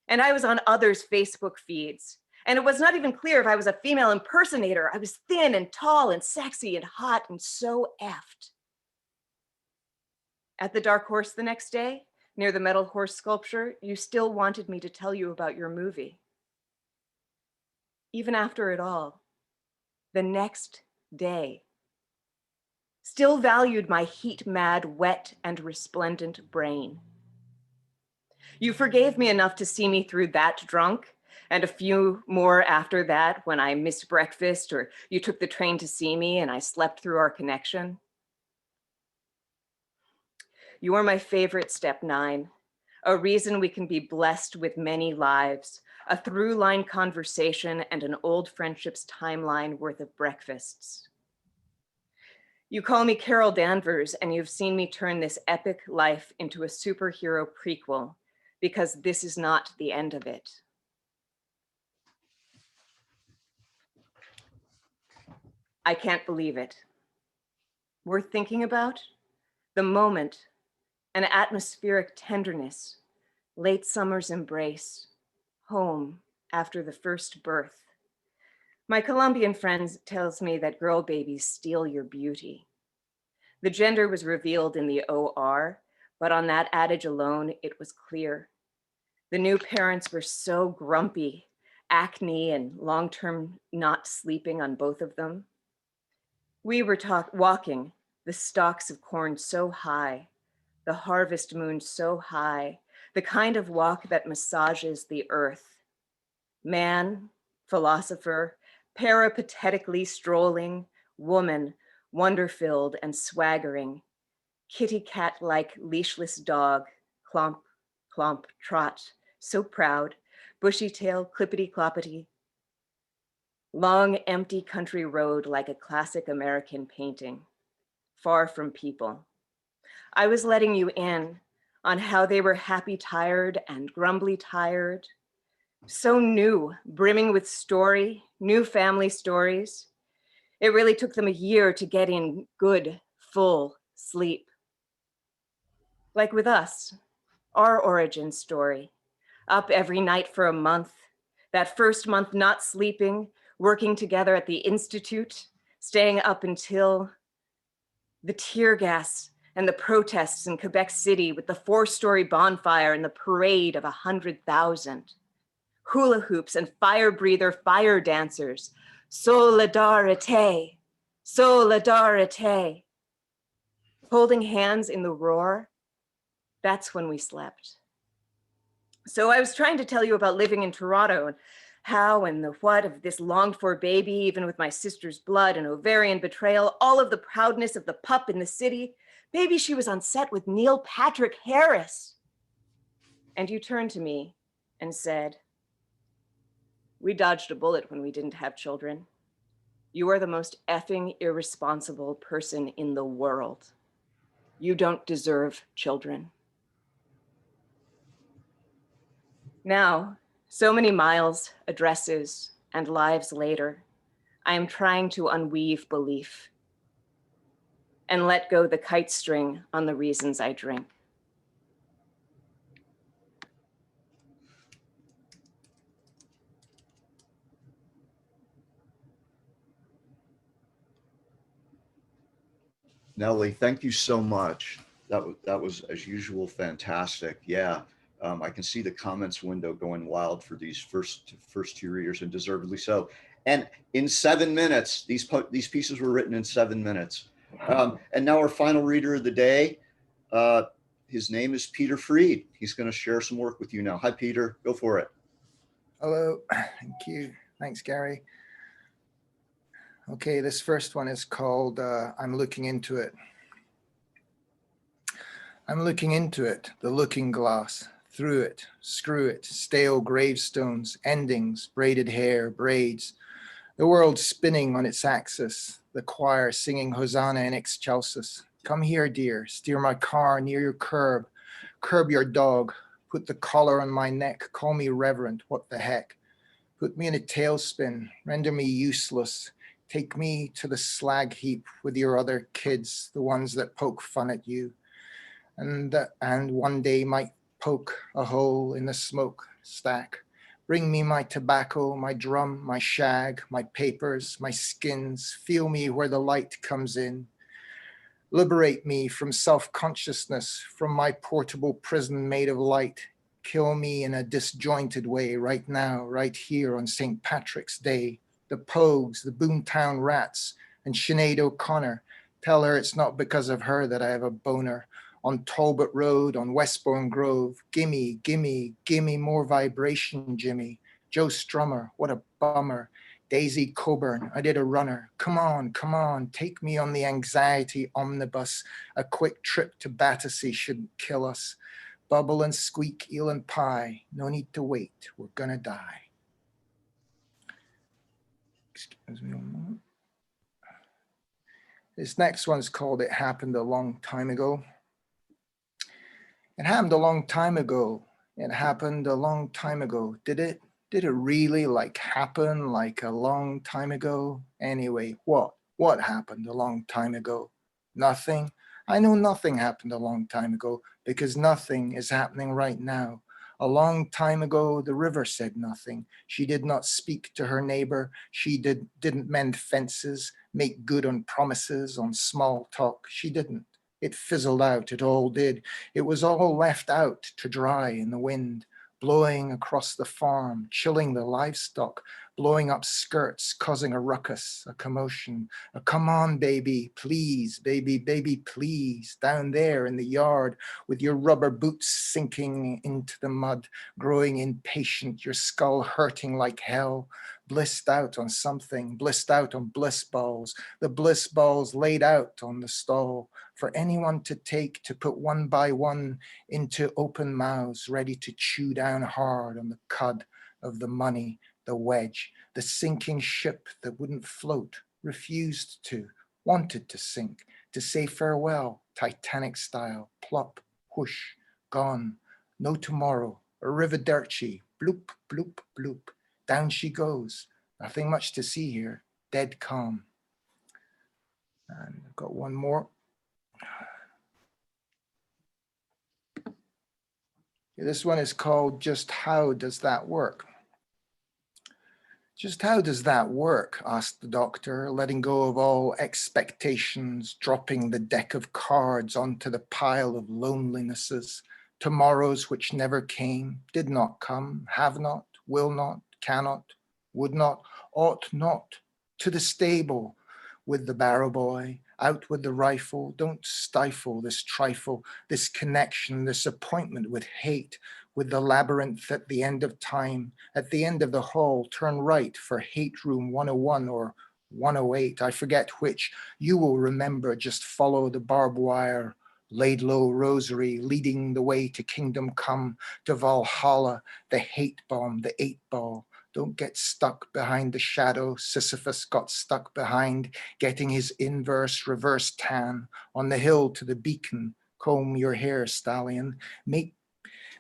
And I was on others' Facebook feeds, and it was not even clear if I was a female impersonator. I was thin and tall and sexy and hot and so effed. At the Dark Horse the next day, near the metal horse sculpture, you still wanted me to tell you about your movie. Even after it all, the next day, still valued my heat-mad, wet, and resplendent brain. You forgave me enough to see me through that drunk, and a few more after that when I missed breakfast or you took the train to see me and I slept through our connection. You are my favorite step 9, a reason we can be blessed with many lives, a through-line conversation and an old friendship's timeline worth of breakfasts. You call me Carol Danvers, and you've seen me turn this epic life into a superhero prequel, because this is not the end of it. I can't believe it. We're thinking about the moment, an atmospheric tenderness, late summer's embrace, home after the first birth. My Colombian friend tells me that girl babies steal your beauty. The gender was revealed in the OR, but on that adage alone, it was clear. The new parents were so grumpy, acne and long-term not sleeping on both of them. We were walking, the stalks of corn so high, the harvest moon so high, the kind of walk that massages the earth. Man, philosopher, peripatetically strolling, woman, wonder-filled and swaggering, kitty cat-like leashless dog, clomp, clomp, trot, so proud, bushy tail, clippity-cloppity. Long, empty country road like a classic American painting, far from people. I was letting you in on how they were happy tired and grumbly tired. So new, brimming with story, new family stories. It really took them a year to get in good, full sleep. Like with us, our origin story. Up every night for a month, that first month not sleeping, working together at the Institute, staying up until the tear gas and the protests in Quebec City with the 4-story bonfire and the parade of 100,000. Hula hoops and fire breather fire dancers. Solidarité, solidarité. Holding hands in the roar, that's when we slept. So I was trying to tell you about living in Toronto and how and the what of this longed for baby, even with my sister's blood and ovarian betrayal, all of the proudness of the pup in the city. Maybe she was on set with Neil Patrick Harris. And you turned to me and said, we dodged a bullet when we didn't have children. You are the most effing irresponsible person in the world. You don't deserve children. Now, so many miles, addresses, and lives later, I am trying to unweave belief and let go the kite string on the reasons I drink.
Nellie, thank you so much. That was as usual fantastic. Yeah, I can see the comments window going wild for these first two readers, and deservedly so. And in 7 minutes, these pieces were written in 7 minutes. And now our final reader of the day, his name is Peter Freed. He's going to share some work with you now. Hi, Peter. Go for it.
Hello. Thank you. Thanks, Gary. Okay, this first one is called I'm Looking Into It. I'm looking into it, the looking glass, through it, screw it, stale gravestones, endings, braided hair, braids, the world spinning on its axis, the choir singing Hosanna in excelsis. Come here, dear, steer my car near your curb your dog, put the collar on my neck, call me reverend, what the heck? Put me in a tailspin, render me useless, take me to the slag heap with your other kids, the ones that poke fun at you. And one day might poke a hole in the smoke stack. Bring me my tobacco, my drum, my shag, my papers, my skins. Feel me where the light comes in. Liberate me from self-consciousness, from my portable prison made of light. Kill me in a disjointed way right now, right here on St. Patrick's Day. The Pogues, the Boomtown Rats, and Sinead O'Connor. Tell her it's not because of her that I have a boner. On Talbot Road, on Westbourne Grove, gimme, gimme, gimme more vibration, Jimmy. Joe Strummer, what a bummer. Daisy Coburn, I did a runner. Come on, take me on the anxiety omnibus. A quick trip to Battersea shouldn't kill us. Bubble and squeak, eel and pie. No need to wait, we're gonna die. Excuse me one moment. This next one's called It Happened a Long Time Ago. It happened a long time ago. It happened a long time ago. Did it really happen like a long time ago? Anyway, what What happened a long time ago? Nothing. I know nothing happened a long time ago because nothing is happening right now. A long time ago, the river said nothing. She did not speak to her neighbor. She didn't mend fences, make good on promises, on small talk. She didn't. It fizzled out, it all did. It was all left out to dry in the wind, blowing across the farm, chilling the livestock, blowing up skirts, causing a ruckus, a commotion, a come on, baby, please, baby, baby, please, down there in the yard with your rubber boots sinking into the mud, growing impatient, your skull hurting like hell, blissed out on something, blissed out on bliss balls, the bliss balls laid out on the stall for anyone to take, to put one by one into open mouths, ready to chew down hard on the cud of the money, the wedge, the sinking ship that wouldn't float, refused to, wanted to sink, to say farewell, Titanic style, plop, whoosh, gone, no tomorrow, arrivederci, bloop, bloop, bloop, down she goes, nothing much to see here, dead calm. And I've got one more. This one is called Just How Does That Work? Just how does that work? Asked the doctor, letting go of all expectations, dropping the deck of cards onto the pile of lonelinesses, tomorrows which never came, did not come, have not, will not, cannot, would not, ought not, to the stable with the barrow boy, out with the rifle, don't stifle this trifle, this connection, this appointment with hate, with the labyrinth at the end of time, at the end of the hall, turn right for hate room 101 or 108, I forget which, you will remember, just follow the barbed wire, laid low rosary, leading the way to kingdom come, to Valhalla, the hate bomb, the 8-ball. Don't get stuck behind the shadow Sisyphus got stuck behind, getting his inverse reverse tan on the hill to the beacon. Comb your hair, stallion. Meet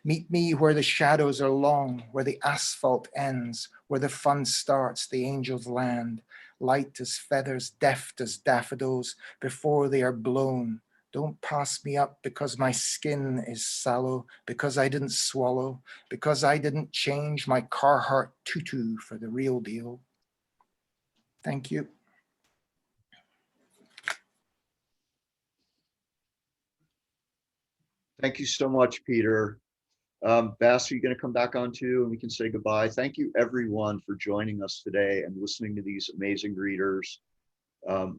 me where the shadows are long, where the asphalt ends, where the fun starts, the angels land, light as feathers, deft as daffodils, before they are blown. Don't pass me up because my skin is sallow, because I didn't swallow, because I didn't change my Carhartt tutu for the real deal. Thank you.
Thank you so much, Peter. Bess, are you going to come back on too and we can say goodbye? Thank you everyone for joining us today and listening to these amazing readers.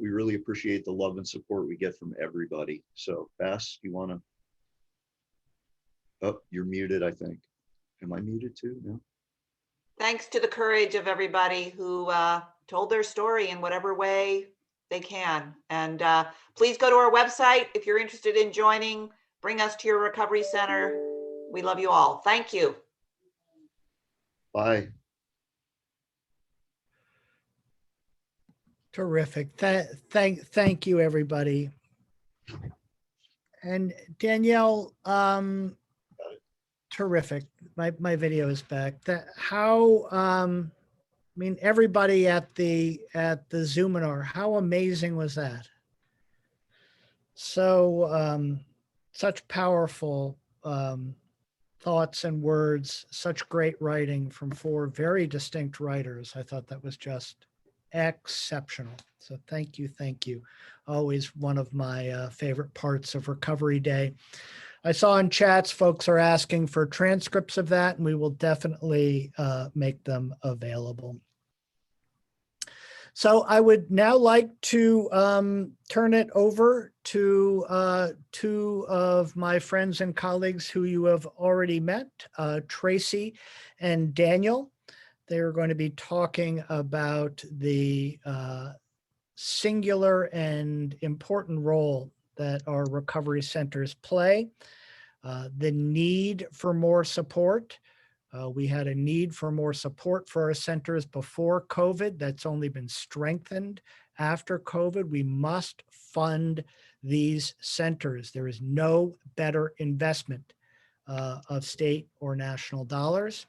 We really appreciate the love and support we get from everybody. So Bess, you want to? Oh, you're muted, I think. Am I muted too? No.
Thanks to the courage of everybody who told their story in whatever way they can. And please go to our website if you're interested in joining. Bring us to your recovery center. We love you all. Thank you.
Bye.
Terrific. Thank you, everybody. And Danielle, terrific. My video is back. I mean, everybody at the Zoominar, how amazing was that? So such powerful thoughts and words, such great writing from 4 very distinct writers. I thought that was just exceptional. So thank you. Always one of my favorite parts of Recovery Day. I saw in chats folks are asking for transcripts of that, and we will definitely make them available. So I would now like to turn it over to 2 of my friends and colleagues who you have already met, Tracy and Daniel. They're going to be talking about the singular and important role that our recovery centers play, the need for more support. We had a need for more support for our centers before COVID. That's only been strengthened after COVID. We must fund these centers. There is no better investment of state or national dollars.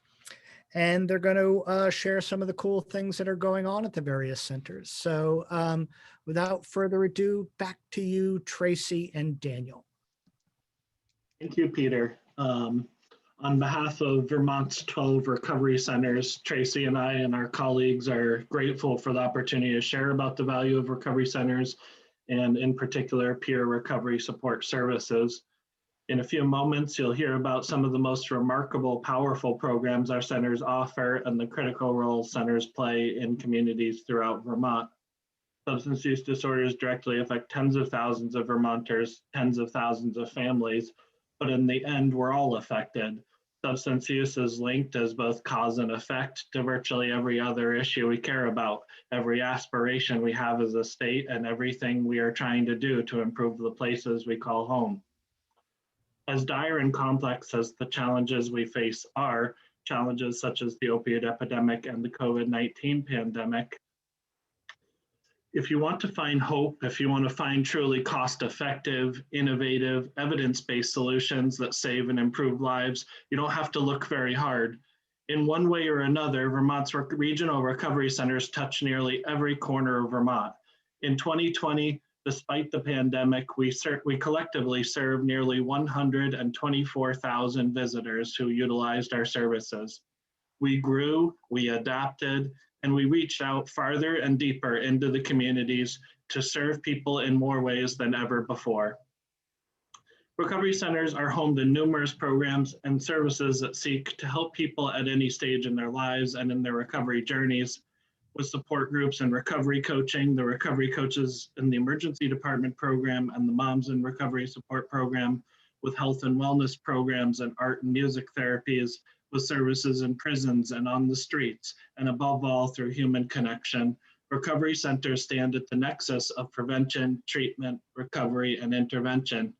and they're going to share some of the cool things that are going on at the various centers. So without further ado, back to you, Tracy and Daniel.
Thank you, Peter. On behalf of Vermont's 12 recovery centers, Tracy and I and our colleagues are grateful for the opportunity to share about the value of recovery centers and in particular peer recovery support services. In a few moments, you'll hear about some of the most remarkable, powerful programs our centers offer and the critical role centers play in communities throughout Vermont. Substance use disorders directly affect tens of thousands of Vermonters, tens of thousands of families, but in the end, we're all affected. Substance use is linked as both cause and effect to virtually every other issue we care about, every aspiration we have as a state, and everything we are trying to do to improve the places we call home. As dire and complex as the challenges we face are, challenges such as the opioid epidemic and the COVID-19 pandemic, if you want to find hope, if you want to find truly cost-effective, innovative, evidence-based solutions that save and improve lives, you don't have to look very hard. In one way or another, Vermont's regional recovery centers touch nearly every corner of Vermont. In 2020, despite the pandemic, we collectively served nearly 124,000 visitors who utilized our services. We grew, we adapted, and we reached out farther and deeper into the communities to serve people in more ways than ever before. Recovery centers are home to numerous programs and services that seek to help people at any stage in their lives and in their recovery journeys, with support groups and recovery coaching, the recovery coaches in the emergency department program and the Moms in Recovery support program, with health and wellness programs and art and music therapies, with services in prisons and on the streets, and above all, through human connection. Recovery centers stand at the nexus of prevention, treatment, recovery, and intervention.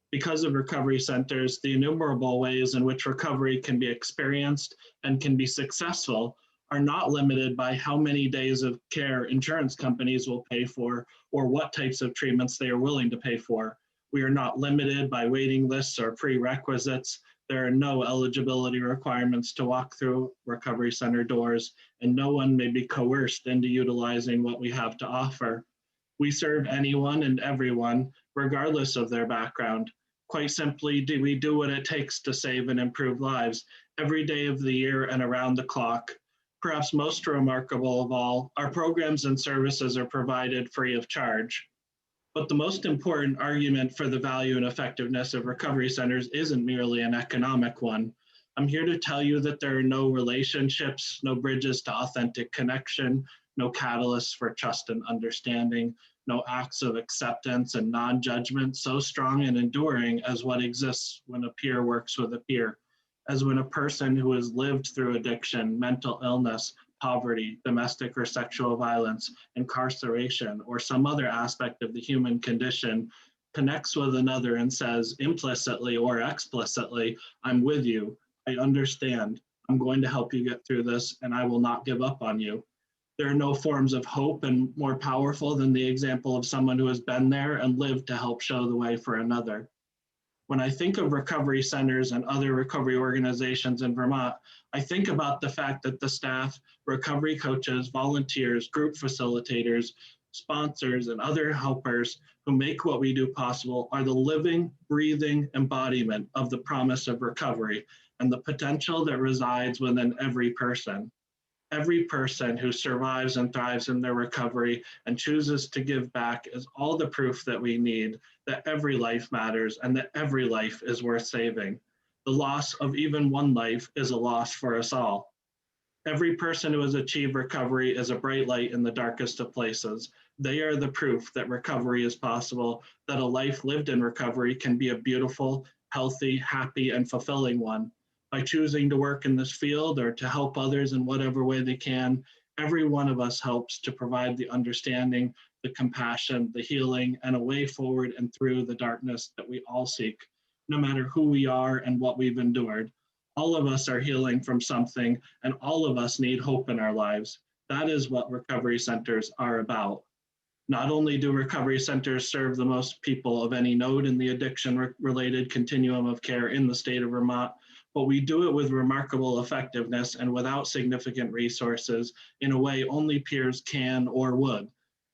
Because of recovery centers, the innumerable ways in which recovery can be experienced and can be successful are not limited by how many days of care insurance companies will pay for or what types of treatments they are willing to pay for. We are not limited by waiting lists or prerequisites. There are no eligibility requirements to walk through recovery center doors, and no one may be coerced into utilizing what we have to offer. We serve anyone and everyone, regardless of their background. Quite simply, we do what it takes to save and improve lives every day of the year and around the clock. Perhaps most remarkable of all, our programs and services are provided free of charge. But the most important argument for the value and effectiveness of recovery centers isn't merely an economic one. I'm here to tell you that there are no relationships, no bridges to authentic connection, no catalysts for trust and understanding, no acts of acceptance and non-judgment so strong and enduring as what exists when a peer works with a peer, as when a person who has lived through addiction, mental illness, poverty, domestic or sexual violence, incarceration, or some other aspect of the human condition connects with another and says implicitly or explicitly, I'm with you, I understand, I'm going to help you get through this, and I will not give up on you. There are no forms of hope and more powerful than the example of someone who has been there and lived to help show the way for another. When I think of recovery centers and other recovery organizations in Vermont, I think about the fact that the staff, recovery coaches, volunteers, group facilitators, sponsors, and other helpers who make what we do possible are the living, breathing embodiment of the promise of recovery and the potential that resides within every person. Every person who survives and thrives in their recovery and chooses to give back is all the proof that we need that every life matters and that every life is worth saving. The loss of even one life is a loss for us all. Every person who has achieved recovery is a bright light in the darkest of places. They are the proof that recovery is possible, that a life lived in recovery can be a beautiful, healthy, happy, and fulfilling one. By choosing to work in this field or to help others in whatever way they can, every one of us helps to provide the understanding, the compassion, the healing, and a way forward and through the darkness that we all seek, no matter who we are and what we've endured. All of us are healing from something, and all of us need hope in our lives. That is what recovery centers are about. Not only do recovery centers serve the most people of any node in the addiction-related continuum of care in the state of Vermont, but we do it with remarkable effectiveness and without significant resources in a way only peers can or would.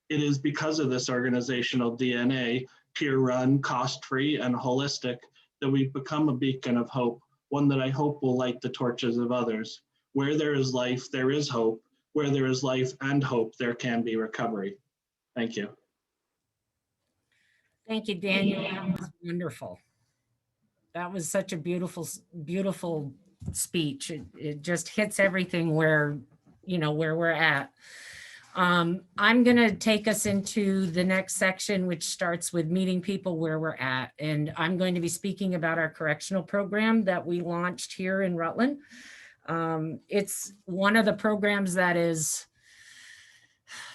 It is because of this organizational DNA, peer-run, cost-free, and holistic, that we've become a beacon of hope, one that I hope will light the torches of others. Where there is life, there is hope. Where there is life and hope, there can be recovery. Thank you.
Thank you, Daniel. That was wonderful. That was such a beautiful, beautiful speech. It just hits everything where, you know, where we're at. I'm going to take us into the next section, which starts with meeting people where we're at. And I'm going to be speaking about our correctional program that we launched here in Rutland. It's one of the programs that is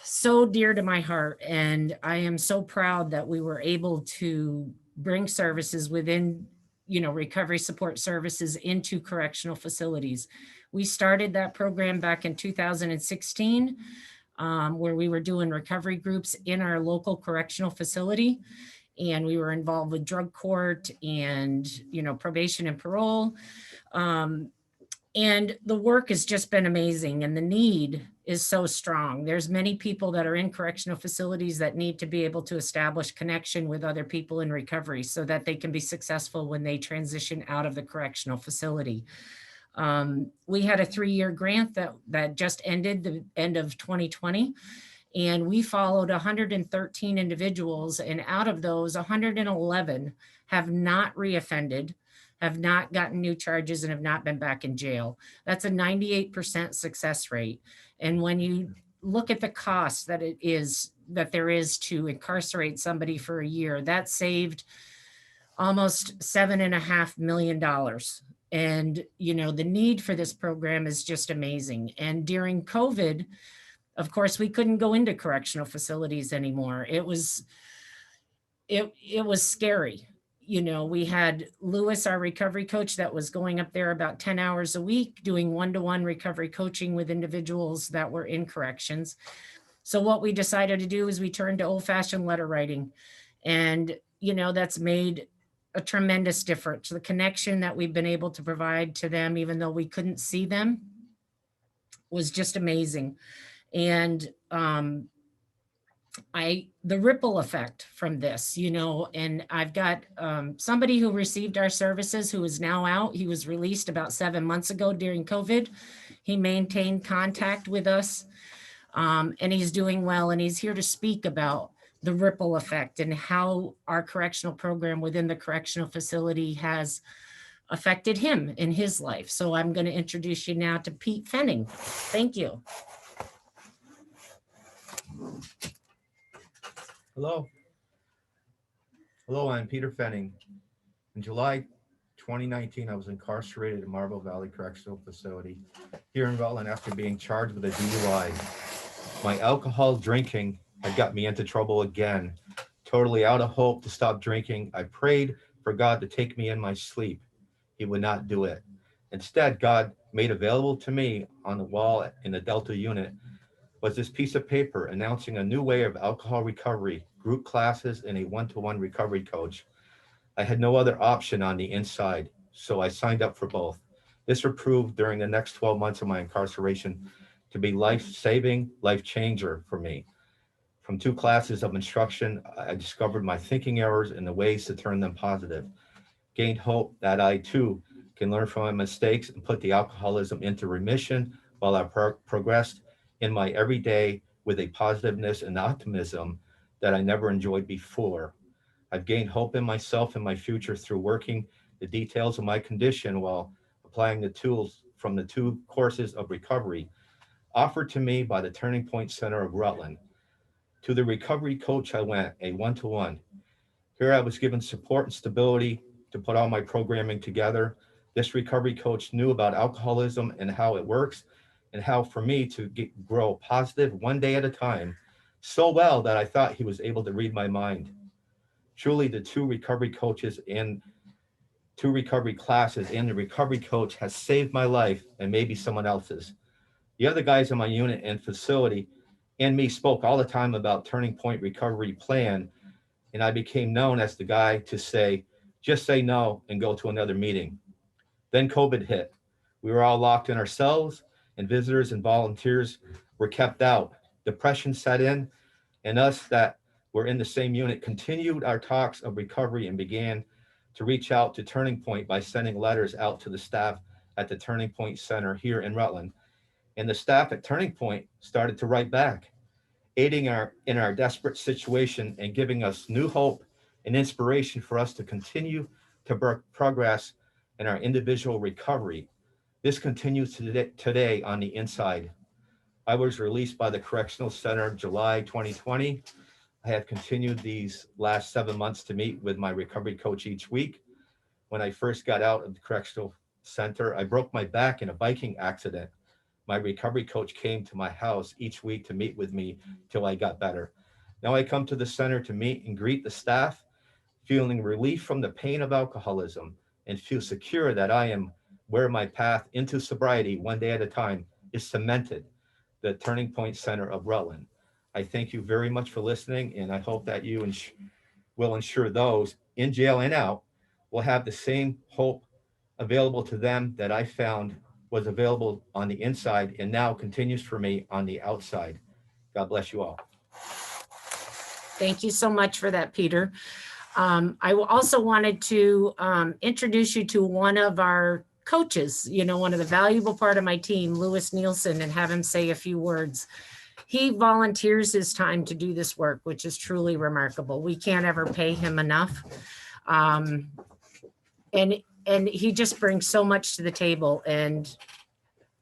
so dear to my heart. And I am so proud that we were able to bring services within, you know, recovery support services into correctional facilities. We started that program back in 2016. Where we were doing recovery groups in our local correctional facility. And we were involved with drug court and, you know, probation and parole. And the work has just been amazing. And the need is so strong. There's many people that are in correctional facilities that need to be able to establish connection with other people in recovery so that they can be successful when they transition out of the correctional facility. We had a 3-year grant that just ended the end of 2020, and we followed 113 individuals, and out of those, 111 have not reoffended, have not gotten new charges, and have not been back in jail. That's a 98% success rate. And when you look at the cost that there is to incarcerate somebody for a year, that saved almost $7.5 million. And, you know, the need for this program is just amazing. And during COVID, of course, we couldn't go into correctional facilities anymore. It was scary. You know, we had Lewis, our recovery coach, that was going up there about 10 hours a week, doing one-to-one recovery coaching with individuals that were in corrections. So what we decided to do is we turned to old-fashioned letter writing. And, you know, that's made a tremendous difference. The connection that we've been able to provide to them, even though we couldn't see them, was just amazing. And the ripple effect from this, you know, and I've got somebody who received our services who is now out. He was released about 7 months ago during COVID. He maintained contact with us, and he's doing well, and he's here to speak about the ripple effect and how our correctional program within the correctional facility has affected him in his life. So I'm going to introduce you now to Pete Fenning. Thank you.
Hello. Hello, I'm Peter Fenning. In July 2019, I was incarcerated in Marble Valley Correctional Facility here in Rutland after being charged with a DUI. My alcohol drinking had got me into trouble again. Totally out of hope to stop drinking, I prayed for God to take me in my sleep. He would not do it. Instead, God made available to me on the wall in the Delta unit was this piece of paper announcing a new way of alcohol recovery, group classes, and a one-to-one recovery coach. I had no other option on the inside, so I signed up for both. This would prove during the next 12 months of my incarceration to be life-saving, life-changer for me. From 2 classes of instruction, I discovered my thinking errors and the ways to turn them positive. Gained hope that I too can learn from my mistakes and put the alcoholism into remission while I progressed in my everyday with a positiveness and optimism that I never enjoyed before. I've gained hope in myself and my future through working the details of my condition while applying the tools from the 2 courses of recovery offered to me by the Turning Point Center of Rutland. To the recovery coach I went, a one-to-one. Here I was given support and stability to put all my programming together. This recovery coach knew about alcoholism and how it works and how for me to grow positive one day at a time so well that I thought he was able to read my mind. Truly, the 2 recovery coaches and 2 recovery classes and the recovery coach has saved my life and maybe someone else's. The other guys in my unit and facility and me spoke all the time about Turning Point Recovery Plan, and I became known as the guy to say, just say no and go to another meeting. Then COVID hit. We were all locked in ourselves, and visitors and volunteers were kept out. Depression set in, and us that were in the same unit continued our talks of recovery and began to reach out to Turning Point by sending letters out to the staff at the Turning Point Center here in Rutland. And the staff at Turning Point started to write back, aiding in our desperate situation and giving us new hope and inspiration for us to continue to progress in our individual recovery. This continues today on the inside. I was released by the Correctional Center July 2020. I have continued these last 7 months to meet with my recovery coach each week. When I first got out of the Correctional Center, I broke my back in a biking accident. My recovery coach came to my house each week to meet with me till I got better. Now I come to the center to meet and greet the staff, feeling relief from the pain of alcoholism and feel secure that I am where my path into sobriety one day at a time is cemented, the Turning Point Center of Rutland. I thank you very much for listening, and I hope that you will ensure those in jail and out will have the same hope available to them that I found was available on the inside and now continues for me on the outside. God bless you all.
Thank you so much for that, Peter. I also wanted to introduce you to one of our coaches, one of the valuable part of my team, Lewis Nielsen, and have him say a few words. He volunteers his time to do this work, which is truly remarkable. We can't ever pay him enough. And he just brings so much to the table. And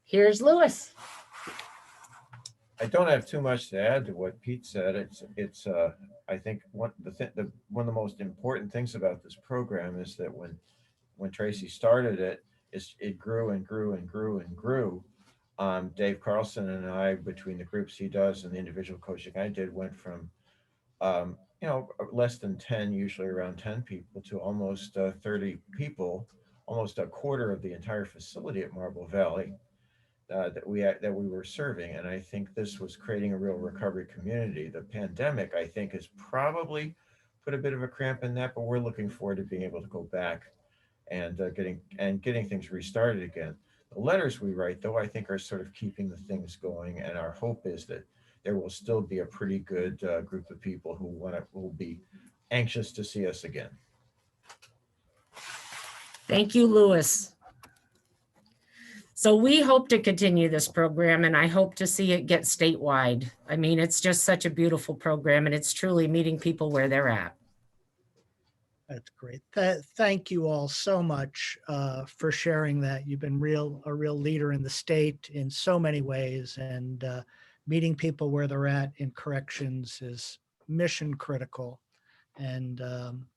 here's Lewis.
I don't have too much to add to what Pete said. It's I think one of the most important things about this program is that when Tracy started it, it grew and grew and grew and grew. Dave Carlson and I, between the groups he does and the individual coaching I did, went from less than 10, usually around 10 people, to almost 30 people, almost a quarter of the entire facility at Marble Valley that we were serving. And I think this was creating a real recovery community. The pandemic, I think, has probably put a bit of a cramp in that, but we're looking forward to being able to go back and getting things restarted again. The letters we write, though, I think are sort of keeping the things going, and our hope is that there will still be a pretty good group of people who will be anxious to see us again.
Thank you, Lewis. So we hope to continue this program, and I hope to see it get statewide. I mean, it's just such a beautiful program, and it's truly meeting people where they're at.
That's great. Thank you all so much for sharing that. You've been a real leader in the state in so many ways, and meeting people where they're at in corrections is mission critical, and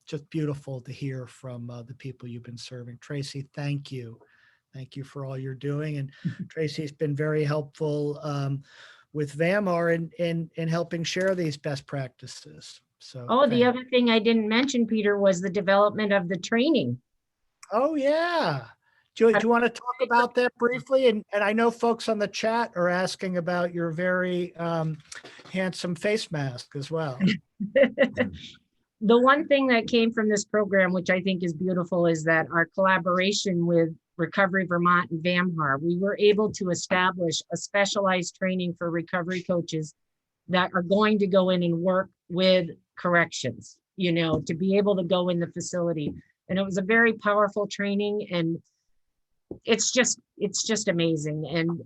just beautiful to hear from the people you've been serving. Tracy, thank you. Thank you for all you're doing. And Tracy's been very helpful with VAMR in helping share these best practices. So,
the other thing I didn't mention, Peter, was the development of the training.
Oh, yeah. Do you want to talk about that briefly? And I know folks on the chat are asking about your very handsome face mask as well.
The one thing that came from this program, which I think is beautiful, is that our collaboration with Recovery Vermont and VAMHAR, we were able to establish a specialized training for recovery coaches that are going to go in and work with corrections, to be able to go in the facility. And it was a very powerful training, and it's just amazing. And,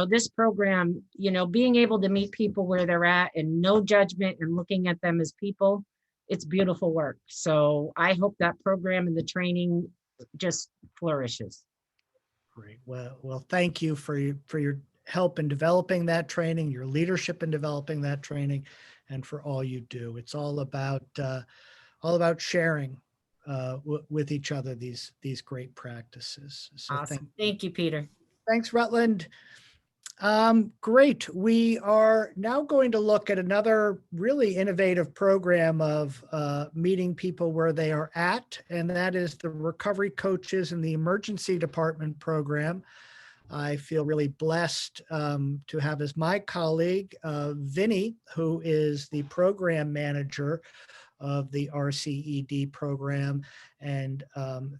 this program, being able to meet people where they're at and no judgment and looking at them as people, it's beautiful work. So I hope that program and the training just flourishes.
Great. Well, thank you for your help in developing that training, your leadership in developing that training, and for all you do. It's all about sharing with each other these great practices. So
awesome. Thank you, Peter.
Thanks, Rutland. Great. We are now going to look at another really innovative program of meeting people where they are at, and that is the Recovery Coaches in the Emergency Department program. I feel really blessed to have as my colleague, Vinny, who is the program manager of the RCED program. And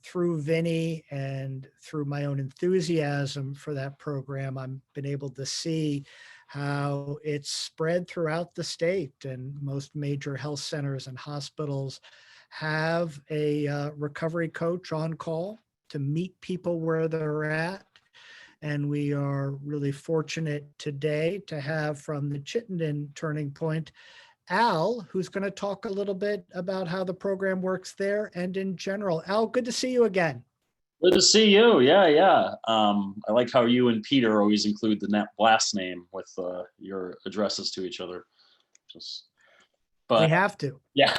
through Vinny and through my own enthusiasm for that program, I've been able to see how it's spread throughout the state, and most major health centers and hospitals have a recovery coach on call to meet people where they're at. And we are really fortunate today to have from the Chittenden Turning Point, Al, who's going to talk a little bit about how the program works there and in general. Al, good to see you again.
Good to see you. Yeah. I like how you and Peter always include the last name with your addresses to each other.
We have to.
Yeah.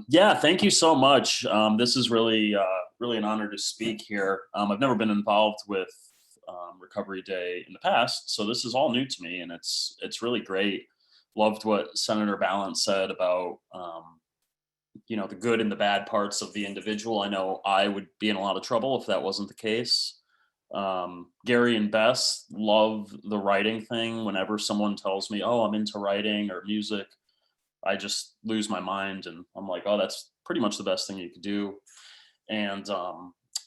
Yeah, thank you so much. This is really an honor to speak here. I've never been involved with Recovery Day in the past, so this is all new to me, and it's really great. Loved what Senator Balint said about the good and the bad parts of the individual. I know I would be in a lot of trouble if that wasn't the case. Gary and Bess love the writing thing. Whenever someone tells me, oh, I'm into writing or music, I just lose my mind, and I'm like, oh, that's pretty much the best thing you could do. And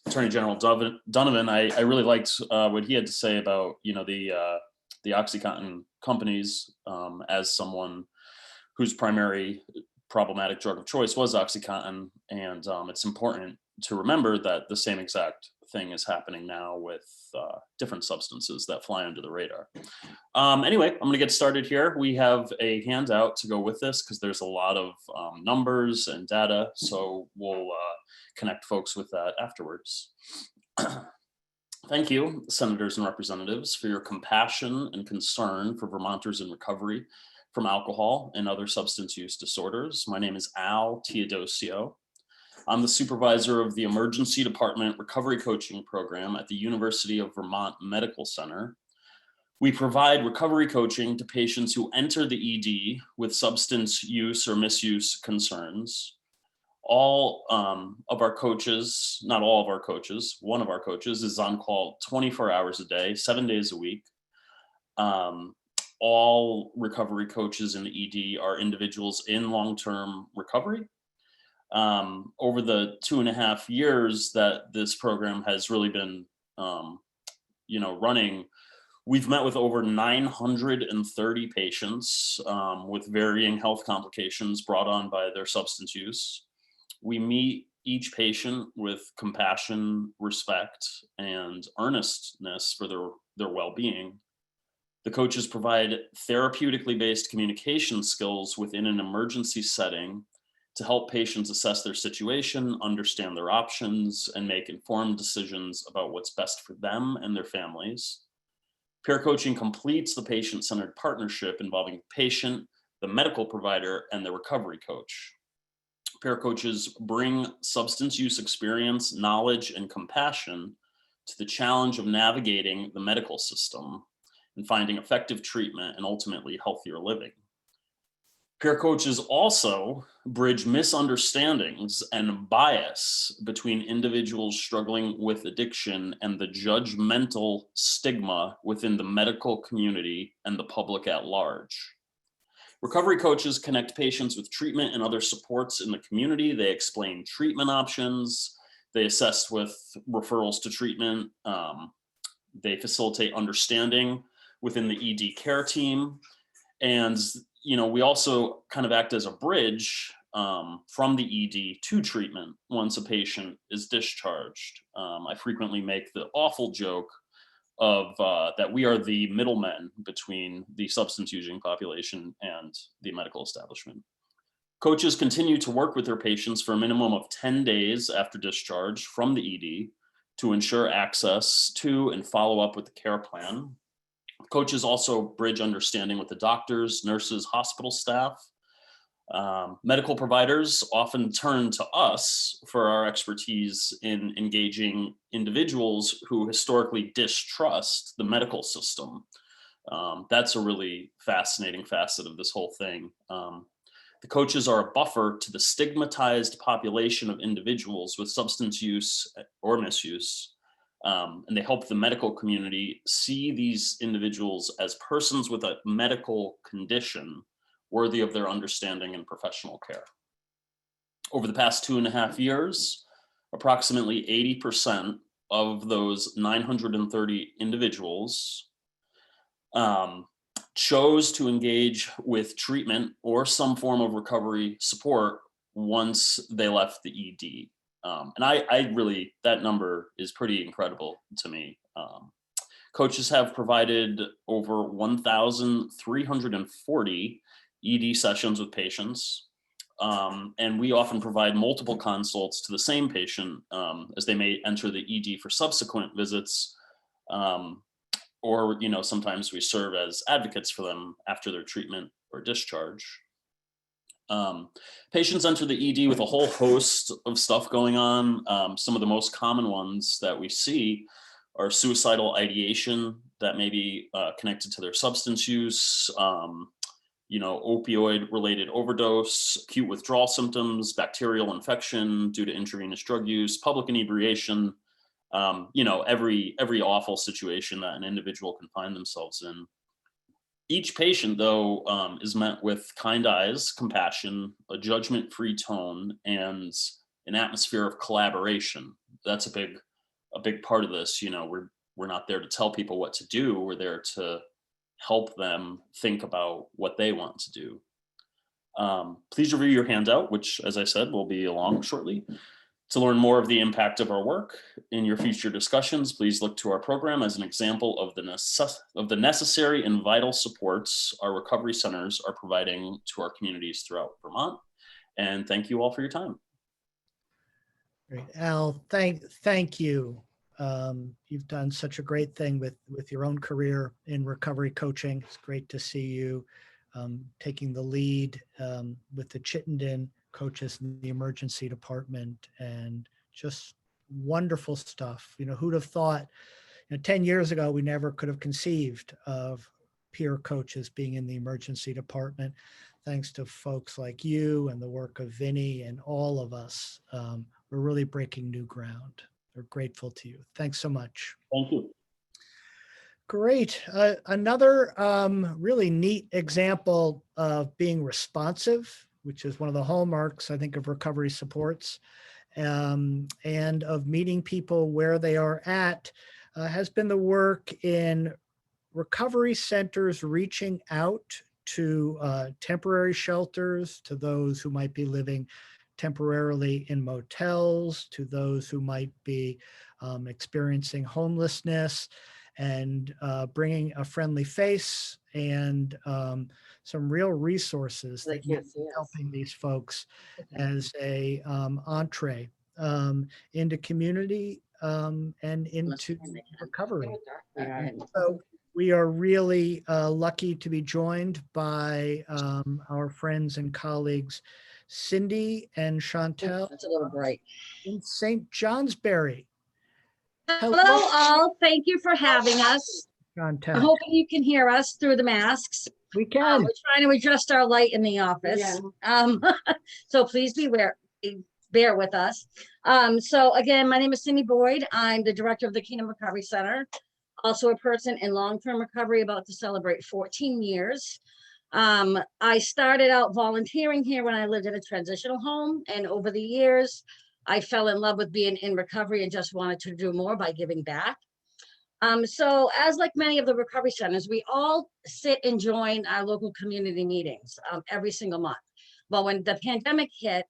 Attorney General Donovan, I really liked what he had to say about the OxyContin companies, as someone whose primary problematic drug of choice was OxyContin, and it's important to remember that the same exact thing is happening now with different substances that fly under the radar. Anyway, I'm going to get started here. We have a handout to go with this because there's a lot of numbers and data, so we'll connect folks with that afterwards. Thank you, Senators and Representatives, for your compassion and concern for Vermonters in recovery from alcohol and other substance use disorders. My name is Al Teodosio. I'm the supervisor of the Emergency Department Recovery Coaching Program at the University of Vermont Medical Center. We provide recovery coaching to patients who enter the ED with substance use or misuse concerns. All of our coaches, not all of our coaches, one of our coaches is on call 24 hours a day, 7 days a week. All recovery coaches in the ED are individuals in long-term recovery. Over the 2.5 years that this program has really been, running, we've met with over 930 patients with varying health complications brought on by their substance use. We meet each patient with compassion, respect, and earnestness for their well-being. The coaches provide therapeutically based communication skills within an emergency setting to help patients assess their situation, understand their options, and make informed decisions about what's best for them and their families. Peer coaching completes the patient-centered partnership involving the patient, the medical provider, and the recovery coach. Peer coaches bring substance use experience, knowledge, and compassion to the challenge of navigating the medical system and finding effective treatment and ultimately healthier living. Peer coaches also bridge misunderstandings and bias between individuals struggling with addiction and the judgmental stigma within the medical community and the public at large. Recovery coaches connect patients with treatment and other supports in the community. They explain treatment options. They assist with referrals to treatment. They facilitate understanding within the ED care team. And we also kind of act as a bridge from the ED to treatment once a patient is discharged. I frequently make the awful joke of that we are the middlemen between the substance using population and the medical establishment. Coaches continue to work with their patients for a minimum of 10 days after discharge from the ED to ensure access to and follow up with the care plan. Coaches also bridge understanding with the doctors, nurses, hospital staff. Medical providers often turn to us for our expertise in engaging individuals who historically distrust the medical system. That's a really fascinating facet of this whole thing. The coaches are a buffer to the stigmatized population of individuals with substance use or misuse. And they help the medical community see these individuals as persons with a medical condition worthy of their understanding and professional care. Over the past 2.5 years, approximately 80% of those 930 individuals chose to engage with treatment or some form of recovery support once they left the ED. And I really, that number is pretty incredible to me. Coaches have provided over 1,340 ED sessions with patients. And we often provide multiple consults to the same patient as they may enter the ED for subsequent visits. Or, sometimes we serve as advocates for them after their treatment or discharge. Patients enter the ED with a whole host of stuff going on. Some of the most common ones that we see are suicidal ideation that may be connected to their substance use, opioid related overdose, acute withdrawal symptoms, bacterial infection due to intravenous drug use, public inebriation, every awful situation that an individual can find themselves in. Each patient, though, is met with kind eyes, compassion, a judgment-free tone, and an atmosphere of collaboration. That's a big part of this. We're not there to tell people what to do. We're there to help them think about what they want to do. Please review your handout, which, as I said, will be along shortly. To learn more of the impact of our work in your future discussions, please look to our program as an example of the necessary and vital supports our recovery centers are providing to our communities throughout Vermont. And thank you all for your time.
Great. Al, thank you. You've done such a great thing with your own career in recovery coaching. It's great to see you taking the lead with the Chittenden coaches in the emergency department, and just wonderful stuff. Who'd have thought 10 years ago, we never could have conceived of peer coaches being in the emergency department. Thanks to folks like you and the work of Vinny and all of us, we're really breaking new ground. We're grateful to you. Thanks so much.
Thank you.
Great. Another really neat example of being responsive, which is one of the hallmarks, I think, of recovery supports, and of meeting people where they are at, has been the work in recovery centers reaching out to temporary shelters, to those who might be living temporarily in motels, to those who might be experiencing homelessness, and bringing a friendly face and some real resources that helping these folks as a entree into community and into recovery. So we are really lucky to be joined by our friends and colleagues, Cindy and Chantel.
That's a little bright.
In St. Johnsbury.
Hello all, thank you for having us.
Chantel.
I'm hoping you can hear us through the masks.
We can.
We're trying to adjust our light in the office. Yeah. So please bear with us. So again, my name is Cindy Boyd. I'm the director of the Kingdom Recovery Center. Also a person in long-term recovery, about to celebrate 14 years. I started out volunteering here when I lived in a transitional home, and over the years, I fell in love with being in recovery and just wanted to do more by giving back. So as like many of the recovery centers, we all sit and join our local community meetings every single month. Well, when the pandemic hit,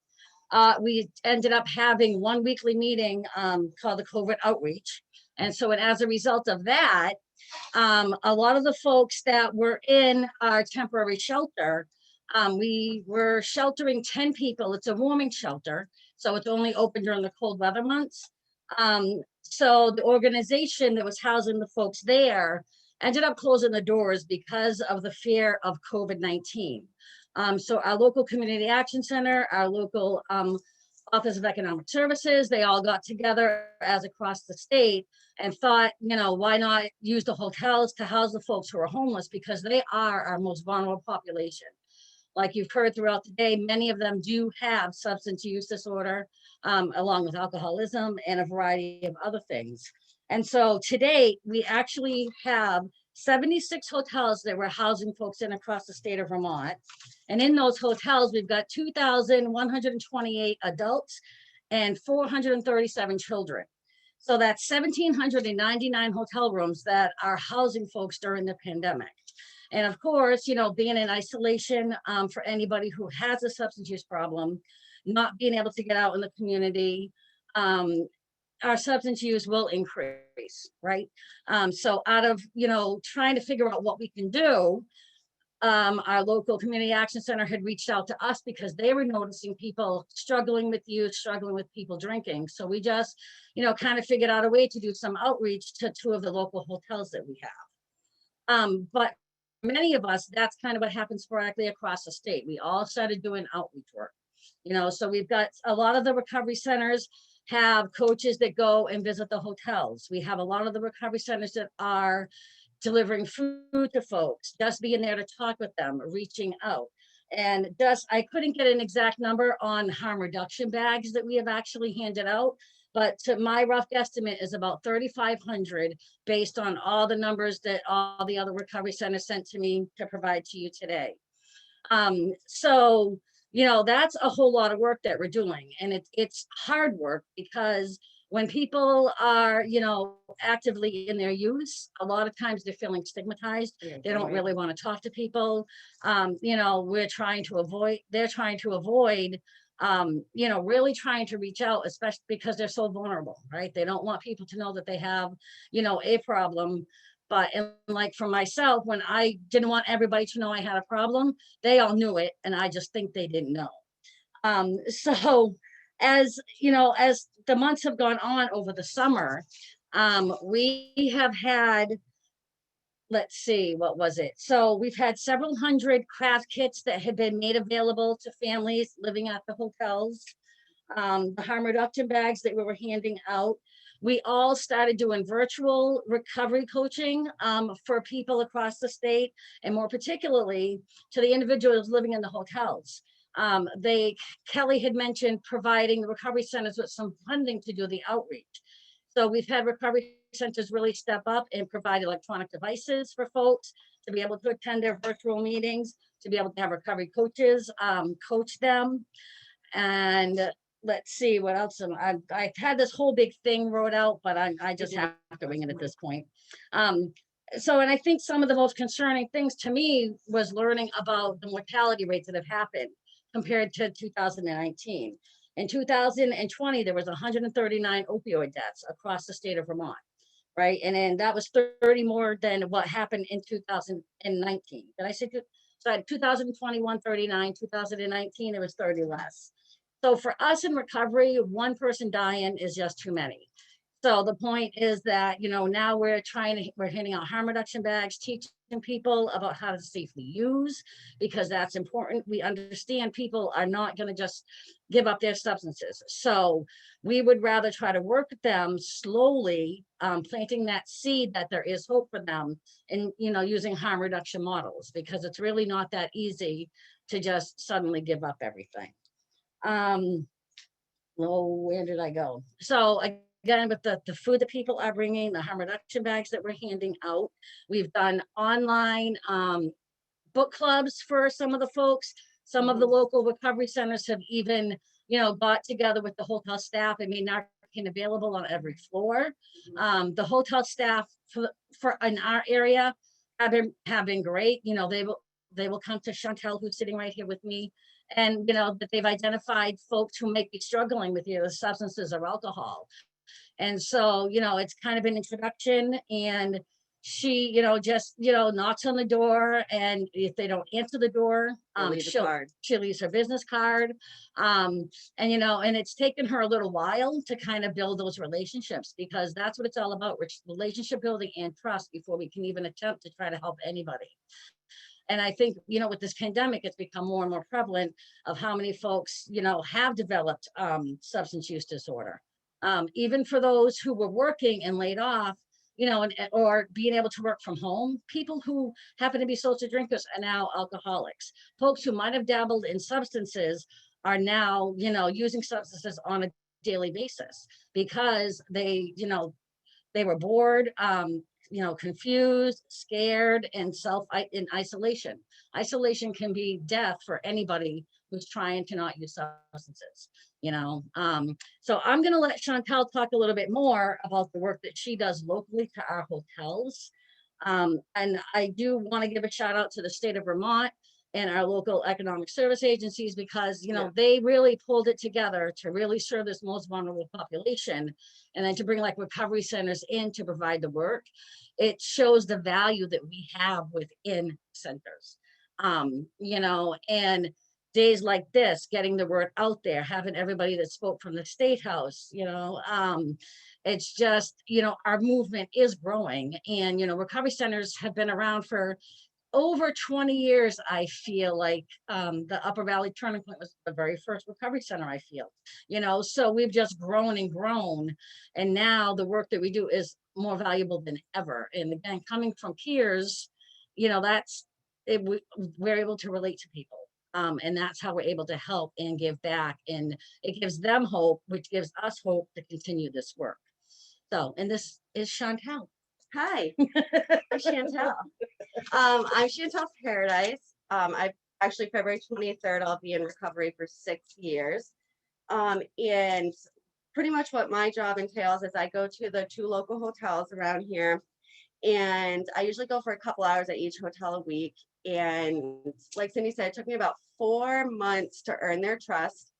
we ended up having one weekly meeting called the COVID Outreach. And so as a result of that, a lot of the folks that were in our temporary shelter, we were sheltering 10 people. It's a warming shelter, so it's only open during the cold weather months. So the organization that was housing the folks there ended up closing the doors because of the fear of COVID-19. So our local community action center, our local Office of Economic Services, they all got together as across the state and thought, why not use the hotels to house the folks who are homeless, because they are our most vulnerable population. Like you've heard throughout the day, many of them do have substance use disorder, along with alcoholism and a variety of other things. And so today we actually have 76 hotels that we're housing folks in across the state of Vermont. And in those hotels, we've got 2,128 adults and 437 children. So that's 1,799 hotel rooms that are housing folks during the pandemic. And of course, you know, being in isolation for anybody who has a substance use problem, not being able to get out in the community, our substance use will increase, right? So out of, you know, trying to figure out what we can do, our local community action center had reached out to us because they were noticing people struggling with use, struggling with people drinking. So we just, you know, kind of figured out a way to do some outreach to 2 of the local hotels that we have. But many of us, that's kind of what happens sporadically across the state. We all started doing outreach work, you know, so we've got a lot of the recovery centers have coaches that go and visit the hotels. We have a lot of the recovery centers that are delivering food to folks, just being there to talk with them, reaching out. And just, I couldn't get an exact number on harm reduction bags that we have actually handed out, but to my rough guesstimate is about 3,500 based on all the numbers that all the other recovery centers sent to me to provide to you today. So, you know, that's a whole lot of work that we're doing, and it's hard work because when people are, you know, actively in their use, a lot of times they're feeling stigmatized. They don't really want to talk to people. You know, they're trying to avoid, you know, really trying to reach out, especially because they're so vulnerable, right? They don't want people to know that they have, you know, a problem. But and like for myself, when I didn't want everybody to know I had a problem, they all knew it, and I just think they didn't know. So as you know, as the months have gone on over the summer, we have had, let's see, what was it? So we've had several hundred craft kits that have been made available to families living at the hotels. The harm reduction bags that we were handing out. We all started doing virtual recovery coaching for people across the state, and more particularly to the individuals living in the hotels. Kelly had mentioned providing the recovery centers with some funding to do the outreach. So we've had recovery centers really step up and provide electronic devices for folks to be able to attend their virtual meetings, to be able to have recovery coaches coach them. And let's see what else. I've had this whole big thing wrote out, but I just have to wing it at this point. So, and I think some of the most concerning things to me was learning about the mortality rates that have happened compared to 2019. In 2020, there was 139 opioid deaths across the state of Vermont, right? And then that was 30 more than what happened in 2019. Did I say, so 2021, 39, 2019, it was 30 less. So for us in recovery, one person dying is just too many. So the point is that, you know, now we're handing out harm reduction bags, teaching people about how to safely use, because that's important. We understand people are not going to just give up their substances. So we would rather try to work with them slowly, planting that seed that there is hope for them, and, you know, using harm reduction models, because it's really not that easy to just suddenly give up everything. Where did I go? So again, with the food that people are bringing, the harm reduction bags that we're handing out, we've done online book clubs for some of the folks. Some of the local recovery centers have even, you know, got together with the hotel staff and made napkin available on every floor. The hotel staff for in our area have been great. You know, they will come to Chantel, who's sitting right here with me, and, you know, that they've identified folks who may be struggling with either substances or alcohol. And so, you know, it's kind of an introduction, and she, you know, just, you know, knocks on the door, and if they don't answer the door, she leaves her business card. And, you know, and it's taken her a little while to kind of build those relationships, because that's what it's all about, relationship building and trust before we can even attempt to try to help anybody. And I think, you know, with this pandemic, it's become more and more prevalent of how many folks, you know, have developed substance use disorder. Even for those who were working and laid off, you know, or being able to work from home, people who happen to be social drinkers are now alcoholics. Folks who might have dabbled in substances are now, you know, using substances on a daily basis because they, you know, they were bored. confused, scared, and in isolation. Isolation can be death for anybody who's trying to not use substances. So I'm going to let Chantel talk a little bit more about the work that she does locally to our hotels. And I do want to give a shout out to the state of Vermont and our local economic service agencies, because they really pulled it together to really serve this most vulnerable population, and then to bring like recovery centers in to provide the work. It shows the value that we have within centers, and days like this, getting the word out there, having everybody that spoke from the State House, it's just, our movement is growing, and, recovery centers have been around for over 20 years. I feel like the Upper Valley Turning Point was the very first recovery center, I feel, so we've just grown and grown. And now the work that we do is more valuable than ever. And again, coming from peers, that's it, we're able to relate to people. And that's how we're able to help and give back. And it gives them hope, which gives us hope to continue this work. So, and this is Chantel.
Hi, I'm Chantel. I'm Chantel's Paradise. I actually, February 23rd, I'll be in recovery for 6 years. And pretty much what my job entails is I go to the 2 local hotels around here, and I usually go for a couple hours at each hotel a week. And like Cindy said, it took me about 4 months to earn their trust.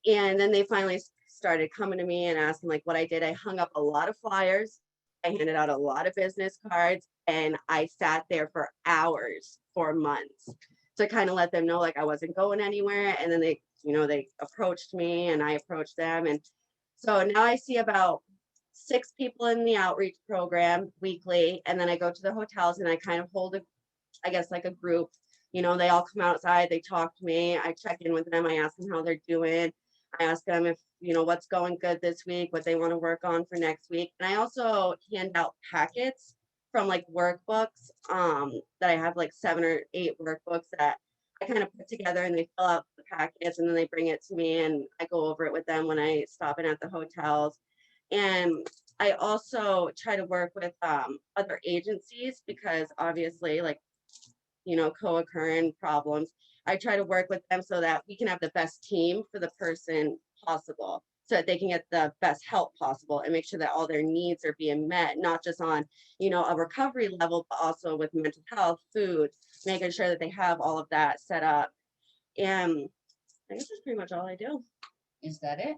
And then they finally started coming to me and asking like what I did. I hung up a lot of flyers. I handed out a lot of business cards, and I sat there for hours for months to kind of let them know like I wasn't going anywhere. And then they, they approached me and I approached them. And so now I see about 6 people in the outreach program weekly. And then I go to the hotels and I kind of hold like a group, they all come outside, they talk to me, I check in with them, I ask them how they're doing. I ask them if, what's going good this week, what they want to work on for next week. And I also hand out packets from like workbooks that I have like 7 or 8 workbooks that I kind of put together, and they fill out the packets and then they bring it to me and I go over it with them when I stop in at the hotels. And I also try to work with other agencies, because obviously like, co-occurring problems. I try to work with them so that we can have the best team for the person possible, so that they can get the best help possible and make sure that all their needs are being met, not just on, a recovery level, but also with mental health, food, making sure that they have all of that set up. And I guess that's pretty much all I do.
Is that it?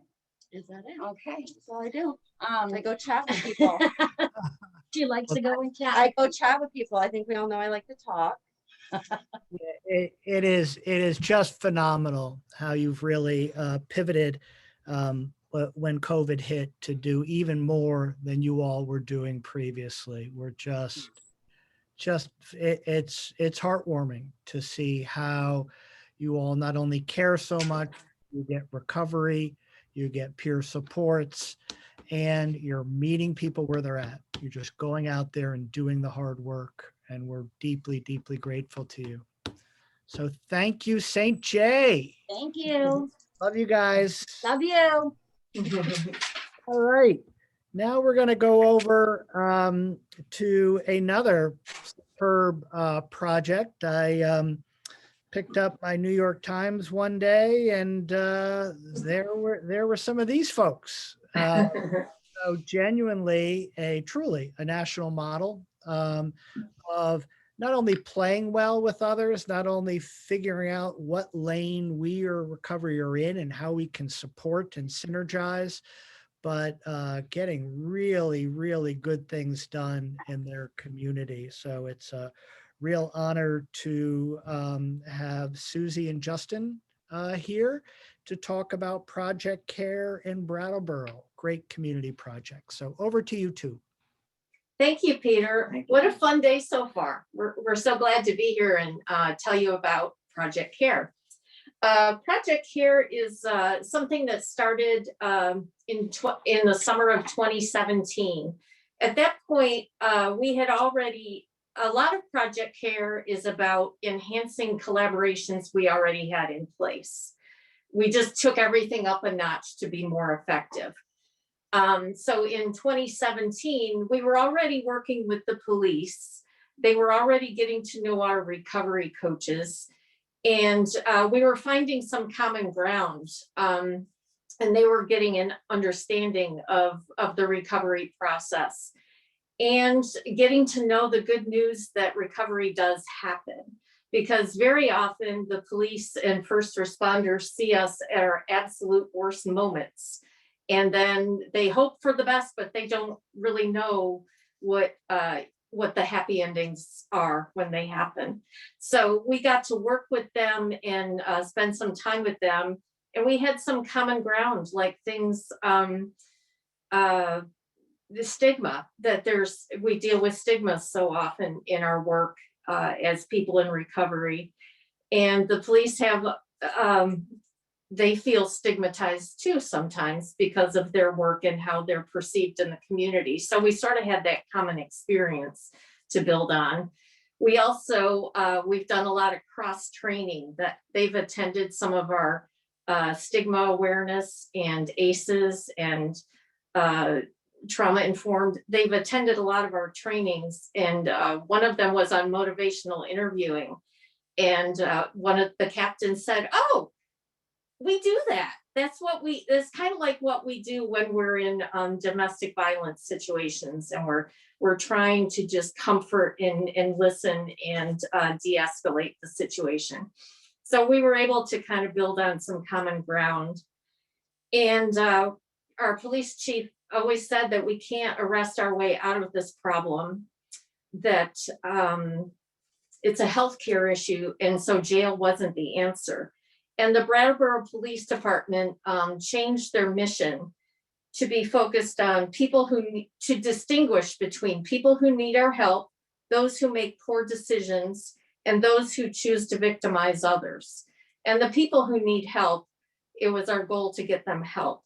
Is that it?
Okay.
That's all I do. I go chat with people.
She likes to go and chat.
I go chat with people. I think we all know I like to talk.
It is just phenomenal how you've really pivoted when COVID hit to do even more than you all were doing previously. We're it's heartwarming to see how you all not only care so much, you get recovery, you get peer supports, and you're meeting people where they're at. You're just going out there and doing the hard work. And we're deeply, deeply grateful to you. So thank you, St. J.
Thank you.
Love you guys.
Love you.
All right. Now we're going to go over to another superb project. I picked up my New York Times one day, and there were some of these folks. So genuinely, truly a national model of not only playing well with others, not only figuring out what lane we or recovery are in and how we can support and synergize, but getting really, really good things done in their community. So it's a real honor to have Susie and Justin here to talk about Project CARE in Brattleboro. Great community project. So over to you two.
Thank you, Peter. What a fun day so far. We're so glad to be here and tell you about Project CARE. Project CARE is something that started in the summer of 2017. At that point, we had already, a lot of Project CARE is about enhancing collaborations we already had in place. We just took everything up a notch to be more effective. So in 2017, we were already working with the police. They were already getting to know our recovery coaches, and we were finding some common ground. And they were getting an understanding of the recovery process and getting to know the good news that recovery does happen. Because very often the police and first responders see us at our absolute worst moments. And then they hope for the best, but they don't really know what the happy endings are when they happen. So we got to work with them and spend some time with them. And we had some common ground, like things, the stigma that we deal with stigma so often in our work as people in recovery. And the police have, they feel stigmatized too sometimes because of their work and how they're perceived in the community. So we sort of had that common experience to build on. We also, we've done a lot of cross training that they've attended some of our stigma awareness and ACEs and trauma informed. They've attended a lot of our trainings, and one of them was on motivational interviewing. And one of the captains said, "Oh, we do that. That's kind of like what we do when we're in domestic violence situations, and we're trying to just comfort and listen and de-escalate the situation." So we were able to kind of build on some common ground. And our police chief always said that we can't arrest our way out of this problem, that it's a healthcare issue, and so jail wasn't the answer. And the Brattleboro Police Department changed their mission to be focused on to distinguish between people who need our help, those who make poor decisions, and those who choose to victimize others. And the people who need help, it was our goal to get them help.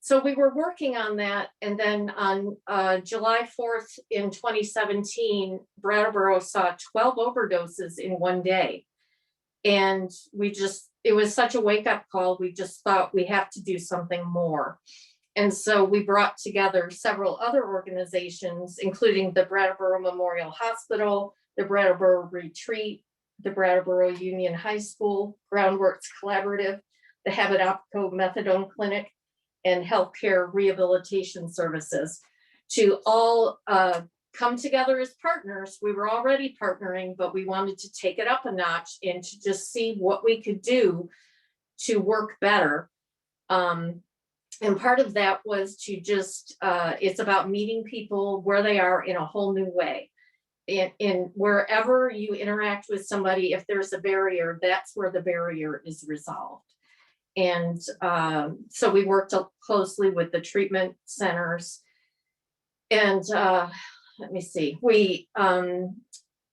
So we were working on that. And then on July 4th in 2017, Brattleboro saw 12 overdoses in one day. And it was such a wake-up call. We just thought we have to do something more. And so we brought together several other organizations, including the Brattleboro Memorial Hospital, the Brattleboro Retreat, the Brattleboro Union High School, Groundworks Collaborative, the Habitaco Methadone Clinic, and Healthcare Rehabilitation Services to all come together as partners. We were already partnering, but we wanted to take it up a notch and to just see what we could do to work better. And part of that was to just, it's about meeting people where they are in a whole new way. In wherever you interact with somebody, if there's a barrier, that's where the barrier is resolved. And so we worked closely with the treatment centers. And let me see,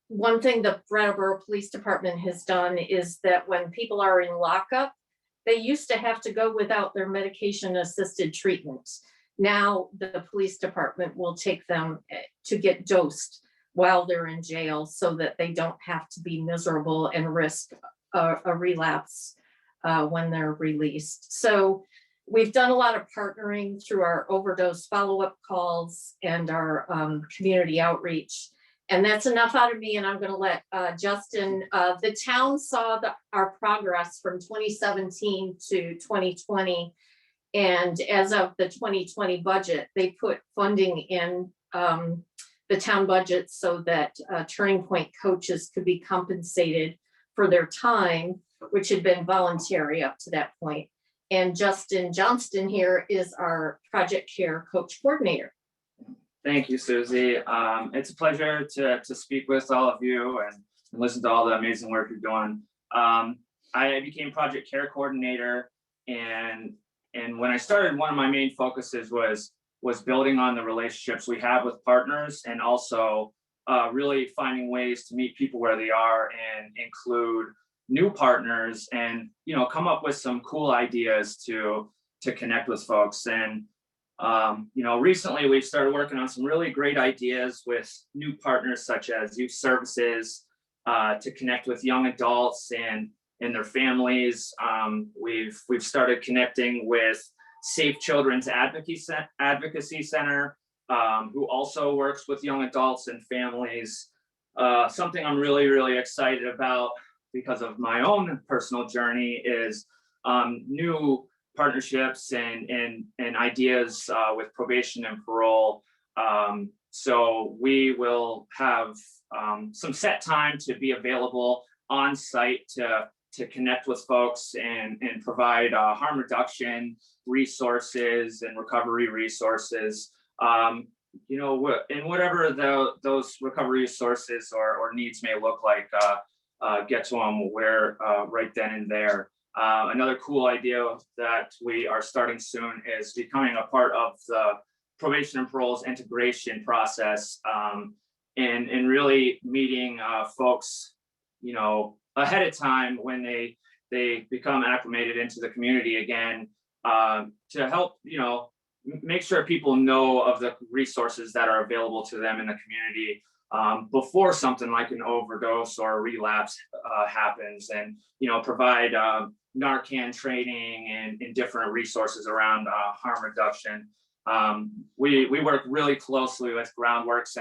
one thing the Brattleboro Police Department has done is that when people are in lockup, they used to have to go without their medication-assisted treatment. Now the police department will take them to get dosed while they're in jail so that they don't have to be miserable and risk a relapse when they're released. So we've done a lot of partnering through our overdose follow-up calls and our community outreach. And that's enough out of me, and I'm going to let Justin. The town saw our progress from 2017 to 2020. And as of the 2020 budget, they put funding in the town budget so that Turning Point coaches could be compensated for their time, which had been voluntary up to that point. And Justin Johnston here is our Project Care Coach Coordinator.
Thank you, Susie. It's a pleasure to speak with all of you and listen to all the amazing work you're doing. I became Project Care Coordinator, and when I started, one of my main focuses was building on the relationships we have with partners, and also really finding ways to meet people where they are and include new partners, and come up with some cool ideas to connect with folks. And recently we've started working on some really great ideas with new partners such as youth services to connect with young adults and their families. We've started connecting with Safe Children's Advocacy Center, who also works with young adults and families. Something I'm really, really excited about because of my own personal journey is new partnerships and ideas with probation and parole. So we will have some set time to be available on site to connect with folks and provide harm reduction resources and recovery resources. You know, and whatever those recovery resources or needs may look like, get to them where right then and there. Another cool idea that we are starting soon is becoming a part of the probation and parole's integration process, and really meeting folks, you know, ahead of time when they become acclimated into the community again, to help, you know, make sure people know of the resources that are available to them in the community before something like an overdose or a relapse happens, and, you know, provide Narcan training and different resources around harm reduction. We work really closely with Groundworks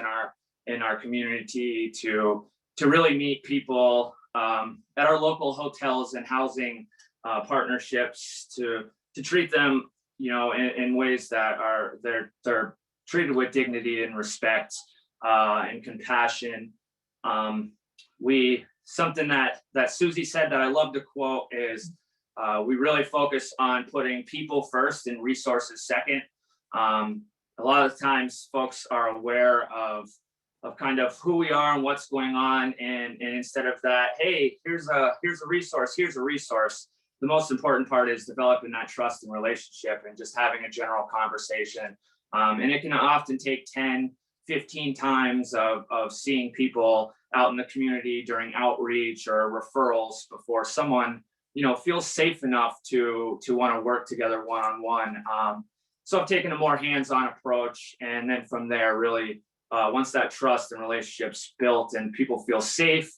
in our community to really meet people at our local hotels and housing partnerships to treat them, you know, in ways that are they're treated with dignity and respect and compassion. Something that Susie said that I love to quote is, we really focus on putting people first and resources second. A lot of times folks are aware of kind of who we are and what's going on, and instead of that, hey, here's a resource, the most important part is developing that trust and relationship and just having a general conversation. And it can often take 10, 15 times of seeing people out in the community during outreach or referrals before someone, you know, feels safe enough to want to work together one-on-one. So I've taken a more hands-on approach, and then from there, really, once that trust and relationship's built and people feel safe,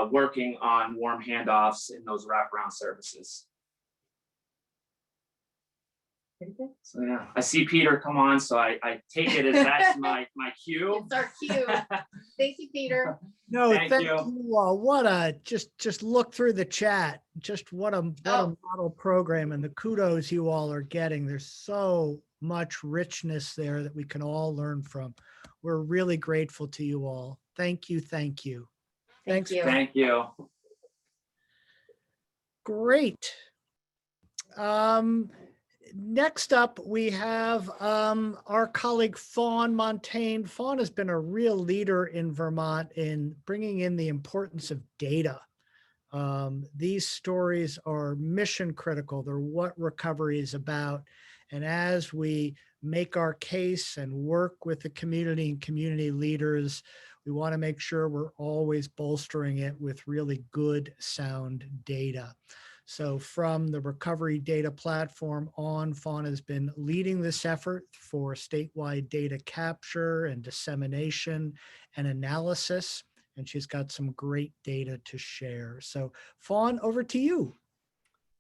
working on warm handoffs in those wraparound services. So yeah, I see Peter come on, so I take it as that's my cue.
It's our cue. Thank you, Peter.
No,
Thank
thank
you.
you all. What a, just look through the chat. Just what a model program, and the kudos you all are getting. There's so much richness there that we can all learn from. We're really grateful to you all. Thank you. Thank you. Thanks.
Thank you.
Great. Next up, we have our colleague Fawn Montaigne. Fawn has been a real leader in Vermont in bringing in the importance of data. These stories are mission critical. They're what recovery is about. And as we make our case and work with the community and community leaders, we want to make sure we're always bolstering it with really good, sound data. So from the recovery data platform on, Fawn has been leading this effort for statewide data capture and dissemination and analysis, and she's got some great data to share. So Fawn, over to you.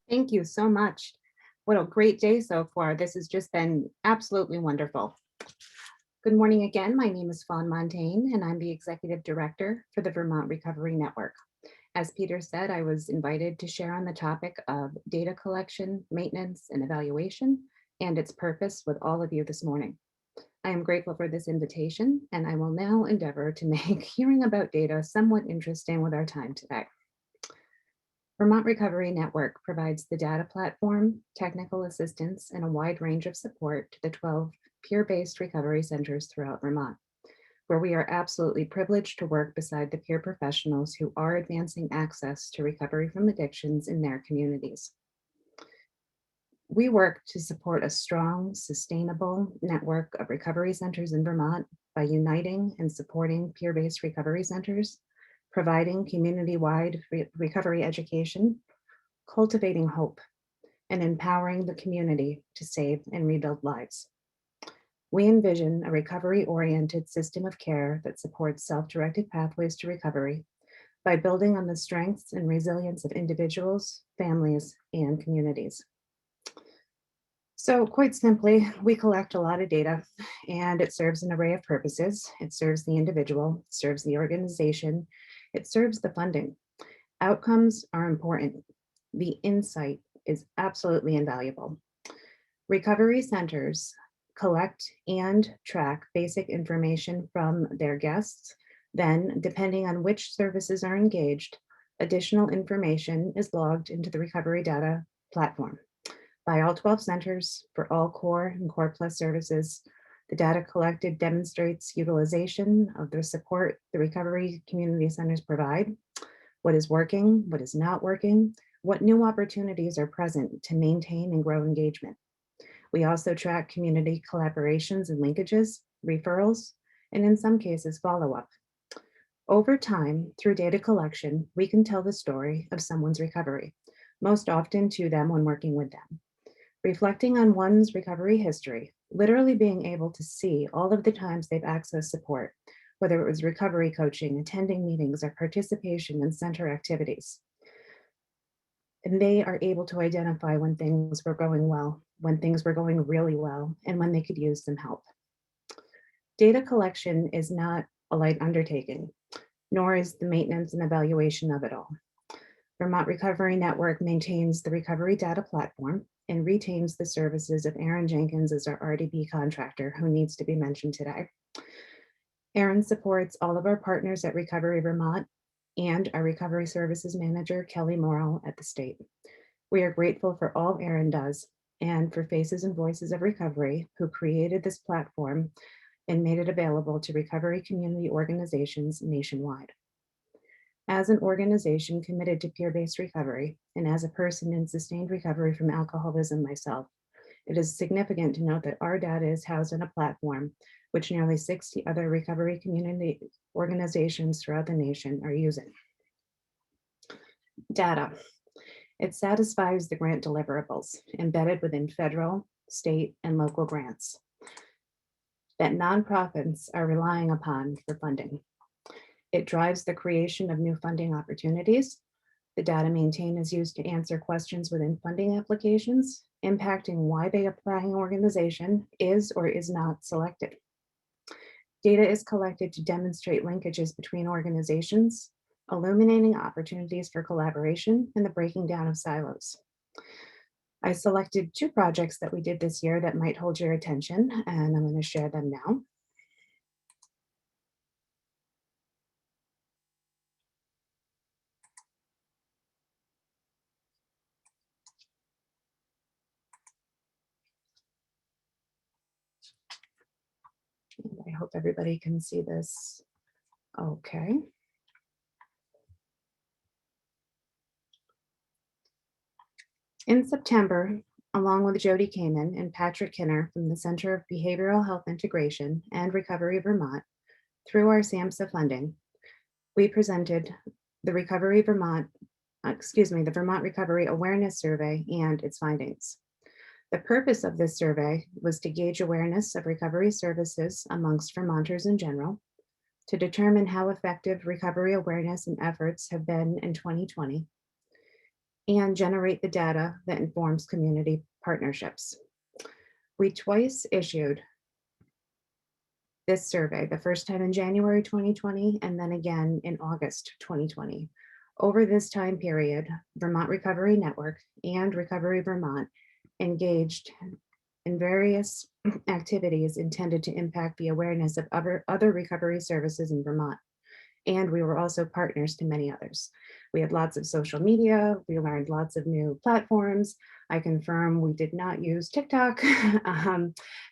Thank you so much. What a great day so far. This has just been absolutely wonderful. Good morning again. My name is Fawn Montaigne, and I'm the Executive Director for the Vermont Recovery Network. As Peter said, I was invited to share on the topic of data collection, maintenance, and evaluation, and its purpose with all of you this morning. I am grateful for this invitation, and I will now endeavor to make hearing about data somewhat interesting with our time today. Vermont Recovery Network provides the data platform, technical assistance, and a wide range of support to the 12 peer-based recovery centers throughout Vermont, where we are absolutely privileged to work beside the peer professionals who are advancing access to recovery from addictions in their communities. We work to support a strong, sustainable network of recovery centers in Vermont by uniting and supporting peer-based recovery centers, providing community-wide recovery education, cultivating hope, and empowering the community to save and rebuild lives. We envision a recovery-oriented system of care that supports self-directed pathways to recovery by building on the strengths and resilience of individuals, families, and communities. So quite simply, we collect a lot of data and it serves an array of purposes. It serves the individual, serves the organization, it serves the funding. Outcomes are important. The insight is absolutely invaluable. Recovery centers collect and track basic information from their guests. Then, depending on which services are engaged, additional information is logged into the recovery data platform. By all 12 centers for all core and core plus services, the data collected demonstrates utilization of the support the recovery community centers provide, what is working, what is not working, what new opportunities are present to maintain and grow engagement. We also track community collaborations and linkages, referrals, and in some cases, follow-up. Over time, through data collection, we can tell the story of someone's recovery, most often to them when working with them. Reflecting on one's recovery history, literally being able to see all of the times they've accessed support, whether it was recovery coaching, attending meetings, or participation in center activities. And they are able to identify when things were going well, when things were going really well, and when they could use some help. Data collection is not a light undertaking, nor is the maintenance and evaluation of it all. Vermont Recovery Network maintains the recovery data platform and retains the services of Aaron Jenkins as our RDB contractor, who needs to be mentioned today. Aaron supports all of our partners at Recovery Vermont and our recovery services manager, Kelly Morrill, at the state. We are grateful for all Aaron does and for Faces and Voices of Recovery, who created this platform and made it available to recovery community organizations nationwide. As an organization committed to peer-based recovery, and as a person in sustained recovery from alcoholism myself, it is significant to note that our data is housed on a platform which nearly 60 other recovery community organizations throughout the nation are using. Data. It satisfies the grant deliverables embedded within federal, state, and local grants that nonprofits are relying upon for funding. It drives the creation of new funding opportunities. The data maintained is used to answer questions within funding applications, impacting why the applying organization is or is not selected. Data is collected to demonstrate linkages between organizations, illuminating opportunities for collaboration and the breaking down of silos. I selected 2 projects that we did this year that might hold your attention, and I'm going to share them now. I hope everybody can see this. Okay. In September, along with Jody Kamen and Patrick Kinner from the Center of Behavioral Health Integration and Recovery Vermont, through our SAMHSA funding, we presented the Vermont Recovery Awareness Survey and its findings. The purpose of this survey was to gauge awareness of recovery services amongst Vermonters in general, to determine how effective recovery awareness and efforts have been in 2020, and generate the data that informs community partnerships. We twice issued this survey, the first time in January 2020, and then again in August 2020. Over this time period, Vermont Recovery Network and Recovery Vermont engaged in various activities intended to impact the awareness of other recovery services in Vermont. And we were also partners to many others. We had lots of social media. We learned lots of new platforms. I confirm we did not use TikTok.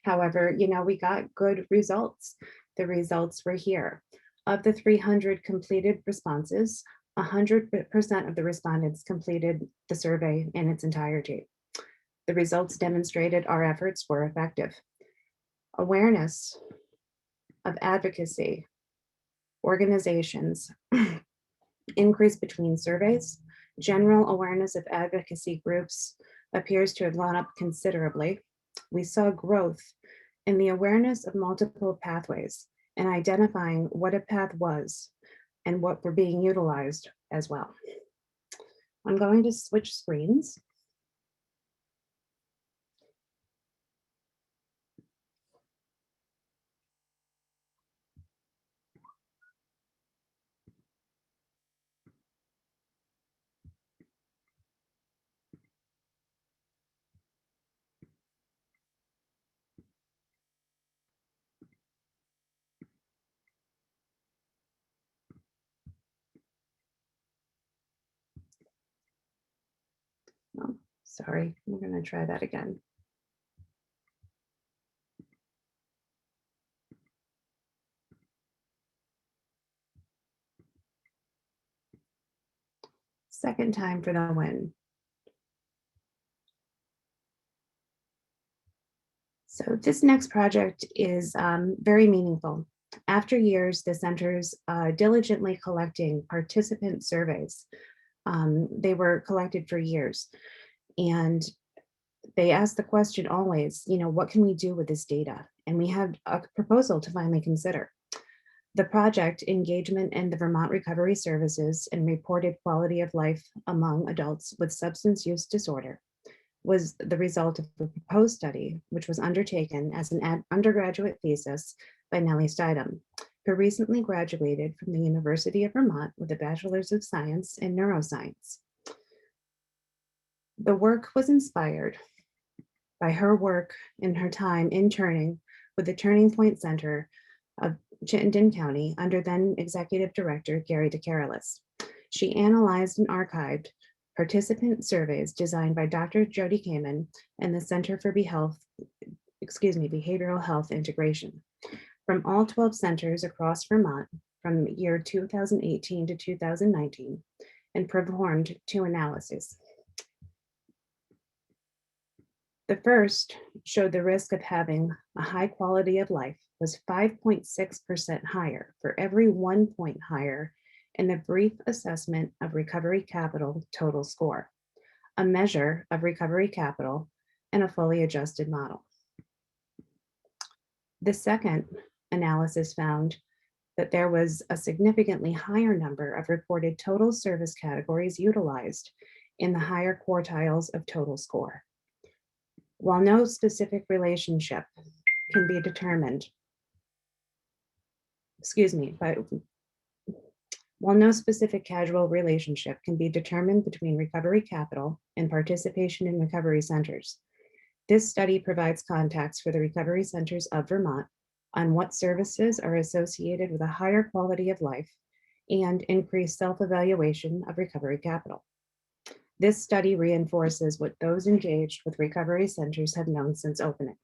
However, we got good results. The results were here. Of the 300 completed responses, 100% of the respondents completed the survey in its entirety. The results demonstrated our efforts were effective. Awareness of advocacy organizations increased between surveys. General awareness of advocacy groups appears to have gone up considerably. We saw growth in the awareness of multiple pathways and identifying what a path was and what were being utilized as well. I'm going to switch screens. Oh, sorry, we're going to try that again. Second time for the win. So this next project is very meaningful. After years, the center's diligently collecting participant surveys. They were collected for years, and they asked the question always, what can we do with this data? And we had a proposal to finally consider. The project, Engagement in the Vermont Recovery Services and Reported Quality of Life Among Adults with Substance Use Disorder, was the result of a proposed study, which was undertaken as an undergraduate thesis by Nellie Steidham, who recently graduated from the University of Vermont with a Bachelor's of Science in Neuroscience. The work was inspired by her work in her time interning with the Turning Point Center of Chittenden County under then Executive Director Gary DeCarolis. She analyzed and archived participant surveys designed by Dr. Jody Kamen and the Center for Behavioral Health Integration from all 12 centers across Vermont from year 2018 to 2019 and performed 2 analyses. The first showed the risk of having a high quality of life was 5.6% higher for every 1 point higher in the brief assessment of recovery capital total score, a measure of recovery capital and a fully adjusted model. The second analysis found that there was a significantly higher number of reported total service categories utilized in the higher quartiles of total score. While no specific relationship can be determined, while no specific causal relationship can be determined between recovery capital and participation in recovery centers, this study provides context for the recovery centers of Vermont on what services are associated with a higher quality of life and increased self-evaluation of recovery capital. This study reinforces what those engaged with recovery centers have known since opening.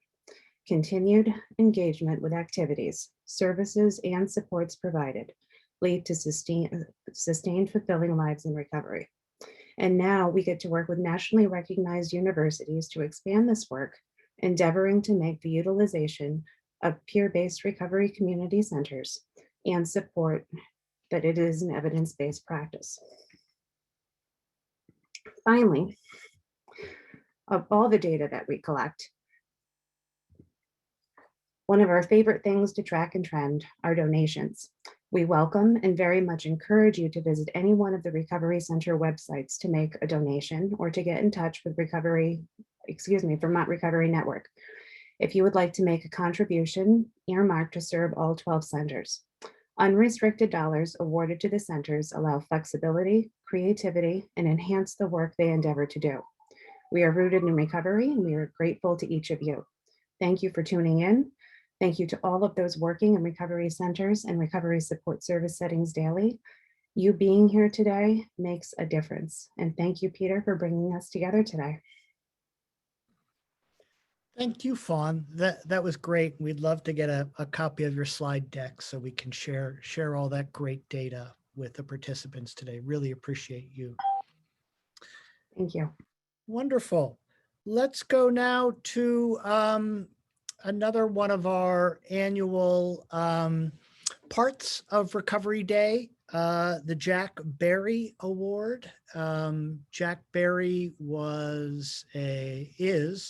Continued engagement with activities, services, and supports provided lead to sustained fulfilling lives in recovery. And now we get to work with nationally recognized universities to expand this work, endeavoring to make the utilization of peer-based recovery community centers and support that it is an evidence-based practice. Finally, of all the data that we collect, one of our favorite things to track and trend are donations. We welcome and very much encourage you to visit any one of the Recovery Center websites to make a donation or to get in touch with Vermont Recovery Network if you would like to make a contribution earmarked to serve all 12 centers. Unrestricted dollars awarded to the centers allow flexibility, creativity, and enhance the work they endeavor to do. We are rooted in recovery, and we are grateful to each of you. Thank you for tuning in. Thank you to all of those working in recovery centers and recovery support service settings daily. You being here today makes a difference. And thank you, Peter, for bringing us together today.
Thank you, Fawn. That was great. We'd love to get a copy of your slide deck so we can share all that great data with the participants today. Really appreciate you.
Thank you.
Wonderful. Let's go now to another one of our annual parts of Recovery Day, the Jack Berry Award. Jack Berry is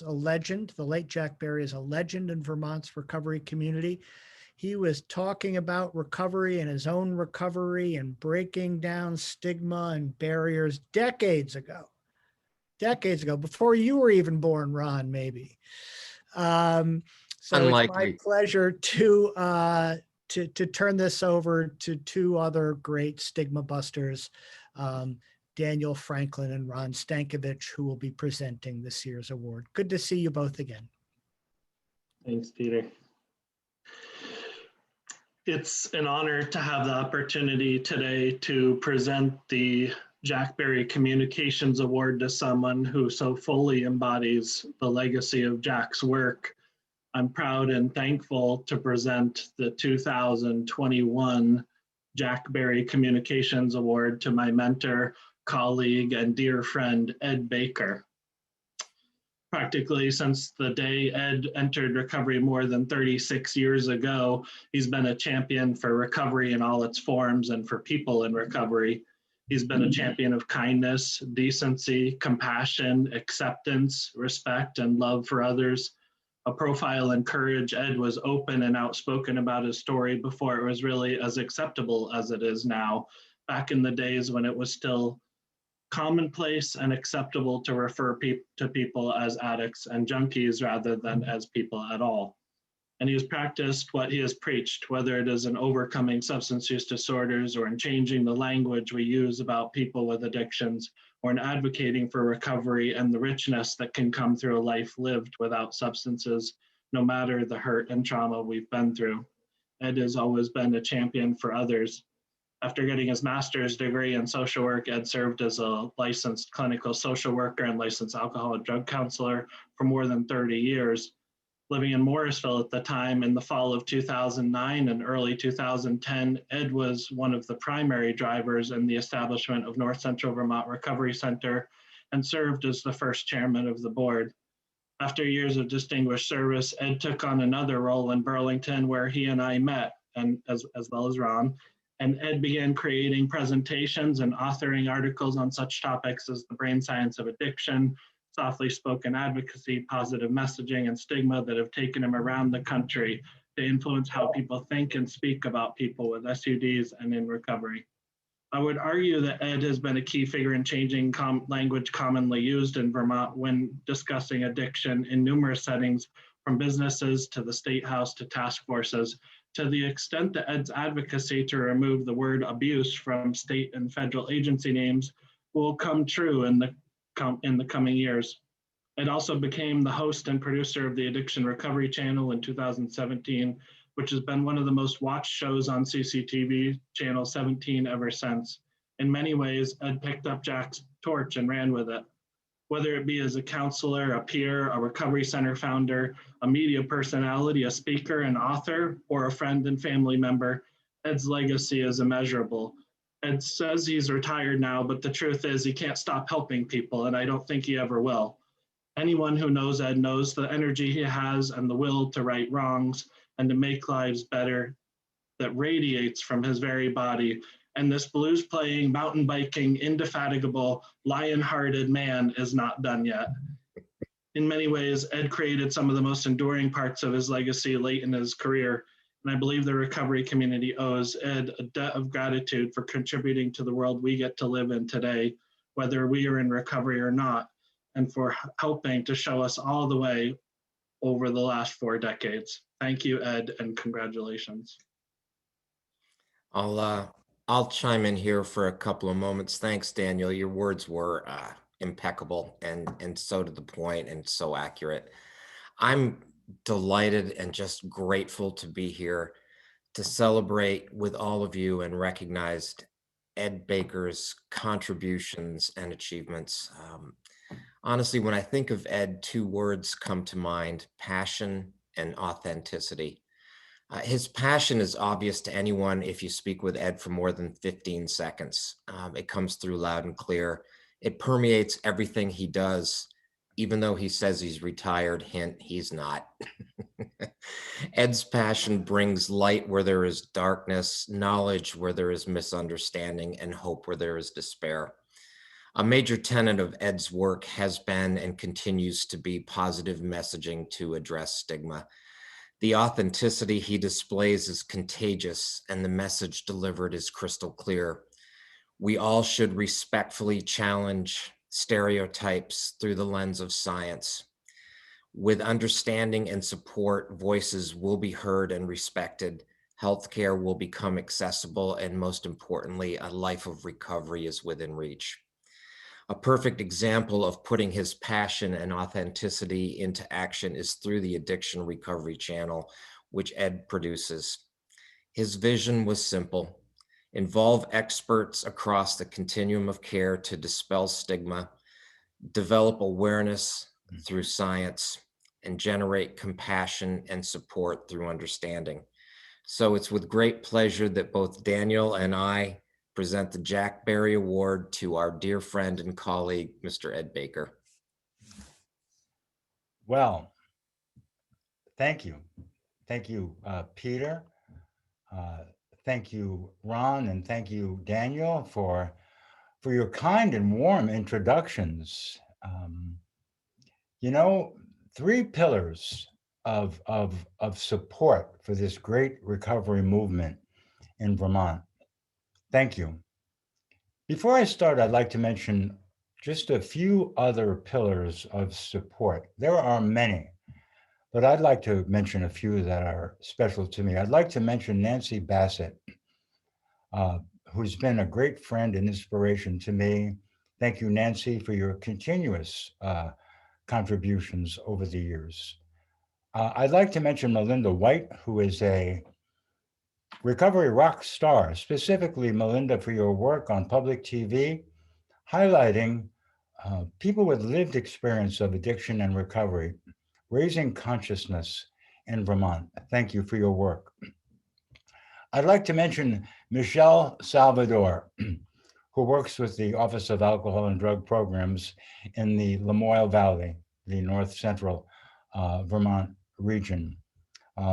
a legend. The late Jack Berry is a legend in Vermont's recovery community. He was talking about recovery and his own recovery and breaking down stigma and barriers decades ago, before you were even born, Ron, maybe. So
Unlikely.
It's my pleasure to turn this over to 2 other great stigma busters, Daniel Franklin and Ron Stankovich, who will be presenting this year's award. Good to see you both again.
Thanks, Peter. It's an honor to have the opportunity today to present the Jack Berry Communications Award to someone who so fully embodies the legacy of Jack's work, I'm proud and thankful to present the 2021 Jack Berry Communications Award to my mentor, colleague, and dear friend, Ed Baker. Practically since the day Ed entered recovery more than 36 years ago, he's been a champion for recovery in all its forms and for people in recovery. He's been a champion of kindness, decency, compassion, acceptance, respect, and love for others. A profile in courage, Ed was open and outspoken about his story before it was really as acceptable as it is now, back in the days when it was still commonplace and acceptable to refer to people as addicts and junkies rather than as people at all. And he has practiced what he has preached, whether it is in overcoming substance use disorders or in changing the language we use about people with addictions, or in advocating for recovery and the richness that can come through a life lived without substances, no matter the hurt and trauma we've been through. Ed has always been a champion for others. After getting his master's degree in social work, Ed served as a licensed clinical social worker and licensed alcohol and drug counselor for more than 30 years. Living in Morrisville at the time, in the fall of 2009 and early 2010, Ed was one of the primary drivers in the establishment of North Central Vermont Recovery Center and served as the first chairman of the board. After years of distinguished service, Ed took on another role in Burlington where he and I met, and as well as Ron, and Ed began creating presentations and authoring articles on such topics as the brain science of addiction, softly spoken advocacy, positive messaging, and stigma that have taken him around the country to influence how people think and speak about people with SUDs and in recovery. I would argue that Ed has been a key figure in changing language commonly used in Vermont when discussing addiction in numerous settings, from businesses to the State House to task forces, to the extent that Ed's advocacy to remove the word abuse from state and federal agency names will come true in the coming years. Ed also became the host and producer of the Addiction Recovery Channel in 2017, which has been one of the most watched shows on CCTV Channel 17 ever since. In many ways, Ed picked up Jack's torch and ran with it. Whether it be as a counselor, a peer, a recovery center founder, a media personality, a speaker, an author, or a friend and family member, Ed's legacy is immeasurable. Ed says he's retired now, but the truth is he can't stop helping people, and I don't think he ever will. Anyone who knows Ed knows the energy he has and the will to right wrongs and to make lives better that radiates from his very body. And this blues playing, mountain biking, indefatigable, lion-hearted man is not done yet. In many ways, Ed created some of the most enduring parts of his legacy late in his career. And I believe the recovery community owes Ed a debt of gratitude for contributing to the world we get to live in today, whether we are in recovery or not, and for helping to show us all the way over the last 4 decades. Thank you, Ed, and congratulations.
I'll chime in here for a couple of moments. Thanks, Daniel. Your words were impeccable and so to the point and so accurate. I'm delighted and just grateful to be here to celebrate with all of you and recognize Ed Baker's contributions and achievements. Honestly, when I think of Ed, 2 words come to mind: passion and authenticity. His passion is obvious to anyone if you speak with Ed for more than 15 seconds. It comes through loud and clear. It permeates everything he does, even though he says he's retired. Hint, he's not. Ed's passion brings light where there is darkness, knowledge where there is misunderstanding, and hope where there is despair. A major tenet of Ed's work has been and continues to be positive messaging to address stigma. The authenticity he displays is contagious, and the message delivered is crystal clear. We all should respectfully challenge stereotypes through the lens of science. With understanding and support, voices will be heard and respected. Healthcare will become accessible, and most importantly, a life of recovery is within reach. A perfect example of putting his passion and authenticity into action is through the Addiction Recovery Channel, which Ed produces. His vision was simple: involve experts across the continuum of care to dispel stigma, develop awareness through science, and generate compassion and support through understanding. So it's with great pleasure that both Daniel and I present the Jack Barry Award to our dear friend and colleague, Mr. Ed Baker.
Well, thank you. Thank you, Peter. Thank you, Ron, and thank you, Daniel, for your kind and warm introductions. You know, 3 pillars of support for this great recovery movement in Vermont. Thank you. Before I start, I'd like to mention just a few other pillars of support. There are many, but I'd like to mention a few that are special to me. I'd like to mention Nancy Bassett, who's been a great friend and inspiration to me. Thank you, Nancy, for your continuous contributions over the years. I'd like to mention Melinda White, who is a recovery rock star, specifically Melinda for your work on public TV, highlighting people with lived experience of addiction and recovery, raising consciousness in Vermont. Thank you for your work. I'd like to mention Michelle Salvador, who works with the Office of Alcohol and Drug Programs in the Lamoille Valley, the North Central Vermont region.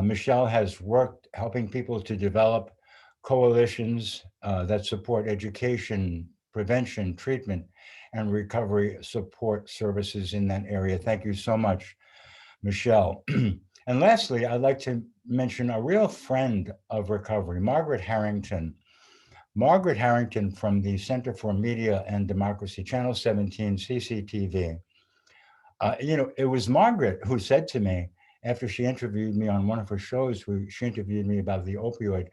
Michelle has worked helping people to develop coalitions that support education, prevention, treatment, and recovery support services in that area. Thank you so much, Michelle. And lastly, I'd like to mention a real friend of recovery, Margaret Harrington. Margaret Harrington from the Center for Media and Democracy, Channel 17, CCTV. You know, it was Margaret who said to me, after she interviewed me on one of her shows, where she interviewed me about the opioid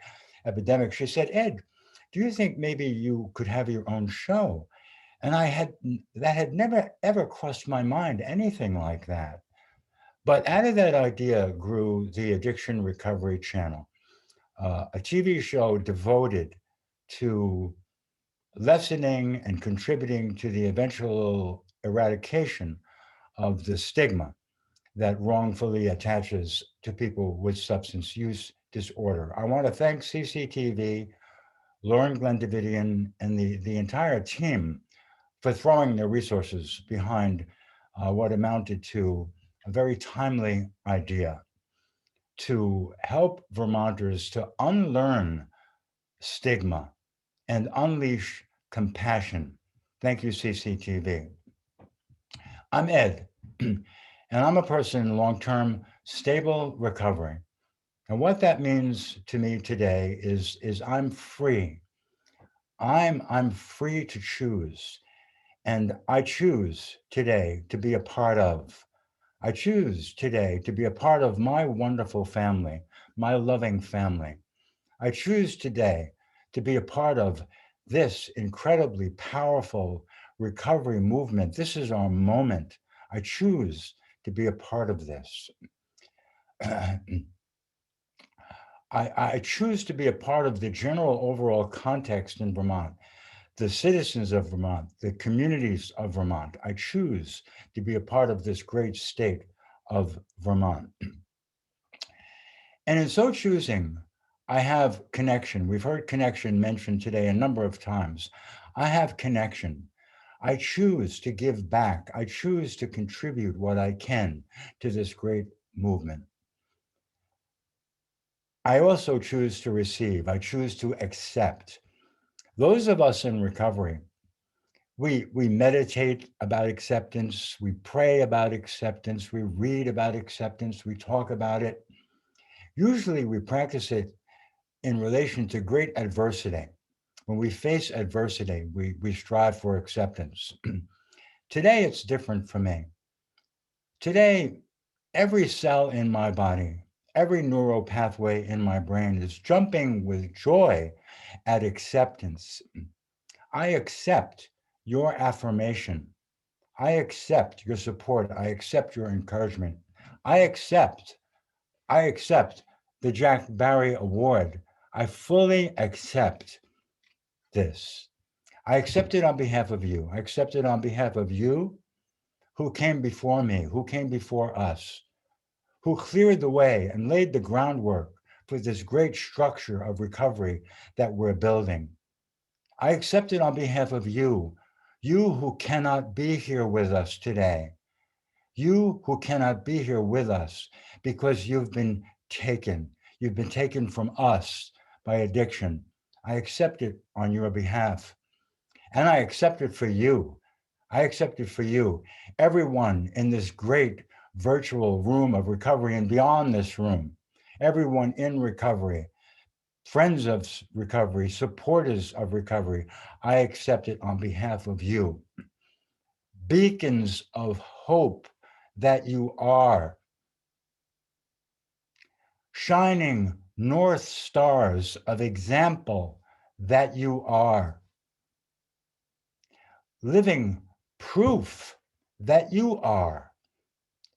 epidemic, she said, Ed, do you think maybe you could have your own show? And that had never, ever crossed my mind, anything like that. But out of that idea grew the Addiction Recovery Channel, a TV show devoted to lessening and contributing to the eventual eradication of the stigma that wrongfully attaches to people with substance use disorder. I want to thank CCTV, Lauren Glendavidian, and the entire team for throwing their resources behind what amounted to a very timely idea to help Vermonters to unlearn stigma and unleash compassion. Thank you, CCTV. I'm Ed, and I'm a person in long-term stable recovery. And what that means to me today is I'm free. I'm free to choose. And I choose today to be a part of. I choose today to be a part of my wonderful family, my loving family. I choose today to be a part of this incredibly powerful recovery movement. This is our moment. I choose to be a part of this. I choose to be a part of the general overall context in Vermont, the citizens of Vermont, the communities of Vermont. I choose to be a part of this great state of Vermont. And in so choosing, I have connection. We've heard connection mentioned today a number of times. I have connection. I choose to give back. I choose to contribute what I can to this great movement. I also choose to receive. I choose to accept. Those of us in recovery, we meditate about acceptance, we pray about acceptance, we read about acceptance, we talk about it. Usually we practice it in relation to great adversity. When we face adversity, we strive for acceptance. Today, it's different for me. Today, every cell in my body, every neural pathway in my brain is jumping with joy at acceptance. I accept your affirmation. I accept your support. I accept your encouragement. I accept the Jack Barry Award. I fully accept this. I accept it on behalf of you. I accept it on behalf of you who came before me, who came before us, who cleared the way and laid the groundwork for this great structure of recovery that we're building. I accept it on behalf of you, you who cannot be here with us today, you who cannot be here with us because you've been taken from us by addiction. I accept it on your behalf. And I accept it for you. I accept it for you. Everyone in this great virtual room of recovery and beyond this room, everyone in recovery, friends of recovery, supporters of recovery, I accept it on behalf of you. Beacons of hope that you are. Shining north stars of example that you are. Living proof that you are,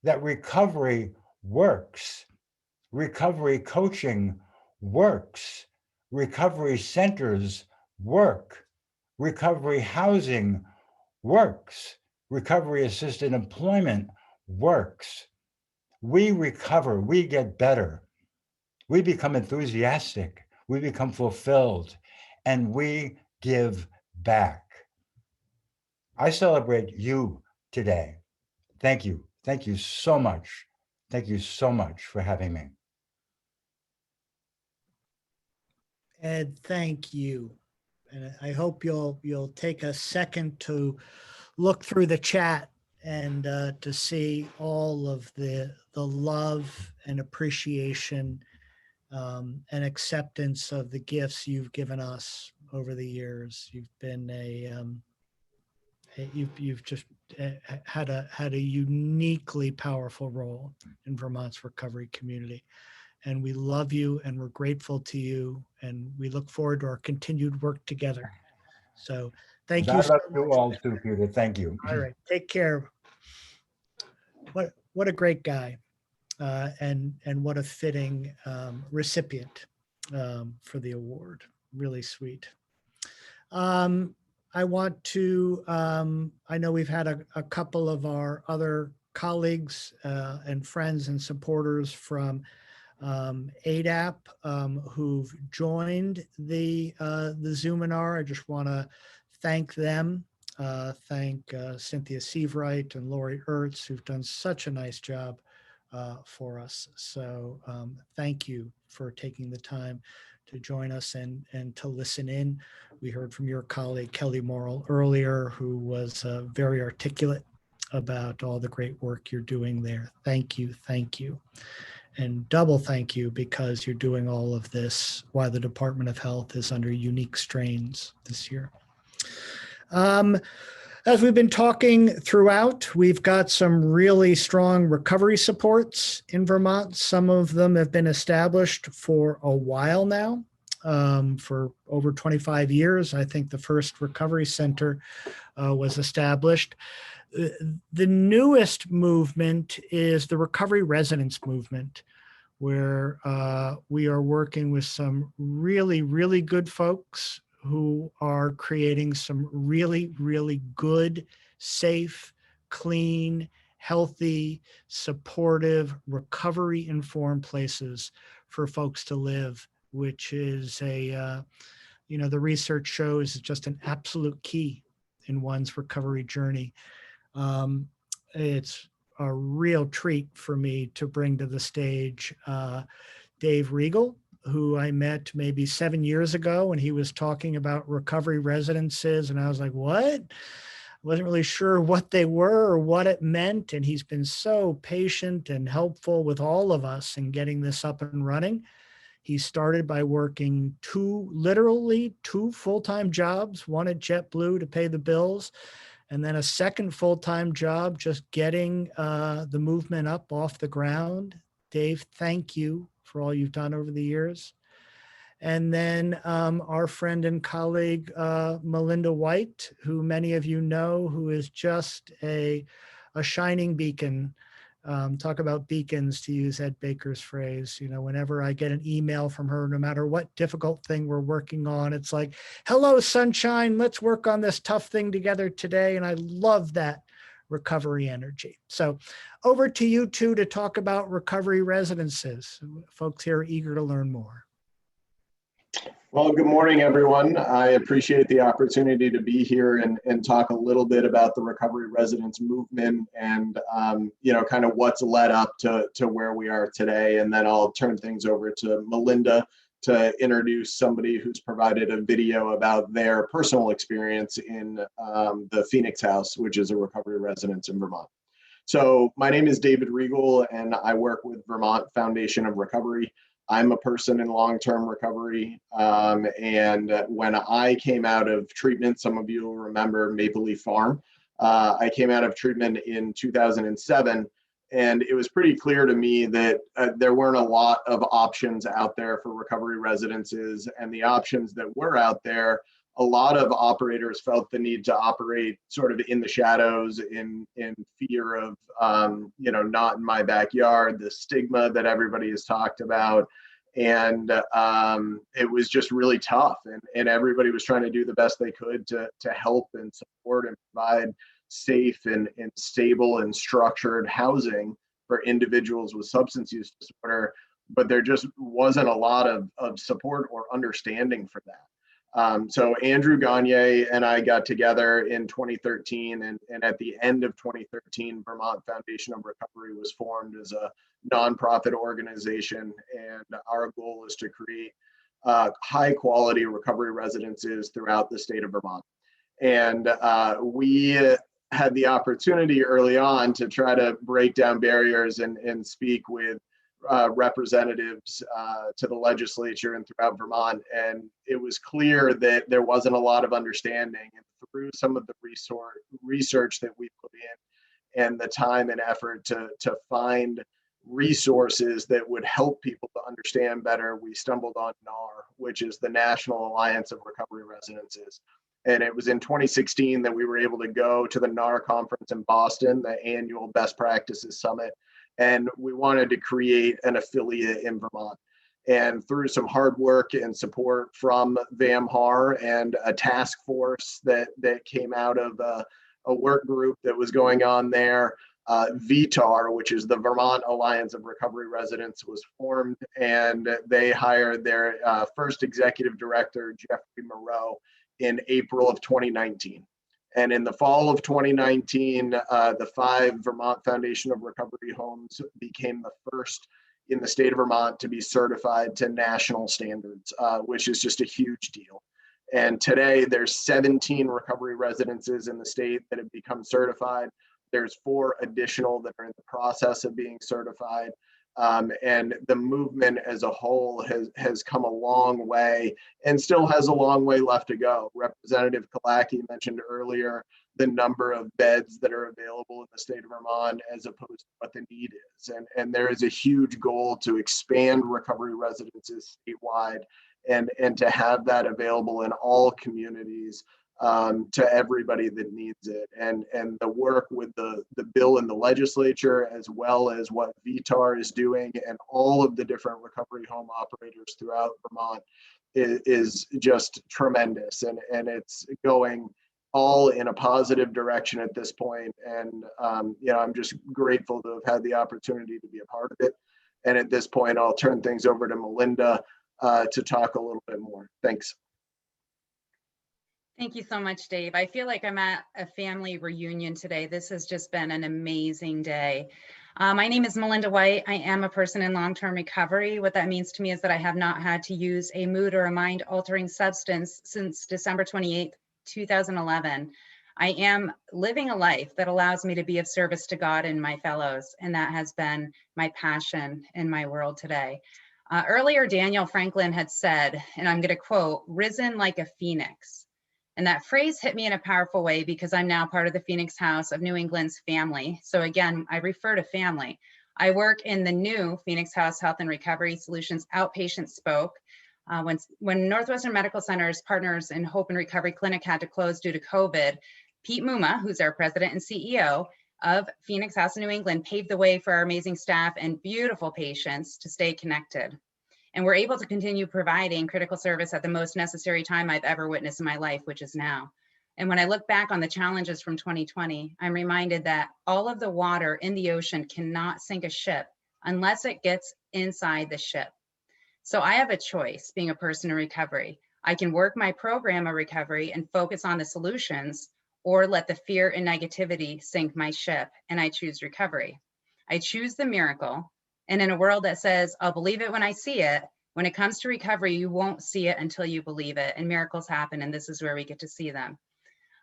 that recovery works, recovery coaching works, recovery centers work, recovery housing works, recovery assisted employment works. We recover, we get better, we become enthusiastic, we become fulfilled, and we give back. I celebrate you today. Thank you. Thank you so much. Thank you so much for having me.
Ed, thank you. And I hope you'll take a second to look through the chat and to see all of the love and appreciation and acceptance of the gifts you've given us over the years. You've been you've just had a uniquely powerful role in Vermont's recovery community. And we love you and we're grateful to you. And we look forward to our continued work together. So thank you.
I love you all too, Peter. Thank you.
All right. Take care. What a great guy. And what a fitting recipient for the award. Really sweet. I want to, I know we've had a couple of our other colleagues and friends and supporters from ADAP who've joined the Zoominar. I just want to thank them. Thank Cynthia Seavright and Lori Ertz, who've done such a nice job for us. So thank you for taking the time to join us and to listen in. We heard from your colleague, Kelly Morrill, earlier, who was very articulate about all the great work you're doing there. Thank you. Thank you. And double thank you because you're doing all of this while the Department of Health is under unique strains this year. As we've been talking throughout, we've got some really strong recovery supports in Vermont. Some of them have been established for a while now, for over 25 years. I think the first recovery center was established. The newest movement is the recovery residence movement, where we are working with some really, really good folks who are creating some really, really good, safe, clean, healthy, supportive, recovery-informed places for folks to live, which is the research shows is just an absolute key in one's recovery journey. It's a real treat for me to bring to the stage Dave Regal, who I met maybe 7 years ago when he was talking about recovery residences. And I was like, what? I wasn't really sure what they were or what it meant. And he's been so patient and helpful with all of us in getting this up and running. He started by working literally two full-time jobs, one at JetBlue to pay the bills, and then a second full-time job just getting the movement up off the ground. Dave, thank you for all you've done over the years. And then our friend and colleague, Melinda White, who many of you know, who is just a shining beacon Talk about beacons, to use Ed Baker's phrase. You know, whenever I get an email from her, no matter what difficult thing we're working on, it's like, hello, sunshine, let's work on this tough thing together today. And I love that recovery energy. So over to you two to talk about recovery residences. Folks here are eager to learn more.
Well, good morning, everyone. I appreciate the opportunity to be here and talk a little bit about the recovery residence movement and, you know, kind of what's led up to where we are today. And then I'll turn things over to Melinda to introduce somebody who's provided a video about their personal experience in the Phoenix House, which is a recovery residence in Vermont. So my name is David Regal, and I work with Vermont Foundation of Recovery. I'm a person in long-term recovery. And when I came out of treatment, some of you will remember Maple Leaf Farm. I came out of treatment in 2007, and it was pretty clear to me that there weren't a lot of options out there for recovery residences, and the options that were out there, a lot of operators felt the need to operate sort of in the shadows, in fear of, you know, not in my backyard, the stigma that everybody has talked about. And it was just really tough. And everybody was trying to do the best they could to help and support and provide safe and stable and structured housing for individuals with substance use disorder. But there just wasn't a lot of support or understanding for that. So Andrew Gagne and I got together in 2013, and at the end of 2013, Vermont Foundation of Recovery was formed as a nonprofit organization, and our goal is to create high quality recovery residences throughout the state of Vermont. And we had the opportunity early on to try to break down barriers and speak with representatives to the legislature and throughout Vermont. And it was clear that there wasn't a lot of understanding. And through some of the research that we put in and the time and effort to find resources that would help people to understand better, we stumbled on NAR, which is the National Alliance of Recovery Residences. And it was in 2016 that we were able to go to the NAR conference in Boston, the annual Best Practices Summit. And we wanted to create an affiliate in Vermont. And through some hard work and support from VAMHAR and a task force that came out of a work group that was going on there, VTAR, which is the Vermont Alliance of Recovery Residents, was formed, and they hired their first executive director, Jeffrey Moreau, in April of 2019. And in the fall of 2019, the 5 Vermont Foundation of Recovery homes became the first in the state of Vermont to be certified to national standards, which is just a huge deal. And today there's 17 recovery residences in the state that have become certified. There's 4 additional that are in the process of being certified. And the movement as a whole has come a long way and still has a long way left to go. Representative Killacky mentioned earlier the number of beds that are available in the state of Vermont as opposed to what the need is. And there is a huge goal to expand recovery residences statewide and to have that available in all communities to everybody that needs it. And the work with the bill in the legislature, as well as what VTAR is doing and all of the different recovery home operators throughout Vermont is just tremendous. And it's going all in a positive direction at this point. And you know, I'm just grateful to have had the opportunity to be a part of it. And at this point, I'll turn things over to Melinda to talk a little bit more. Thanks.
Thank you so much, Dave. I feel like I'm at a family reunion today. This has just been an amazing day. My name is Melinda White. I am a person in long-term recovery. What that means to me is that I have not had to use a mood or a mind-altering substance since December 28th, 2011. I am living a life that allows me to be of service to God and my fellows, and that has been my passion in my world today. Earlier, Daniel Franklin had said, and I'm going to quote, "Risen like a phoenix." And that phrase hit me in a powerful way because I'm now part of the Phoenix House of New England's family. So again, I refer to family. I work in the new Phoenix House Health and Recovery Solutions outpatient spoke. When Northwestern Medical Center's Partners in Hope and Recovery Clinic had to close due to COVID, Pete Muma, who's our president and CEO, of Phoenix House in New England paved the way for our amazing staff and beautiful patients to stay connected. And we're able to continue providing critical service at the most necessary time I've ever witnessed in my life, which is now. And when I look back on the challenges from 2020, I'm reminded that all of the water in the ocean cannot sink a ship unless it gets inside the ship. So I have a choice being a person in recovery. I can work my program of recovery and focus on the solutions, or let the fear and negativity sink my ship, and I choose recovery. I choose the miracle. And in a world that says, I'll believe it when I see it, when it comes to recovery, you won't see it until you believe it, and miracles happen, and this is where we get to see them.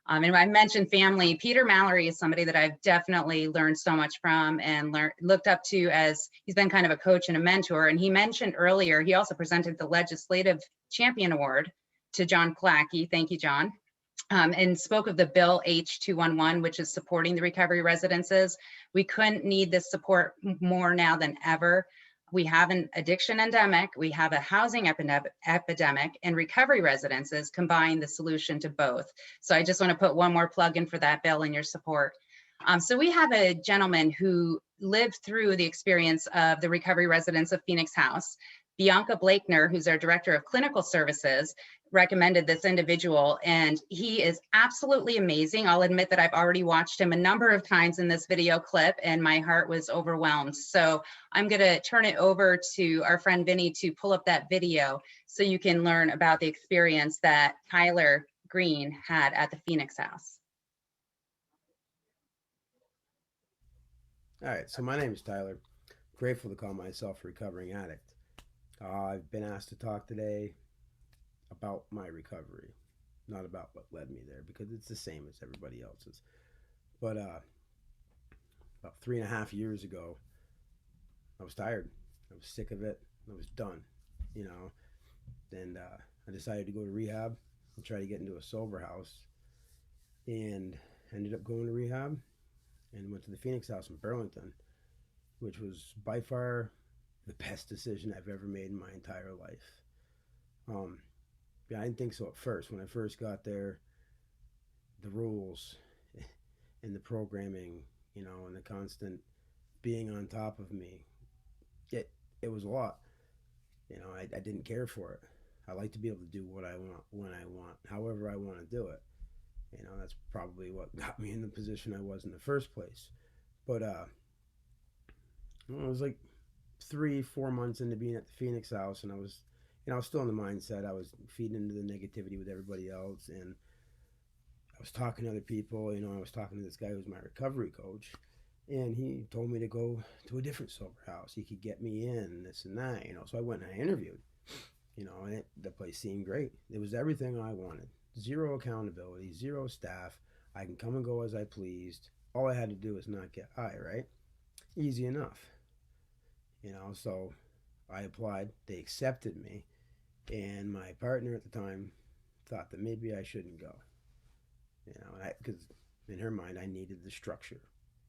And I mentioned family. Peter Mallory is somebody that I've definitely learned so much from and looked up to, as he's been kind of a coach and a mentor. And he mentioned earlier, he also presented the Legislative Champion Award to John Killacky. Thank you, John. And spoke of the Bill H-211, which is supporting the recovery residences. We couldn't need this support more now than ever. We have an addiction endemic, we have a housing epidemic, and recovery residences combine the solution to both. So I just want to put one more plug in for that, Bill, and your support. So we have a gentleman who lived through the experience of the recovery residents of Phoenix House. Bianca Blakener, who's our director of clinical services, recommended this individual, and he is absolutely amazing. I'll admit that I've already watched him a number of times in this video clip, and my heart was overwhelmed. So I'm going to turn it over to our friend Vinny to pull up that video so you can learn about the experience that Tyler Green had at the Phoenix House.
All right, so my name is Tyler. Grateful to call myself a recovering addict. I've been asked to talk today about my recovery, not about what led me there, because it's the same as everybody else's. But about 3.5 years ago, I was tired. I was sick of it. I was done, you know. And I decided to go to rehab and try to get into a sober house, and ended up going to rehab and went to the Phoenix House in Burlington, which was by far the best decision I've ever made in my entire life. Yeah, I didn't think so at first. When I first got there, the rules and the programming, you know, and the constant being on top of me, it was a lot. You know, I didn't care for it. I like to be able to do what I want, when I want, however I want to do it. You know, that's probably what got me in the position I was in the first place. But it was like 3-4 months into being at the Phoenix House, and I was, you know, I was still in the mindset. I was feeding into the negativity with everybody else, and I was talking to other people. You know, I was talking to this guy who was my recovery coach, and he told me to go to a different sober house. He could get me in, this and that, you know. So I went and I interviewed, you know, and the place seemed great. It was everything I wanted. Zero accountability, zero staff. I can come and go as I pleased. All I had to do was not get high, right? Easy enough. You know, so I applied, they accepted me, and my partner at the time thought that maybe I shouldn't go. You know, because in her mind, I needed the structure,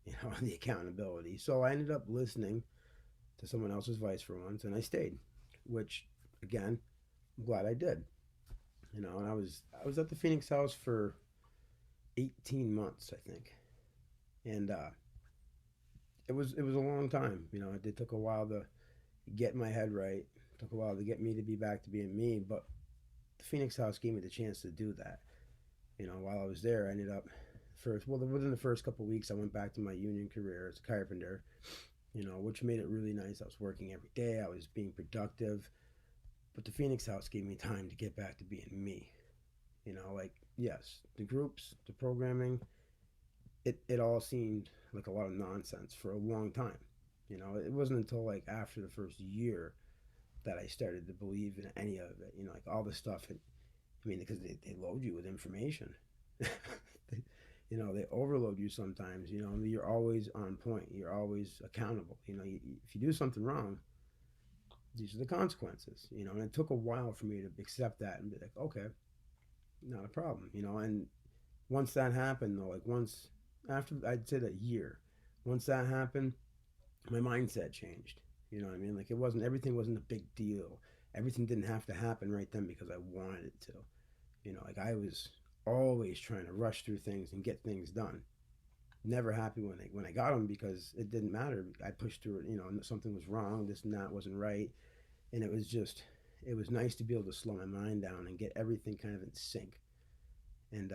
you know, the accountability. So I ended up listening to someone else's advice for once, and I stayed, which, again, I'm glad I did. You know, and I was at the Phoenix House for 18 months, I think. And it was a long time. You know, it took a while to get my head right. It took a while to get me to be back to being me, but the Phoenix House gave me the chance to do that. You know, while I was there, I ended up within the first couple of weeks, I went back to my union career as a carpenter, you know, which made it really nice. I was working every day. I was being productive. But the Phoenix House gave me time to get back to being me. You know, like, yes, the groups, the programming, it all seemed like a lot of nonsense for a long time. You know, it wasn't until like after the first year that I started to believe in any of it. You know, like all the stuff, I mean, because they load you with information. You know, they overload you sometimes. You know, you're always on point. You're always accountable. You know, if you do something wrong, these are the consequences. You know, and it took a while for me to accept that and be like, okay, not a problem. You know, and once that happened, though, like once after, I'd say that year, once that happened, my mindset changed. You know what I mean? Like everything wasn't a big deal. Everything didn't have to happen right then because I wanted it to. You know, like I was always trying to rush through things and get things done. never happy when I got them, because it didn't matter. I pushed through it, you know, and something was wrong, this and that wasn't right. And it was nice to be able to slow my mind down and get everything kind of in sync. And,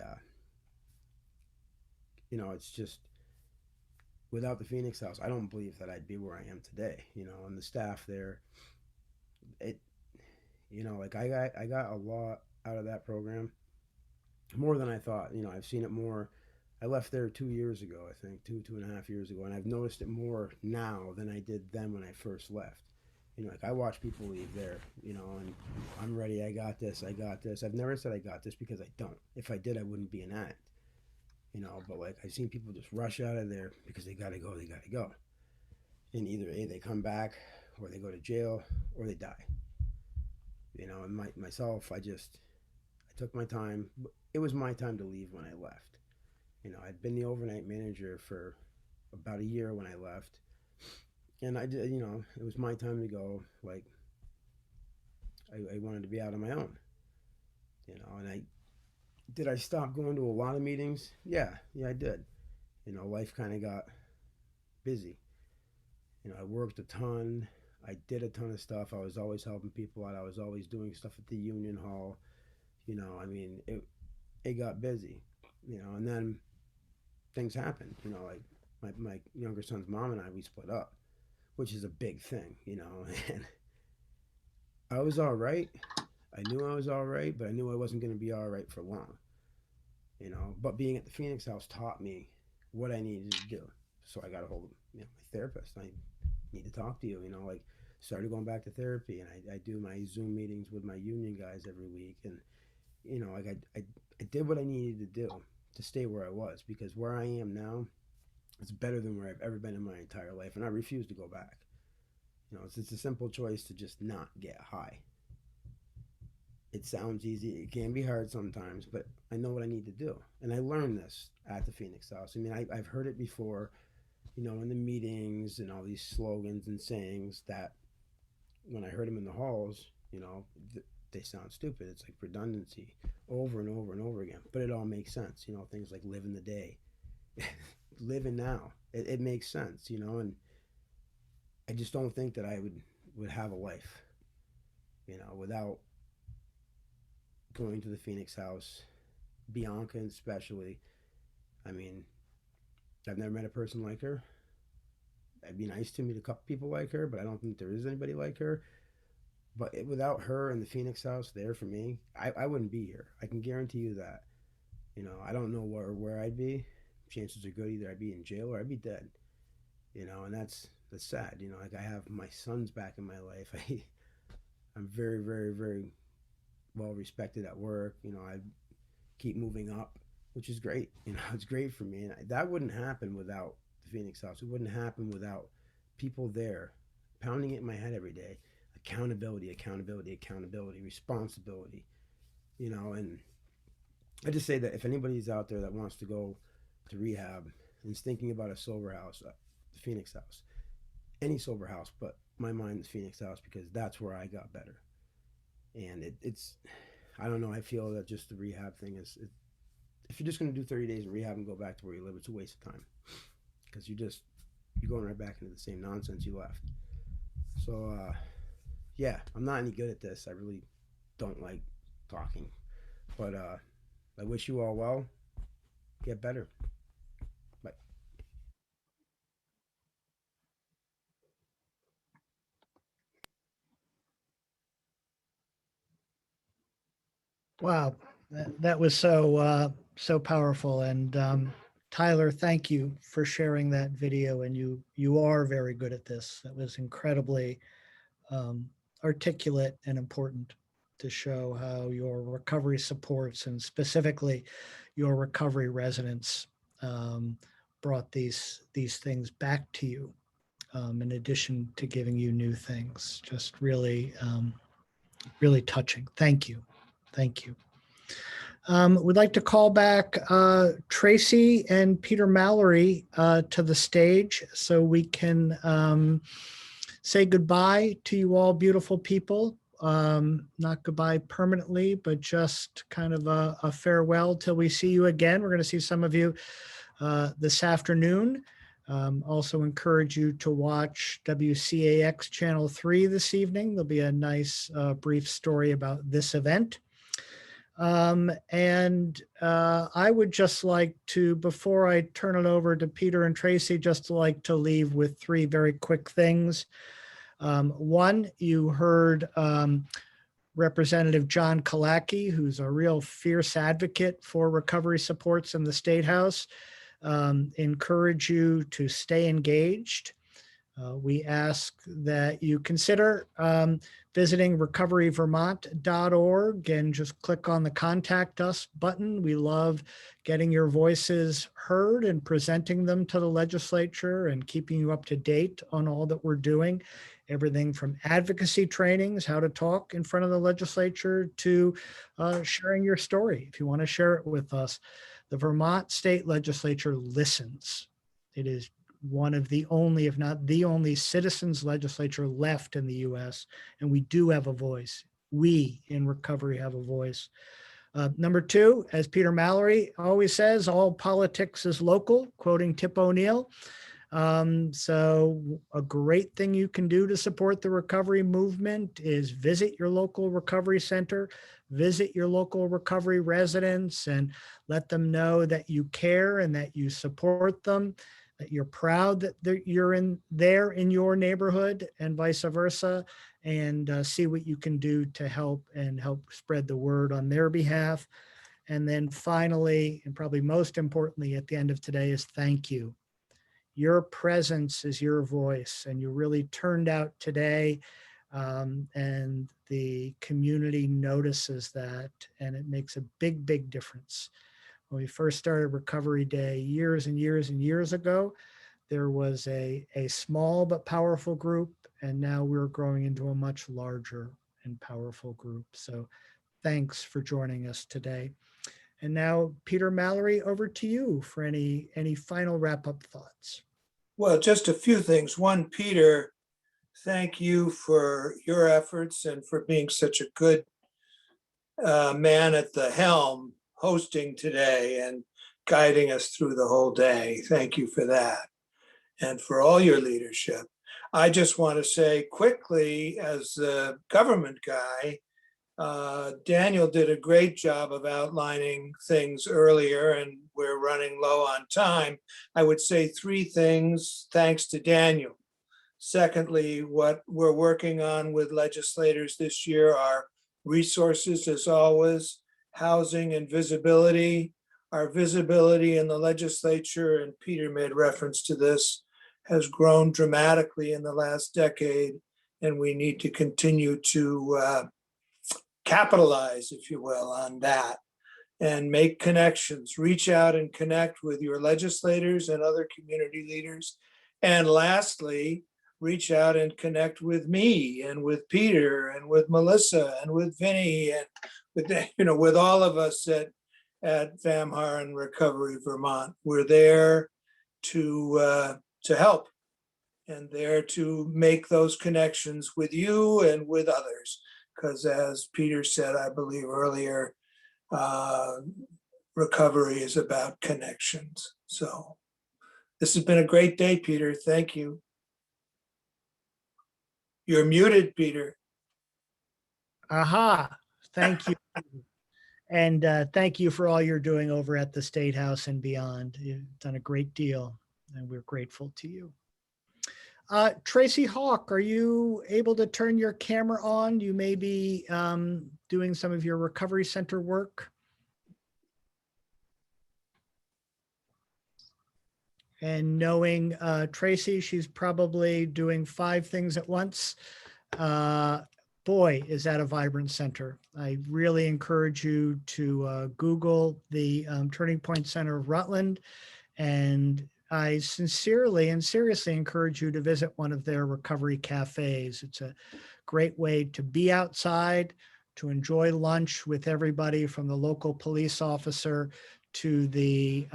you know, it's just, without the Phoenix House, I don't believe that I'd be where I am today, you know, and the staff there, you know, like I got a lot out of that program, more than I thought. You know, I've seen it more. I left there 2 years ago, I think, 2.5 years ago, and I've noticed it more now than I did then when I first left. You know, like I watch people leave there, you know, and I'm ready. I got this. I've never said I got this, because I don't. If I did, I wouldn't be an addict, you know. But like I've seen people just rush out of there because they gotta go. And either A, they come back, or they go to jail, or they die. You know, and myself, I took my time. It was my time to leave when I left. You know, I'd been the overnight manager for about a year when I left. And I did, you know, it was my time to go. Like, I wanted to be out on my own. You know, and did I stop going to a lot of meetings? Yeah, I did. You know, life kind of got busy. You know, I worked a ton. I did a ton of stuff. I was always helping people out. I was always doing stuff at the union hall. You know, I mean, it got busy, you know, and then things happened, you know, like my younger son's mom and I, we split up, which is a big thing, you know, and I was all right. I knew I was all right, but I knew I wasn't going to be all right for long, you know. But being at the Phoenix House taught me what I needed to do. So I got a hold of, you know, my therapist. I need to talk to you, you know, like started going back to therapy, and I do my Zoom meetings with my union guys every week. And, you know, like I did what I needed to do to stay where I was, because where I am now, it's better than where I've ever been in my entire life. And I refuse to go back. You know, it's a simple choice to just not get high. It sounds easy. It can be hard sometimes, but I know what I need to do. And I learned this at the Phoenix House. I mean, I've heard it before, you know, in the meetings and all these slogans and sayings that when I heard them in the halls, you know, they sound stupid. It's like redundancy over and over and over again. But it all makes sense. You know, things like live in the day, living now. It makes sense, you know, and I just don't think that I would have a life, you know, without going to the Phoenix House, Bianca especially. I mean, I've never met a person like her. It'd be nice to meet a couple people like her, but I don't think there is anybody like her. But without her and the Phoenix House there for me, I wouldn't be here. I can guarantee you that. You know, I don't know where I'd be. Chances are good either I'd be in jail or I'd be dead. You know, and that's sad. You know, like I have my sons back in my life. I'm very, very, very well respected at work. You know, I keep moving up, which is great. You know, it's great for me. And that wouldn't happen without the Phoenix House. It wouldn't happen without people there pounding it in my head every day. Accountability, responsibility, you know. And I just say that if anybody's out there that wants to go to rehab and is thinking about a sober house, the Phoenix House, any sober house, but my mind is Phoenix House, because that's where I got better. And it's, I don't know, I feel that just the rehab thing is, if you're just going to do 30 days in rehab and go back to where you live, it's a waste of time, because you're going right back into the same nonsense you left. So, yeah, I'm not any good at this. I really don't like talking, but I wish you all well. Get better. Bye.
Wow, that was so powerful. And Tyler, thank you for sharing that video. And you are very good at this. That was incredibly articulate and important to show how your recovery supports, and specifically your recovery residents, brought these things back to you, in addition to giving you new things. Just really, really touching. Thank you. Thank you. We'd like to call back Tracy and Peter Mallory to the stage so we can say goodbye to you all, beautiful people. Not goodbye permanently, but just kind of a farewell till we see you again. We're going to see some of you this afternoon. Also encourage you to watch WCAX Channel 3 this evening. There'll be a nice brief story about this event. I would just like to, before I turn it over to Peter and Tracy, just like to leave with 3 very quick things. One, you heard Representative John Killacky, who's a real fierce advocate for recovery supports in the State House. Encourage you to stay engaged. We ask that you consider visiting recoveryvermont.org and just click on the Contact Us button. We love getting your voices heard and presenting them to the legislature and keeping you up to date on all that we're doing. Everything from advocacy trainings, how to talk in front of the legislature, to sharing your story. If you want to share it with us, the Vermont State Legislature listens. It is one of the only, if not the only, citizens legislature left in the US, and we do have a voice. We in recovery have a voice. Number 2, as Peter Mallory always says, all politics is local, quoting Tip O'Neill. So a great thing you can do to support the recovery movement is visit your local recovery center, visit your local recovery residents, and let them know that you care and that you support them, that you're proud that you're there in your neighborhood, and vice versa, and see what you can do to help spread the word on their behalf. And then finally, and probably most importantly at the end of today, is thank you. Your presence is your voice, and you really turned out today, and the community notices that, and it makes a big, big difference. When we first started Recovery Day years and years and years ago, there was a small but powerful group, and now we're growing into a much larger and powerful group. So thanks for joining us today. And now, Peter Mallory, over to you for any final wrap-up thoughts.
Well, just a few things. One, Peter, thank you for your efforts and for being such a good man at the helm, hosting today and guiding us through the whole day. Thank you for that and for all your leadership. I just want to say quickly, as the government guy, Daniel did a great job of outlining things earlier, and we're running low on time. I would say 3 things, thanks to Daniel. Secondly, what we're working on with legislators this year are resources, as always, housing and visibility. Our visibility in the legislature, and Peter made reference to this, has grown dramatically in the last decade, and we need to continue to capitalize, if you will, on that and make connections. Reach out and connect with your legislators and other community leaders. And lastly, reach out and connect with me and with Peter and with Melissa and with Vinny and with all of us at VAMHAR and Recovery Vermont. We're there to help and there to make those connections with you and with others. Because as Peter said, I believe earlier, recovery is about connections. So this has been a great day, Peter. Thank you. You're muted, Peter.
Aha, thank you. And thank you for all you're doing over at the State House and beyond. You've done a great deal, and we're grateful to you. Tracy Hawk, are you able to turn your camera on? You may be doing some of your recovery center work. And knowing Tracy, she's probably doing 5 things at once. Boy, is that a vibrant center. I really encourage you to Google the Turning Point Center of Rutland, and I sincerely and seriously encourage you to visit one of their recovery cafes. It's a great way to be outside, to enjoy lunch with everybody from the local police officer to the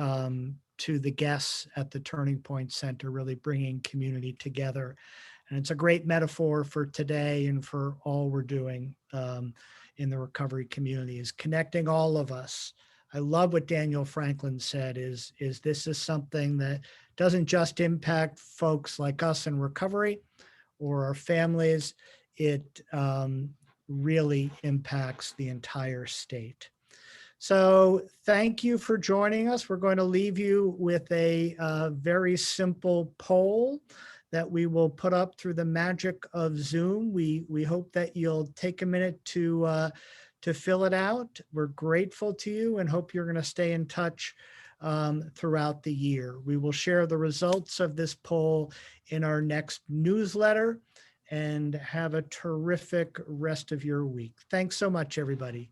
guests at the Turning Point Center, really bringing community together. And it's a great metaphor for today and for all we're doing in the recovery community, is connecting all of us I love what Daniel Franklin said is this is something that doesn't just impact folks like us in recovery or our families. It really impacts the entire state. So thank you for joining us. We're going to leave you with a very simple poll that we will put up through the magic of Zoom. We hope that you'll take a minute to fill it out. We're grateful to you and hope you're going to stay in touch throughout the year. We will share the results of this poll in our next newsletter, and have a terrific rest of your week. Thanks so much, everybody.